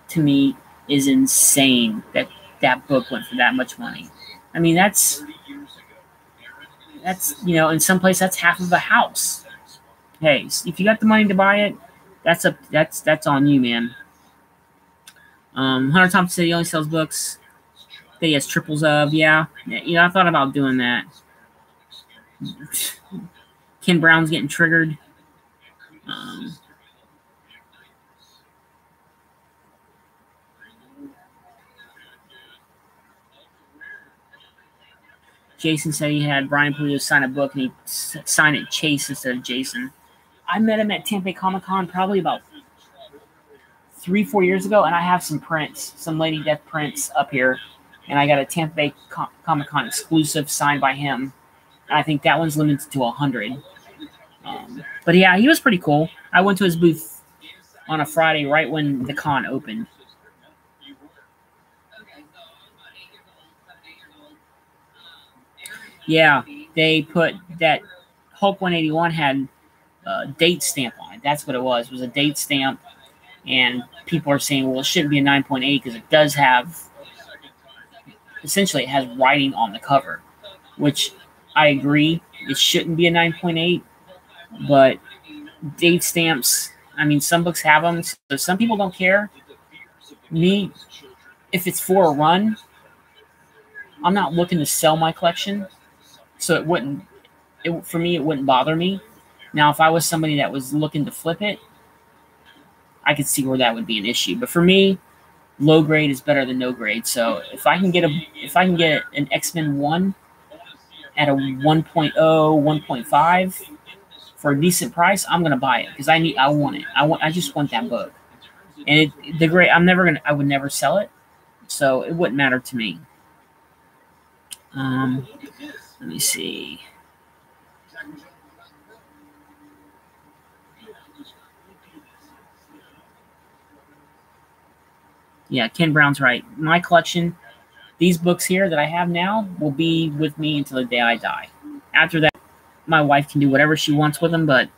to me is insane. That book went for that much money. I mean, that's you know, in some place that's half of a house. Hey, if you got the money to buy it, that's on you, man. Hunter Thompson said he only sells books that he has triples of. Yeah, you know, I thought about doing that. Ken Brown's getting triggered. Jason said he had Brian Pulido sign a book and he signed it Chase instead of Jason. I met him at Tampa Bay Comic-Con probably about 3-4 years ago, and I have some prints, some Lady Death prints up here, and I got a Tampa Bay Comic-Con exclusive signed by him, and I think that one's limited to 100. But yeah, he was pretty cool. I went to his booth on a Friday right when the con opened. Yeah, they put that Hulk 181 had a date stamp on it. That's what it was. It was a date stamp. And people are saying, well, it shouldn't be a 9.8 because it does have, essentially, it has writing on the cover, which I agree. It shouldn't be a 9.8, but date stamps, I mean, some books have them, so some people don't care. Me, if it's for a run, I'm not looking to sell my collection, so for me, it wouldn't bother me. Now, if I was somebody that was looking to flip it, I could see where that would be an issue. But for me, low grade is better than no grade. So if I can get an X-Men 1 at a 1.0, 1.5 for a decent price, I'm gonna buy it because I want it. I just want that book. And the grade, I would never sell it, so it wouldn't matter to me. Let me see. Yeah, Ken Brown's right. My collection, these books here that I have now, will be with me until the day I die. After that, my wife can do whatever she wants with them, but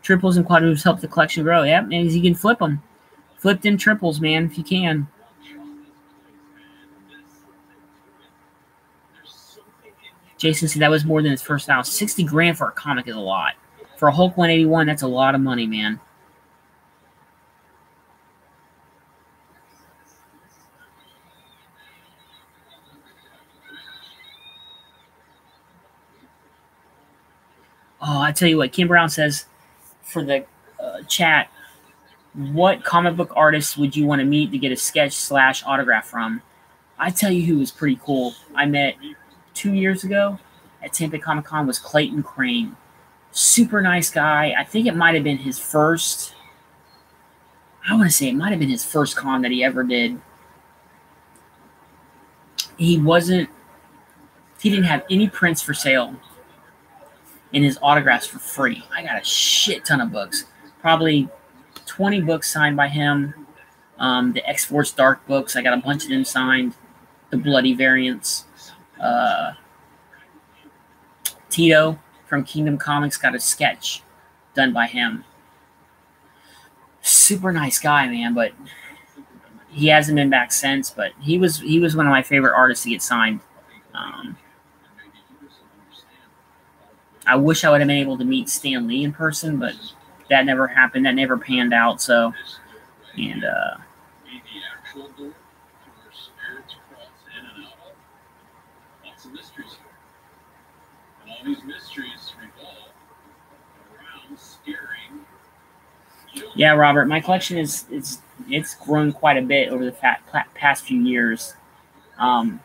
triples and quadruples help the collection grow. Yep, and you can flip them. Flip them triples, man, if you can. Jason said that was more than his first house. 60 grand for a comic is a lot. For a Hulk 181, that's a lot of money, man. Oh, I tell you what, Kim Brown says for the chat, what comic book artist would you want to meet to get a sketch/autograph from? I tell you who was pretty cool. I met 2 years ago at Tampa Comic-Con was Clayton Crane. Super nice guy. I think it might have been his first, I want to say it might have been his first con that he ever did. He didn't have any prints for sale and his autographs for free. I got a shit ton of books. Probably 20 books signed by him. The X-Force Dark books, I got a bunch of them signed. The Bloody variants. Tito from Kingdom Comics got a sketch done by him. Super nice guy, man, but he hasn't been back since. But he was one of my favorite artists to get signed. I wish I would have been able to meet Stan Lee in person, but that never happened. That never panned out. So, and yeah, Robert, my collection it's grown quite a bit over the past few years. I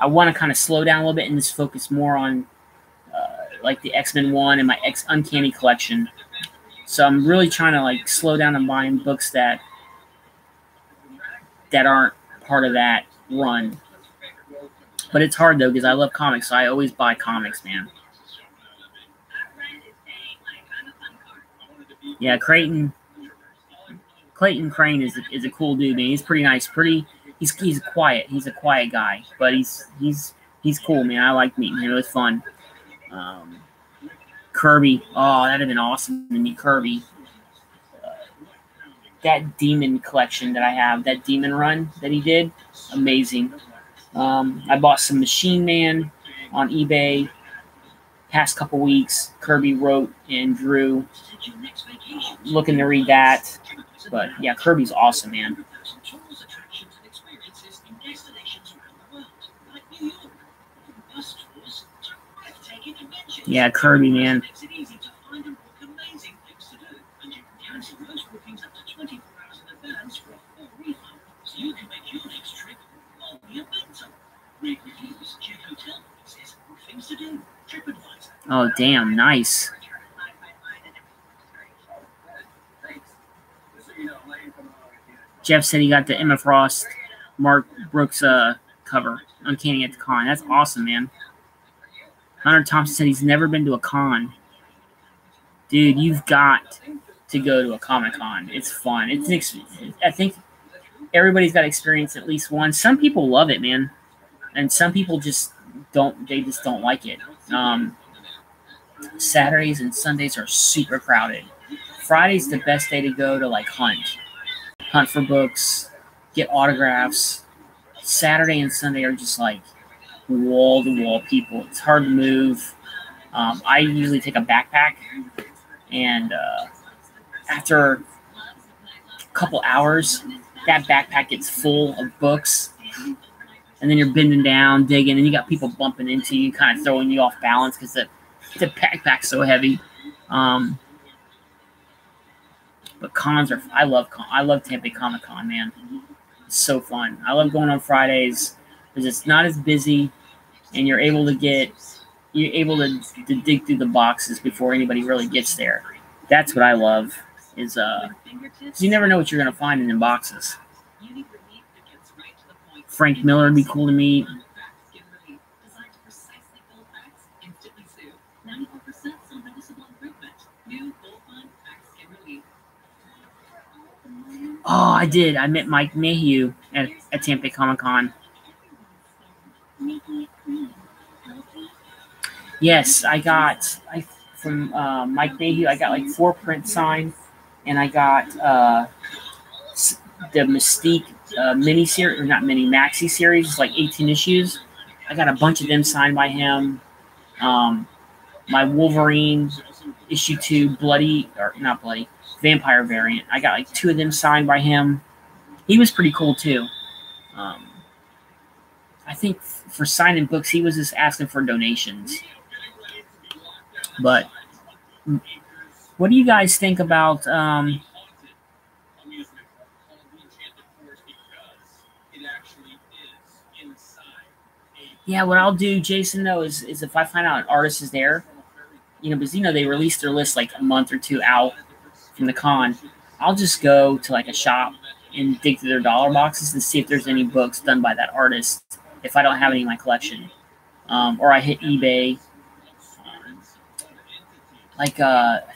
want to kind of slow down a little bit and just focus more on like the X-Men 1 and my Uncanny collection. So I'm really trying to like slow down and buying books that aren't part of that run. But it's hard though because I love comics, so I always buy comics, man. Yeah, Clayton Crane is a cool dude, man. He's pretty nice. He's quiet. He's a quiet guy, but he's cool, man. I like meeting him. It was fun. Kirby. Oh, that'd have been awesome to meet Kirby. That demon collection that I have, that demon run that he did, amazing. I bought some Machine Man on eBay past couple weeks. Kirby wrote and drew. Looking to read that. But yeah, Kirby's awesome, man. Yeah, Kirby, man. Oh, damn, nice. Jeff said he got the Emma Frost, Mark Brooks cover, Uncanny at the Con. That's awesome, man. Hunter Thompson said he's never been to a con. Dude, you've got to go to a Comic-Con. It's fun. I think everybody's got to experience at least one. Some people love it, man. And some people just don't like it. Saturdays and Sundays are super crowded. Friday's the best day to go to like hunt for books, get autographs. Saturday and Sunday are just like wall-to-wall people. It's hard to move. I usually take a backpack, and after a couple hours, that backpack gets full of books, and then you're bending down, digging, and you got people bumping into you, kind of throwing you off balance because the backpack's so heavy. But cons are, I love Tampa Comic Con, man. It's so fun. I love going on Fridays because it's not as busy, and you're able to dig through the boxes before anybody really gets there. That's what I love. Is 'cause you never know what you're gonna find in the boxes. Frank Miller would be cool to meet. Oh, I did. I met Mike Mayhew at Tampa Comic Con. Yes, from Mike Mayhew. I got like 4 prints signed, and I got the Mystique mini series, or not mini, maxi series. It's like 18 issues. I got a bunch of them signed by him. My Wolverine issue 2, not bloody, vampire variant. I got like 2 of them signed by him. He was pretty cool too. I think for signing books, he was just asking for donations. But what do you guys think about yeah, what I'll do, Jason, though, is if I find out an artist is there, because they release their list like a month or 2 out from the con, I'll just go to like a shop and dig through their dollar boxes and see if there's any books done by that artist if I don't have any in my collection. Or I hit eBay. I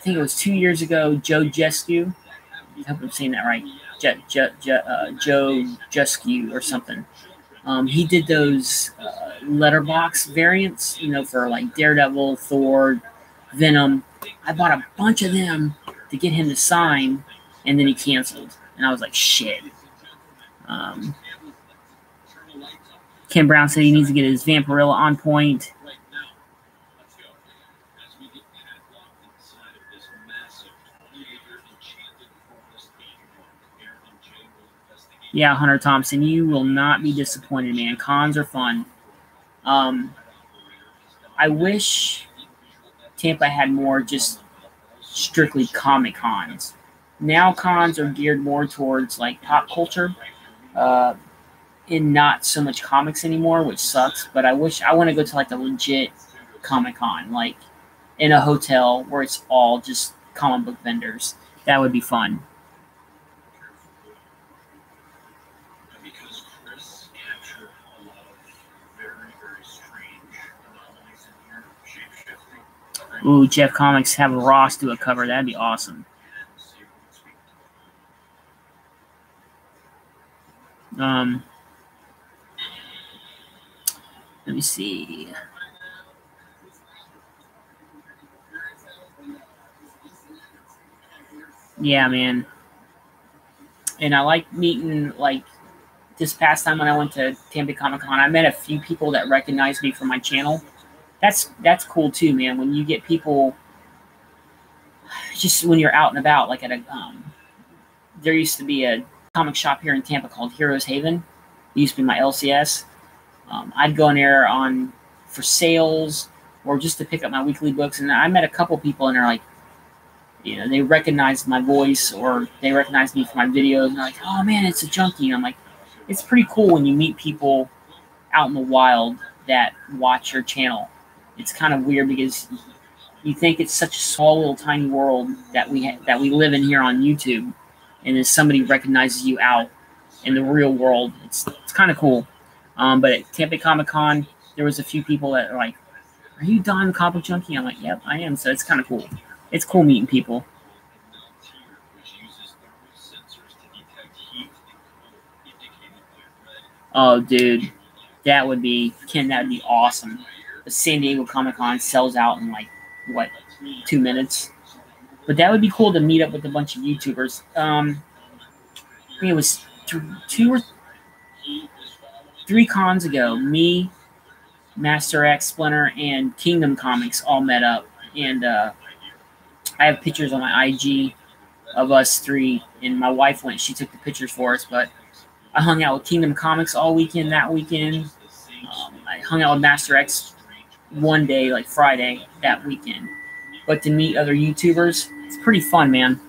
think it was 2 years ago, Joe Jeskew. I hope I'm saying that right. Joe Jeskew or something. He did those letterbox variants, for like Daredevil, Thor, Venom. I bought a bunch of them to get him to sign, and then he canceled. And I was like, shit. Ken Brown said he needs to get his Vampirilla on point. Yeah, Hunter Thompson, you will not be disappointed, man. Cons are fun. I wish Tampa had more just strictly comic cons. Now cons are geared more towards like pop culture, and not so much comics anymore, which sucks. But I want to go to like a legit Comic Con, like in a hotel where it's all just comic book vendors. That would be fun. Ooh, Jeff Comics have Ross do a cover. That'd be awesome. Let me see. Yeah, man. And I like meeting, like, this past time when I went to Tampa Comic Con, I met a few people that recognized me from my channel. That's cool too, man. When you get people, just when you're out and about, like at a, there used to be a comic shop here in Tampa called Heroes Haven. It used to be my LCS. I'd go in there for sales or just to pick up my weekly books, and I met a couple people, and they're like, they recognized my voice or they recognized me from my videos, and they're like, "Oh man, it's a Junkie." And I'm like, it's pretty cool when you meet people out in the wild that watch your channel. It's kind of weird because you think it's such a small little tiny world that we live in here on YouTube, and then somebody recognizes you out in the real world. It's kind of cool. But at Tampa Comic Con, there was a few people that are like, "Are you Don Comic Junkie?" I'm like, "Yep, I am." So it's kind of cool. It's cool meeting people. Oh, dude, that would be awesome. The San Diego Comic Con sells out in like what, 2 minutes. But that would be cool to meet up with a bunch of YouTubers. I think it was 2 or 3 cons ago. Me, Master X, Splinter, and Kingdom Comics all met up, and I have pictures on my IG of us 3. And my wife went; she took the pictures for us. But I hung out with Kingdom Comics all weekend. That weekend, I hung out with Master X one day, like Friday that weekend. But to meet other YouTubers, it's pretty fun, man.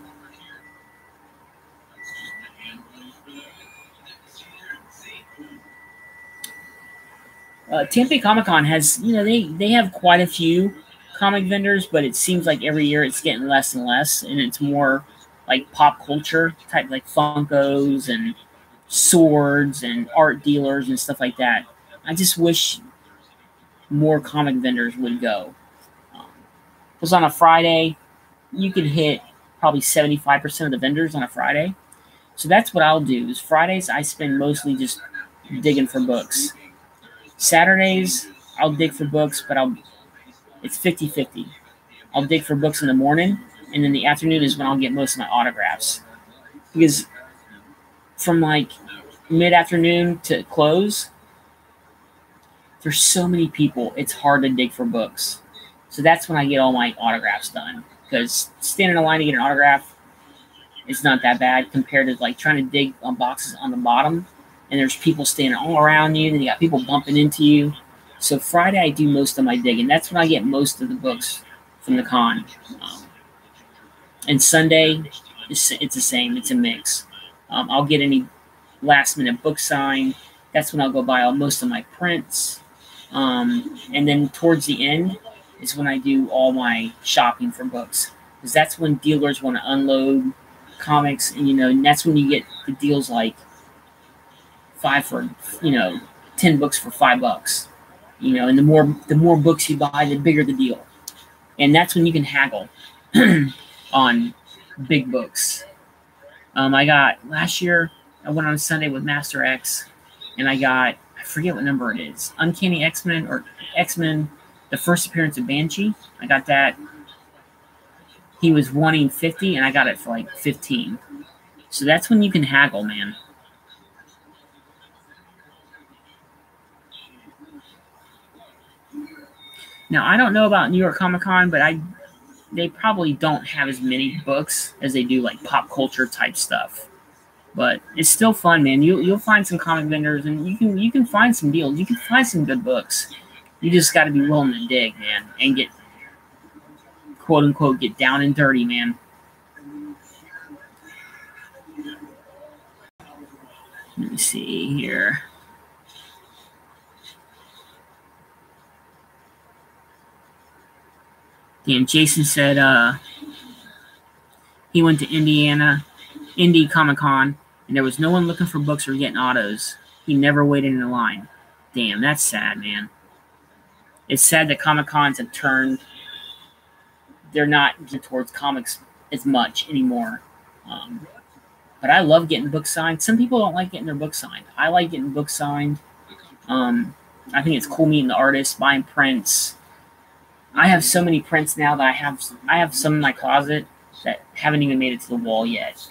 Tampa Comic Con has, they have quite a few comic vendors, but it seems like every year it's getting less and less, and it's more like pop culture type, like Funkos and swords and art dealers and stuff like that. I just wish more comic vendors would go. Because on a Friday, you can hit probably 75% of the vendors on a Friday. So that's what I'll do. Is Fridays I spend mostly just digging for books. Saturdays I'll dig for books, but it's 50-50. I'll dig for books in the morning, and then the afternoon is when I'll get most of my autographs. Because from like mid-afternoon to close, there's so many people, it's hard to dig for books. So that's when I get all my autographs done. Because standing in line to get an autograph, it's not that bad compared to like trying to dig on boxes on the bottom, and there's people standing all around you, and you got people bumping into you. So Friday I do most of my digging. That's when I get most of the books from the con. And Sunday, it's the same. It's a mix. I'll get any last-minute book signed. That's when I'll go buy most of my prints. And then towards the end is when I do all my shopping for books. Because that's when dealers want to unload comics, and that's when you get the deals like 10 books for $5. And the more books you buy, the bigger the deal. And that's when you can haggle on big books. Last year, I went on Sunday with Master X, and I forget what number it is. Uncanny X-Men or X-Men, the first appearance of Banshee. I got that. He was wanting 50, and I got it for like 15. So that's when you can haggle, man. Now, I don't know about New York Comic Con, but they probably don't have as many books as they do like pop culture type stuff. But it's still fun, man. You'll find some comic vendors, and you can find some deals. You can find some good books. You just got to be willing to dig, man, and get, quote unquote, get down and dirty, man. Let me see here. And Jason said he went to Indy Comic Con, and there was no one looking for books or getting autos. He never waited in a line. Damn, that's sad, man. It's sad that Comic Cons have turned. They're not geared towards comics as much anymore. But I love getting books signed. Some people don't like getting their books signed. I like getting books signed. I think it's cool meeting the artists, buying prints. I have so many prints now that I have some in my closet that haven't even made it to the wall yet.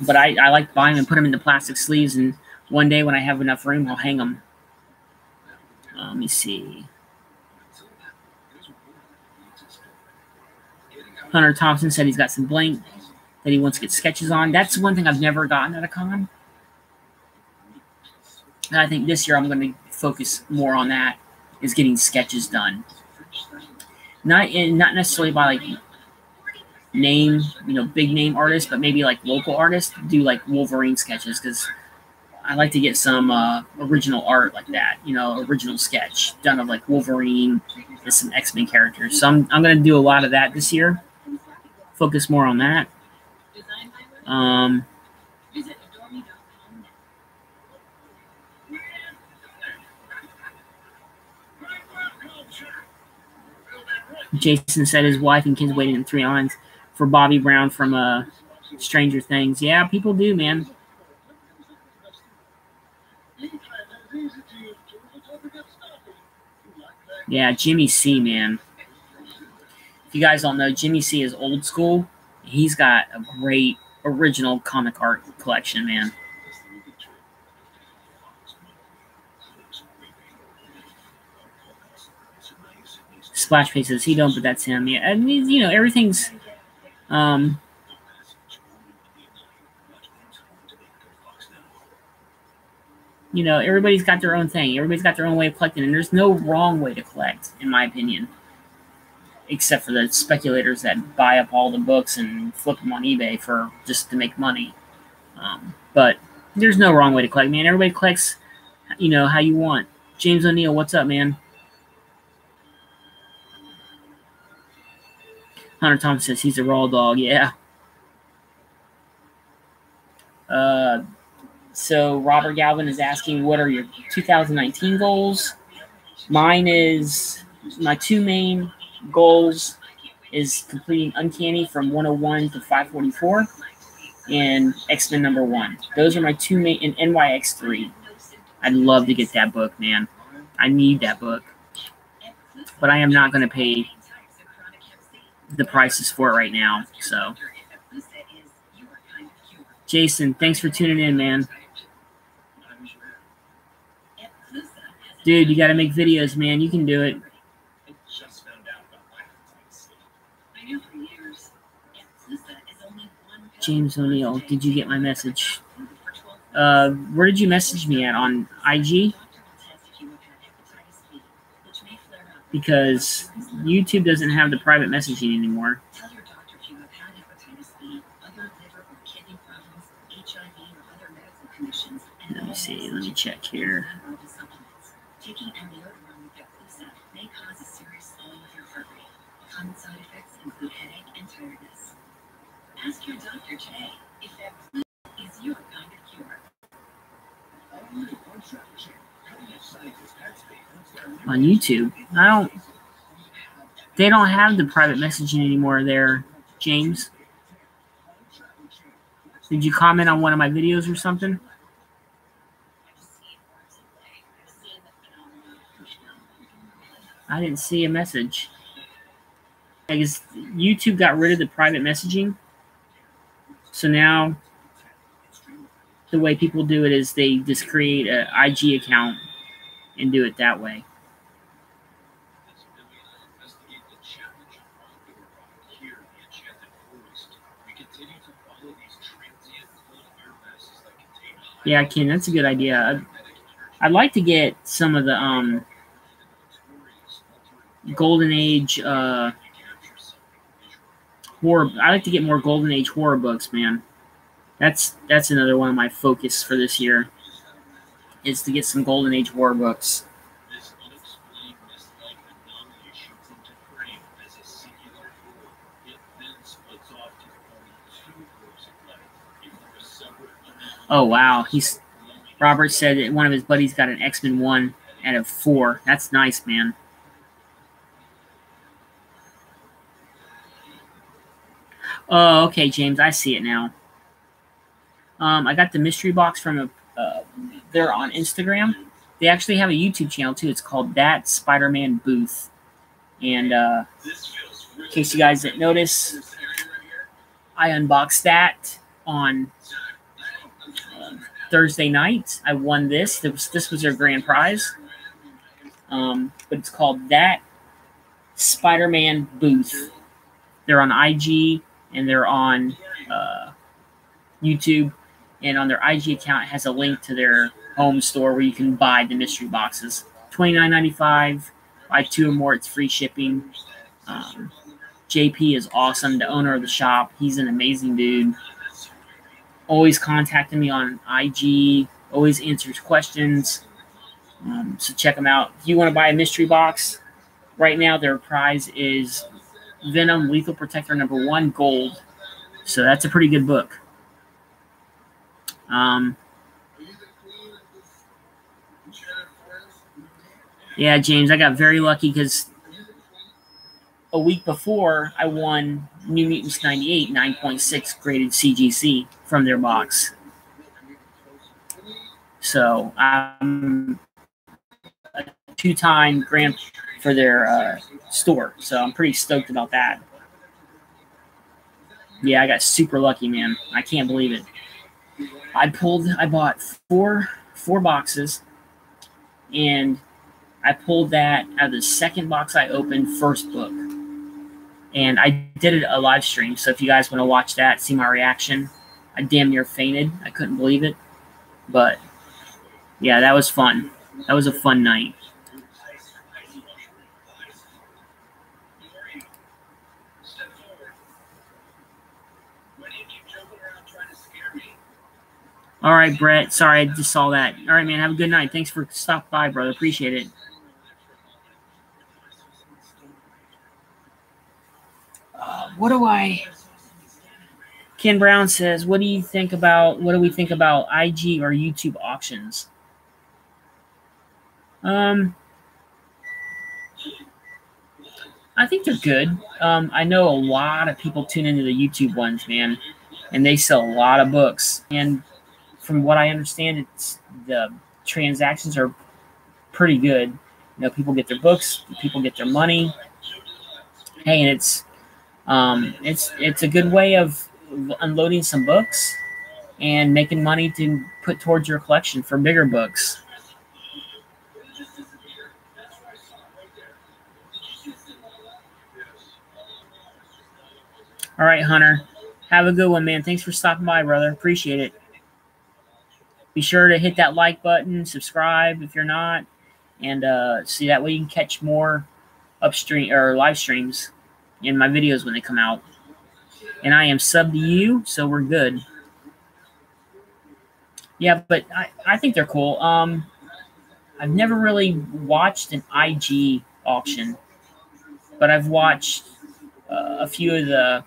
But I like buying them and put them into plastic sleeves, and one day when I have enough room, I'll hang them. Let me see. Hunter Thompson said he's got some blank that he wants to get sketches on. That's one thing I've never gotten at a con. And I think this year I'm going to focus more on that, is getting sketches done. Not necessarily by like name, big name artists, but maybe like local artists do like Wolverine sketches, because I like to get some original art like that, original sketch done of like Wolverine and some X-Men characters. So I'm going to do a lot of that this year. Focus more on that. Jason said his wife and kids waiting in 3 lines for Bobby Brown from Stranger Things. Yeah, people do, man. Yeah, Jimmy C, man. If you guys don't know, Jimmy C is old school. He's got a great original comic art collection, man. Splash Page says he don't, but that's him. Yeah, I mean, everything's everybody's got their own thing. Everybody's got their own way of collecting, and there's no wrong way to collect, in my opinion. Except for the speculators that buy up all the books and flip them on eBay just to make money. But there's no wrong way to collect, man. Everybody collects, how you want. James O'Neill, what's up, man? Hunter Thompson says he's a raw dog. Yeah. So Robert Galvin is asking, what are your 2019 goals? Mine is, my 2 main goals is completing Uncanny from 101 to 544 and X-Men #1. Those are my 2 main, and NYX3. I'd love to get that book, man. I need that book. But I am not going to pay the prices for it right now. So, Jason, thanks for tuning in, man. Dude, you got to make videos, man. You can do it. James O'Neill, did you get my message? Where did you message me at? On IG? Because YouTube doesn't have the private messaging anymore. Let me see. Let me check here. Taking amiodarone with Epclusa may cause a serious swelling of your heart rate. Common side effects include headache and tiredness. Ask your doctor today if Epclusa is your kind of cure. On YouTube, they don't have the private messaging anymore there, James. Did you comment on one of my videos or something? I didn't see a message. I guess YouTube got rid of the private messaging. So now the way people do it is they just create an IG account and do it that way. Yeah, Ken, that's a good idea. I'd like to get some of the Golden Age horror. I like to get more Golden Age horror books, man. That's another one of my focus for this year, is to get some Golden Age horror books. Oh wow, Robert said that one of his buddies got an X-Men 1 out of 4. That's nice, man. Oh, okay, James, I see it now. I got the mystery box from they're on Instagram. They actually have a YouTube channel too. It's called That Spider-Man Booth, and In case you guys didn't notice, I unboxed that on Thursday night. I won this. This was their grand prize. But it's called That Spider-Man Booth. They're on IG and they're on YouTube. And on their IG account, it has a link to their home store where you can buy the mystery boxes. $29.95. Buy 2 or more, it's free shipping. JP is awesome, the owner of the shop. He's an amazing dude. Always contacting me on IG. Always answers questions. So check them out. If you want to buy a mystery box, right now their prize is Venom Lethal Protector #1 Gold. So that's a pretty good book. Yeah, James, I got very lucky because a week before I won New Mutants 98 9.6 graded CGC from their box. So I'm a 2-time grand for their store. So I'm pretty stoked about that. Yeah, I got super lucky, man. I can't believe it. I bought four boxes, and I pulled that out of the second box I opened, first book. And I did it a live stream, so if you guys want to watch that, see my reaction, I damn near fainted. I couldn't believe it. But, yeah, that was fun. That was a fun night. All right, Brett. Sorry, I just saw that. All right, man. Have a good night. Thanks for stopping by, brother. Appreciate it. Ken Brown says, what do we think about IG or YouTube auctions? I think they're good. I know a lot of people tune into the YouTube ones, man, and they sell a lot of books. And from what I understand, the transactions are pretty good. You know, people get their books, people get their money. Hey, and it's a good way of unloading some books and making money to put towards your collection for bigger books. All right, Hunter. Have a good one, man. Thanks for stopping by, brother. Appreciate it. Be sure to hit that like button, subscribe if you're not, and see that way you can catch more upstream or live streams in my videos when they come out. And I am subbed to you, so we're good. Yeah, but I think they're cool. I've never really watched an IG auction, but I've watched a few of the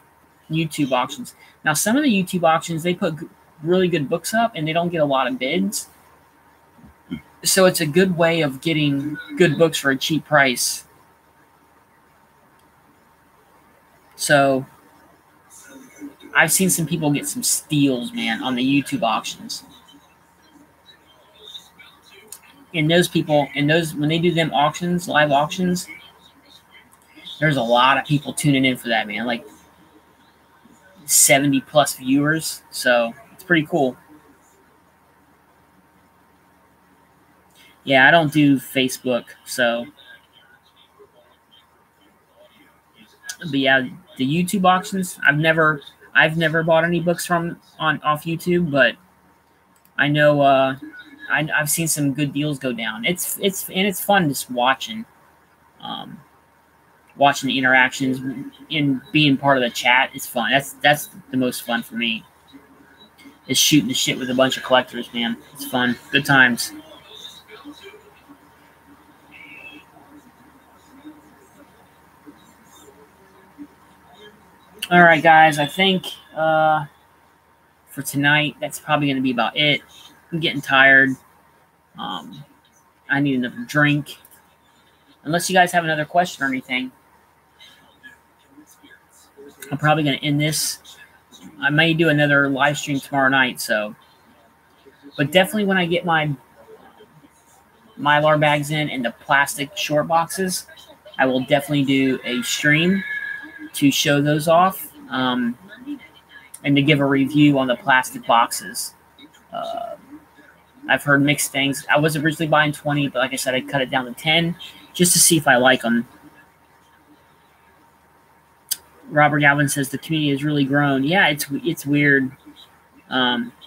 YouTube auctions. Now, some of the YouTube auctions, they put really good books up, and they don't get a lot of bids. So it's a good way of getting good books for a cheap price. So I've seen some people get some steals, man, on the YouTube auctions. And those people, when they do them auctions, live auctions, there's a lot of people tuning in for that, man. Like 70 plus viewers. So it's pretty cool. Yeah, I don't do Facebook, so. But yeah, the YouTube auctions, I've never bought any books off YouTube, but I know I've seen some good deals go down. It's fun just watching the interactions and being part of the chat is fun. That's the most fun for me. Is shooting the shit with a bunch of collectors, man. It's fun. Good times. All right, guys. I think for tonight, that's probably going to be about it. I'm getting tired. I need another drink. Unless you guys have another question or anything, I'm probably going to end this. I may do another live stream tomorrow night. But definitely when I get my Mylar bags in and the plastic short boxes, I will definitely do a stream. to show those off and to give a review on the plastic boxes. I've heard mixed things. I was originally buying 20, but like I said, I cut it down to 10 just to see if I like them. Robert Galvin says the community has really grown. Yeah, it's weird.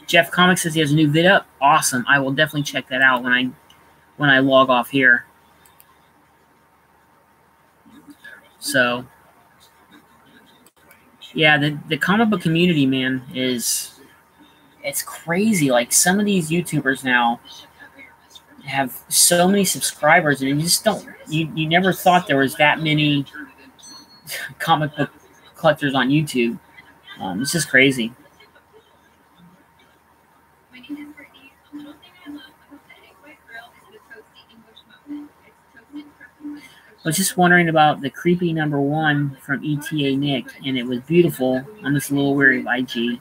Jeff Comics says he has a new vid up. Awesome. I will definitely check that out when I log off here. So, yeah, the comic book community, man, it's crazy. Like, some of these YouTubers now have so many subscribers, and you just don't, you never thought there was that many comic book collectors on YouTube. It's just crazy. I was just wondering about the creepy #1 from ETA Nick, and it was beautiful. I'm just a little weary of IG.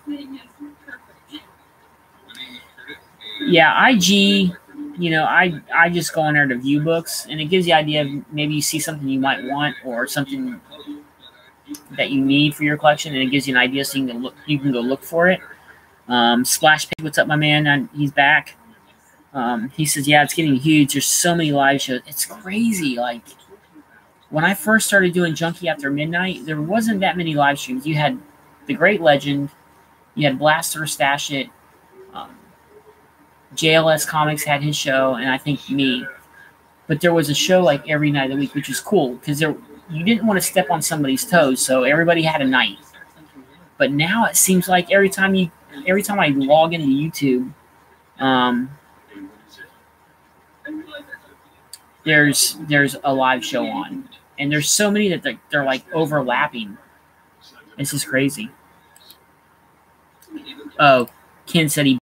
Yeah, IG, you know, I just go in there to view books, and it gives you the idea of maybe you see something you might want or something that you need for your collection, and it gives you an idea so you can go look for it. Splash Page, what's up, my man? He's back. He says, yeah, it's getting huge. There's so many live shows. It's crazy. Like, when I first started doing Junkie After Midnight, there wasn't that many live streams. You had The Great Legend, you had Blaster Stash It, JLS Comics had his show, and I think me. But there was a show like every night of the week, which was cool because you didn't want to step on somebody's toes, so everybody had a night. But now it seems like every time I log into YouTube, there's a live show on, and there's so many that they're like overlapping. This is crazy. Oh, Ken said he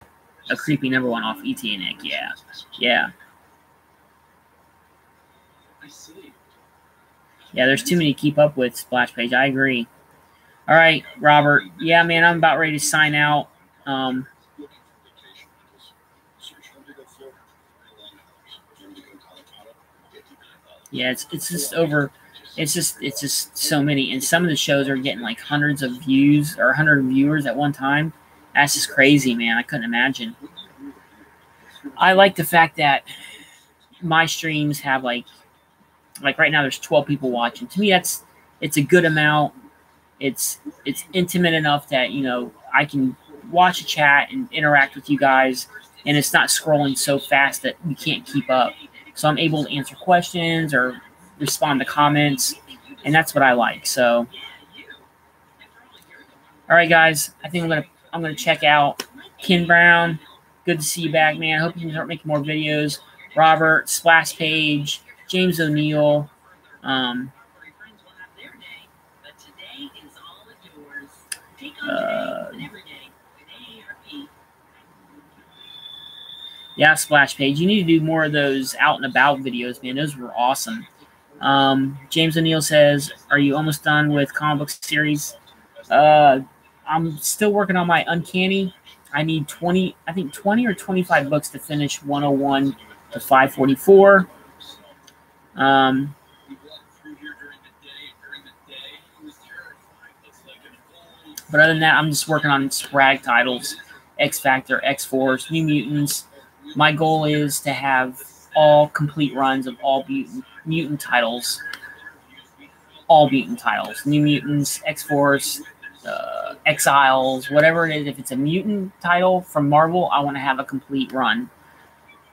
a creepy #1 off ETA Nick. Yeah. Yeah, there's too many to keep up with, Splash Page. I agree. All right, Robert. Yeah, man, I'm about ready to sign out. Yeah, it's just over. It's just so many, and some of the shows are getting like hundreds of views or 100 viewers at one time. That's just crazy, man. I couldn't imagine. I like the fact that my streams have like right now there's 12 people watching. To me, it's a good amount. It's intimate enough that, you know, I can watch a chat and interact with you guys, and it's not scrolling so fast that we can't keep up. So I'm able to answer questions or respond to comments, and that's what I like. So, all right, guys, I think I'm gonna check out. Ken Brown, good to see you back, man. I hope you can start making more videos. Robert, Splash Page, James O'Neill. Yeah, Splash Page. You need to do more of those out and about videos, man. Those were awesome. James O'Neill says, are you almost done with comic book series? I'm still working on my Uncanny. I need 20 or 25 books to finish 101 to 544. But other than that, I'm just working on sporadic titles, X Factor, X Force, New Mutants. My goal is to have all complete runs of all mutant titles. All mutant titles. New Mutants, X Force, Exiles, whatever it is. If it's a mutant title from Marvel, I want to have a complete run.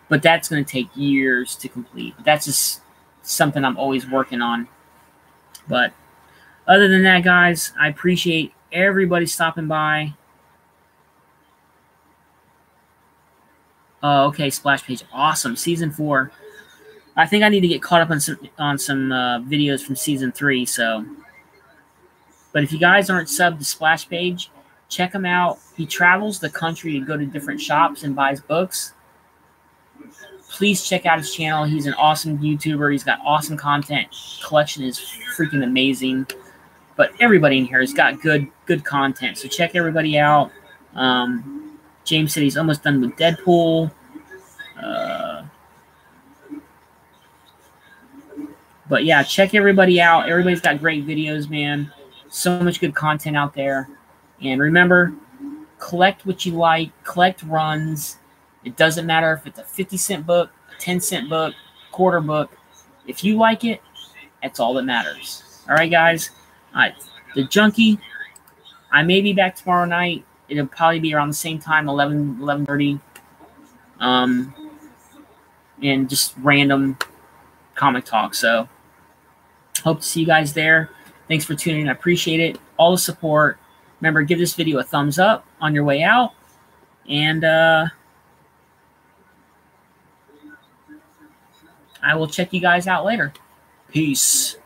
But that's going to take years to complete. That's just something I'm always working on. But other than that, guys, I appreciate everybody stopping by. Oh, okay, Splash Page. Awesome. Season 4. I think I need to get caught up on some videos from Season 3. So, but if you guys aren't subbed to Splash Page, check him out. He travels the country to go to different shops and buys books. Please check out his channel. He's an awesome YouTuber. He's got awesome content. Collection is freaking amazing. But everybody in here has got good content. So check everybody out. James said he's almost done with Deadpool. But yeah, check everybody out. Everybody's got great videos, man. So much good content out there. And remember, collect what you like. Collect runs. It doesn't matter if it's a 50-cent book, a 10-cent book, quarter book. If you like it, that's all that matters. All right, guys. All right. The Junkie, I may be back tomorrow night. It'll probably be around the same time, 11:30. And just random comic talk. So hope to see you guys there. Thanks for tuning in. I appreciate it. All the support. Remember, give this video a thumbs up on your way out. And I will check you guys out later. Peace.